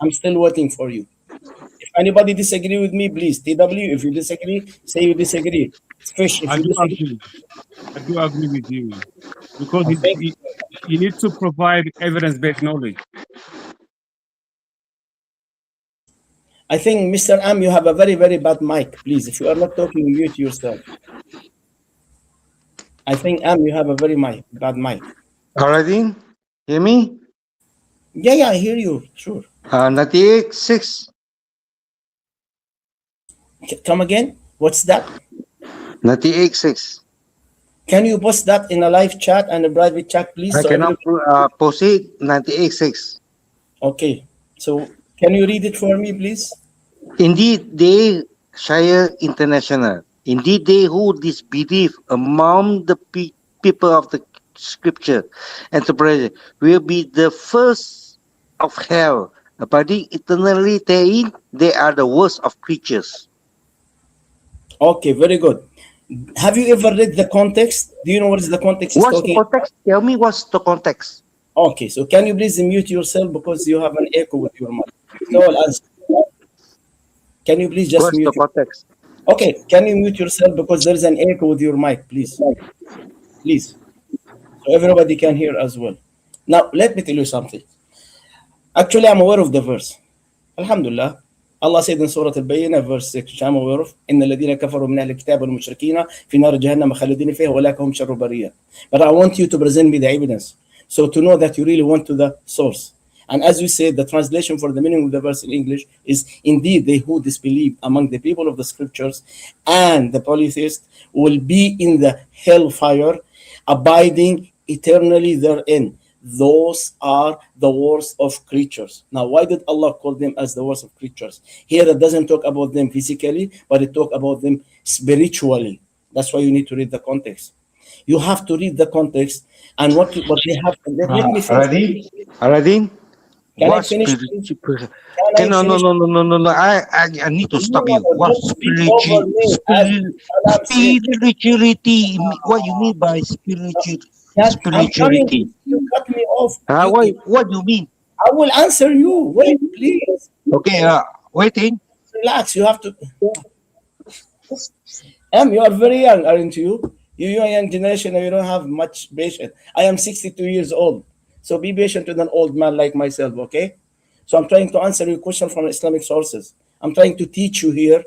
I'm still waiting for you. If anybody disagree with me, please, TW, if you disagree, say you disagree. Fish, if you disagree. I do agree with you. Because you need to provide evidence-based knowledge. I think, Mr. Am, you have a very, very bad mic. Please, if you are not talking, mute yourself. I think, Am, you have a very bad mic. Aladdin, hear me? Yeah, I hear you. Sure. 98.6. Come again? What's that? 98.6. Can you post that in a live chat and a private chat, please? I cannot proceed 98.6. Okay. So can you read it for me, please? Indeed, they share international. Indeed, they who disbelieve among the people of the scripture and the present will be the first of hell, abiding eternally therein. They are the worst of creatures. Okay, very good. Have you ever read the context? Do you know what is the context? What's the context? Tell me what's the context. Okay, so can you please mute yourself because you have an echo with your mic? So I'll answer. Can you please just mute the context? Okay, can you mute yourself because there is an echo with your mic, please? Please. So everybody can hear as well. Now, let me tell you something. Actually, I'm aware of the verse. Alhamdulillah. Allah said in Surah Al-Bayyinah, verse 6, which I'm aware of, إِنَّ الَّذِينَ كَفَرُوا مِنَ أَهْلِ الْكِتَابِ وَالْمُشْرِكِينَ فِي نَارِ جَهَنَّمَ خَالِدِينَ فِيهَا وَأُولَٰئِكَ هُمْ شَرُّ الْبَرِيَّةِ. But I want you to present me the evidence. So to know that you really went to the source. And as you said, the translation for the meaning of the verse in English is, indeed, they who disbelieve among the people of the scriptures and the polytheists will be in the hellfire, abiding eternally therein. Those are the worst of creatures. Now, why did Allah call them as the worst of creatures? Here it doesn't talk about them physically, but it talk about them spiritually. That's why you need to read the context. You have to read the context and what they have. Let me finish. Aladdin, Can I finish? No. I need to stop you. What spirituality? What you mean by spirituality? You cut me off. What do you mean? I will answer you. Wait, please. Okay, waiting. Relax. You have to. You are very young, aren't you? You're a young generation and you don't have much patience. I am 62 years old. So be patient with an old man like myself, okay? So I'm trying to answer your question from Islamic sources. I'm trying to teach you here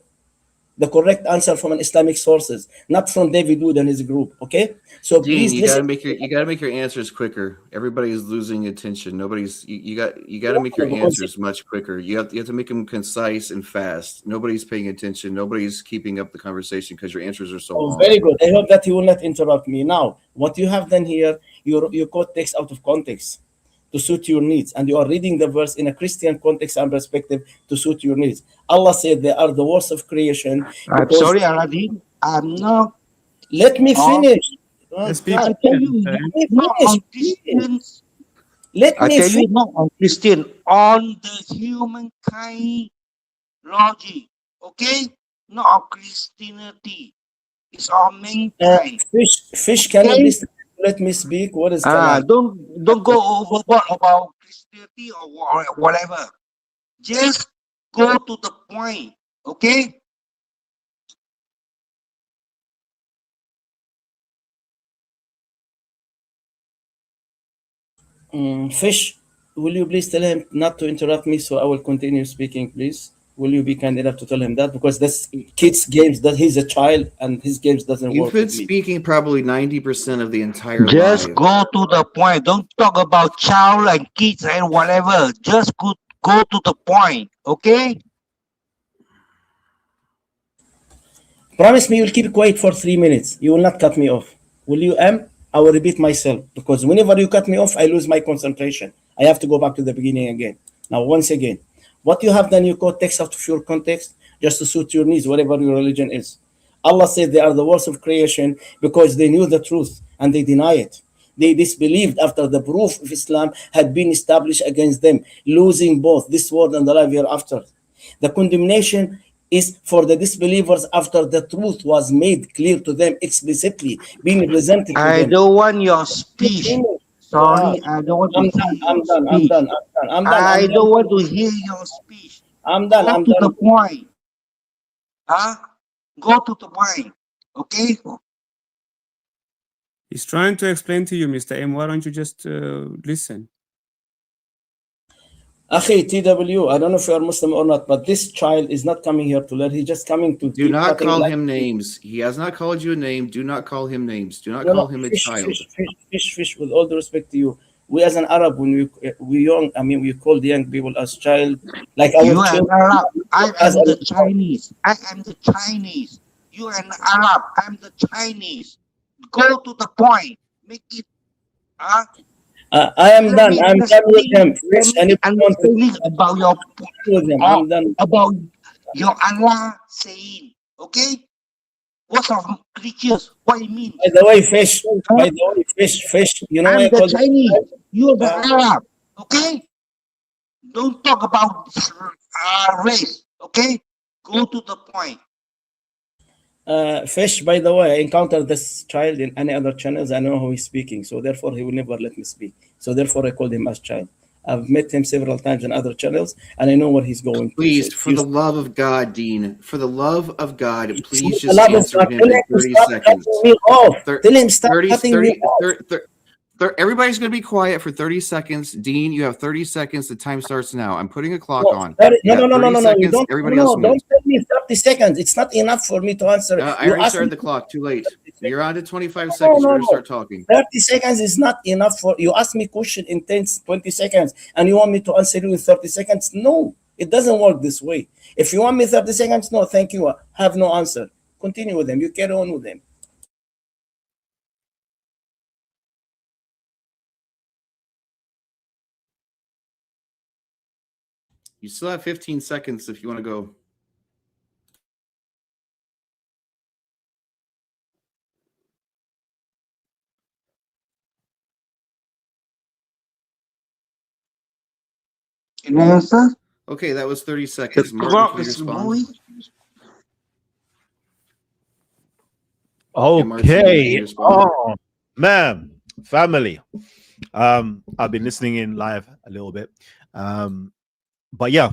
the correct answer from an Islamic sources, not from David Wood and his group, okay? So Dean, please listen. You gotta make your answers quicker. Everybody is losing attention. You got to make your answers much quicker. You have to make them concise and fast. Nobody's paying attention. Nobody's keeping up the conversation because your answers are so long. Very good. I hope that you will not interrupt me. Now, what you have done here, you quote text out of context. to suit your needs, and you are reading the verse in a Christian context and perspective to suit your needs. Allah said they are the worst of creation. I'm sorry, Aladdin. I'm not. Let me finish. Let's be I tell you, Let me not finish. on Christians. Let I me tell you, finish. not on Christian, on the humankind logic. Okay, not on Christianity. It's on mankind. Fish, can you Okay? please let me speak? What is kalam? Don't go overboard about Christianity or whatever. Just go to the point. Okay? Fish, will you please tell him not to interrupt me so I will continue speaking, please? Will you be kind enough to tell him that? Because that's kids' games, that he's a child and his games doesn't You've work been with me. speaking probably 90% of the entire Just live. go to the point. Don't talk about child and kids and whatever. Just go to the point. Okay? Promise me you'll keep quiet for 3 minutes. You will not cut me off. Will you, I will repeat myself because whenever you cut me off, I lose my concentration. I have to go back to the beginning again. Now, once again, what you have done, you quote text out of your context just to suit your needs, whatever your religion is. Allah said they are the worst of creation because they knew the truth and they deny it. They disbelieved after the proof of Islam had been established against them, losing both this world and the life hereafter. The condemnation is for the disbelievers after the truth was made clear to them explicitly, being presented to I them. don't want your speech. Sorry, I don't want to I'm hear done. your I'm done. I'm speech. done. I'm done. I don't want to hear your speech. I'm done. Go I'm to the done. point. Huh? Go to the point. Okay? He's trying to explain to you, Mr. M. Why don't you just listen? Akhi, TW, I don't know if you are Muslim or not, but this child is not coming here to learn. He's just coming to Do keep not cutting call like- him names. He has not called you a name. Do not call him names. Do not No, call him a fish, child. fish, with all the respect to you. We as an Arab, when we call the young people as child, like our You children. an Arab. I as am the a- Chinese. I am the Chinese. You an Arab. I'm the Chinese. Go to the point. Make it. Huh? I am Let done. me I'm done with him. Fish, Let me anyone want to understanding about your with him? I'm done. about your Allah saying. Okay? What of creatures? What it means? By the way, fish. By the way, fish. You know why I I'm the call Chinese. You're the Uh, Arab. Okay? Don't talk about race. Okay? Go to the point. Fish, by the way, I encountered this child in any other channels. I know how he's speaking, so therefore he will never let me speak. So therefore I called him as child. I've met him several times in other channels, and I know what he's going through. Please, So for the love of God, Dean, for the love of God, please just love of answer God. him Tell in him to 30 stop seconds. cutting me off. Tell him stop 30, cutting 30, me off. 30, everybody's going to be quiet for 30 seconds. Dean, you have 30 seconds. The time starts now. I'm putting a clock on. No. Seconds. Don't, Everybody else mute. don't tell me 30 seconds. It's not enough for me to answer. I already started the clock. Too late. You're on to 25 seconds. You're going to start talking. 30 seconds is not enough for you. Ask me question in 20 seconds, and you want me to answer you in 30 seconds? No, it doesn't work this way. If you want me 30 seconds, no, thank you. I have no answer. Continue with them. You carry on with them. You still have 15 seconds if you want to go. Can I answer? Okay, that was 30 seconds. The Martin, clock can you is respond? moving. Okay. Oh, man, family. I've been listening in live a little bit. But yeah,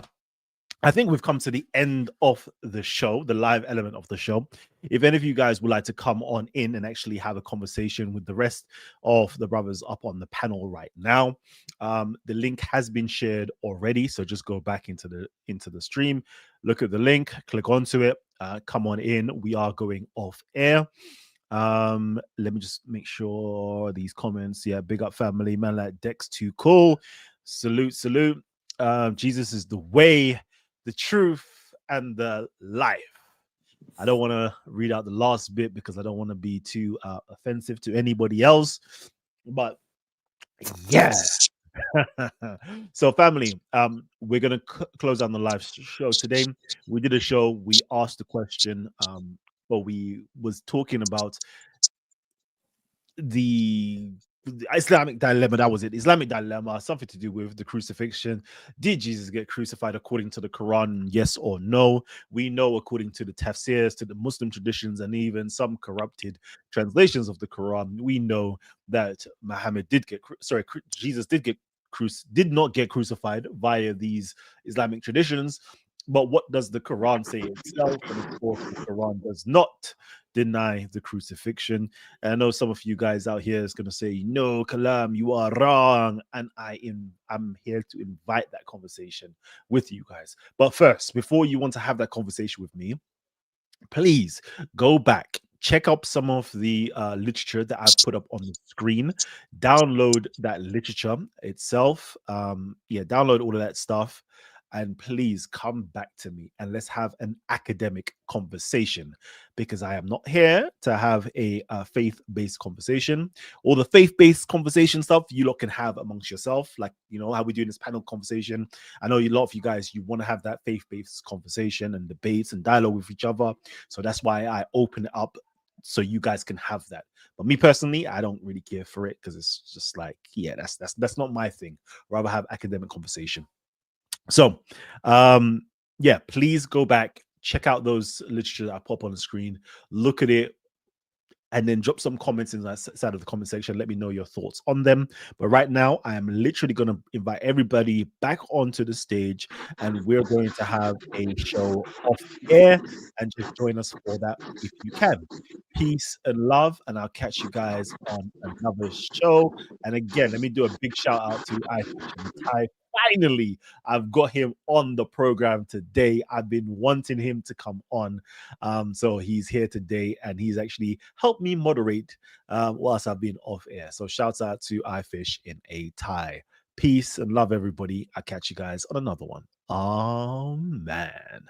I think we've come to the end of the show, the live element of the show. If any of you guys would like to come on in and actually have a conversation with the rest of the brothers up on the panel right now, the link has been shared already. So just go back into the stream, look at the link, click onto it, come on in. We are going off air. Let me just make sure these comments. Yeah, big up family, man. Like Dex too cool. Salute. Jesus is the way, the truth, and the life. I don't want to read out the last bit because I don't want to be too offensive to anybody else. But yeah, So, family, we're gonna close down the live show today. We did a show. We asked the question, but we was talking about the Islamic dilemma. That was it. Islamic dilemma, something to do with the crucifixion. Did Jesus get crucified according to the Quran? Yes or no? We know according to the tafsirs, to the Muslim traditions, and even some corrupted translations of the Quran, we know that Muhammad did get Jesus did not get crucified via these Islamic traditions. But what does the Quran say itself? And of course, the Quran does not deny the crucifixion. And I know some of you guys out here is going to say, no, Kalam, you are wrong. And I'm here to invite that conversation with you guys. But first, before you want to have that conversation with me, please go back, check up some of the literature that I've put up on the screen, download that literature itself. Download all of that stuff. And please come back to me and let's have an academic conversation, because I am not here to have a faith-based conversation. All the faith-based conversation stuff you lot can have amongst yourself, like, you know, how we do in this panel conversation. I know a lot of you guys, you want to have that faith-based conversation and debates and dialogue with each other. So that's why I open it up so you guys can have that. But me personally, I don't really care for it, because it's just like, yeah, that's not my thing. Rather have academic conversation. So, please go back, check out those literature that I pop on the screen, look at it, and then drop some comments in that side of the comment section. Let me know your thoughts on them. But right now, I am literally going to invite everybody back onto the stage, and we're going to have a show off air, and just join us for that if you can. Peace and love, and I'll catch you guys on another show. And again, let me do a big shout out to iFish and Ty. Finally, I've got him on the program today. I've been wanting him to come on. So he's here today, and he's actually helped me moderate whilst I've been off air. So shouts out to iFish in a Thai. Peace and love, everybody. I'll catch you guys on another one. Oh, man.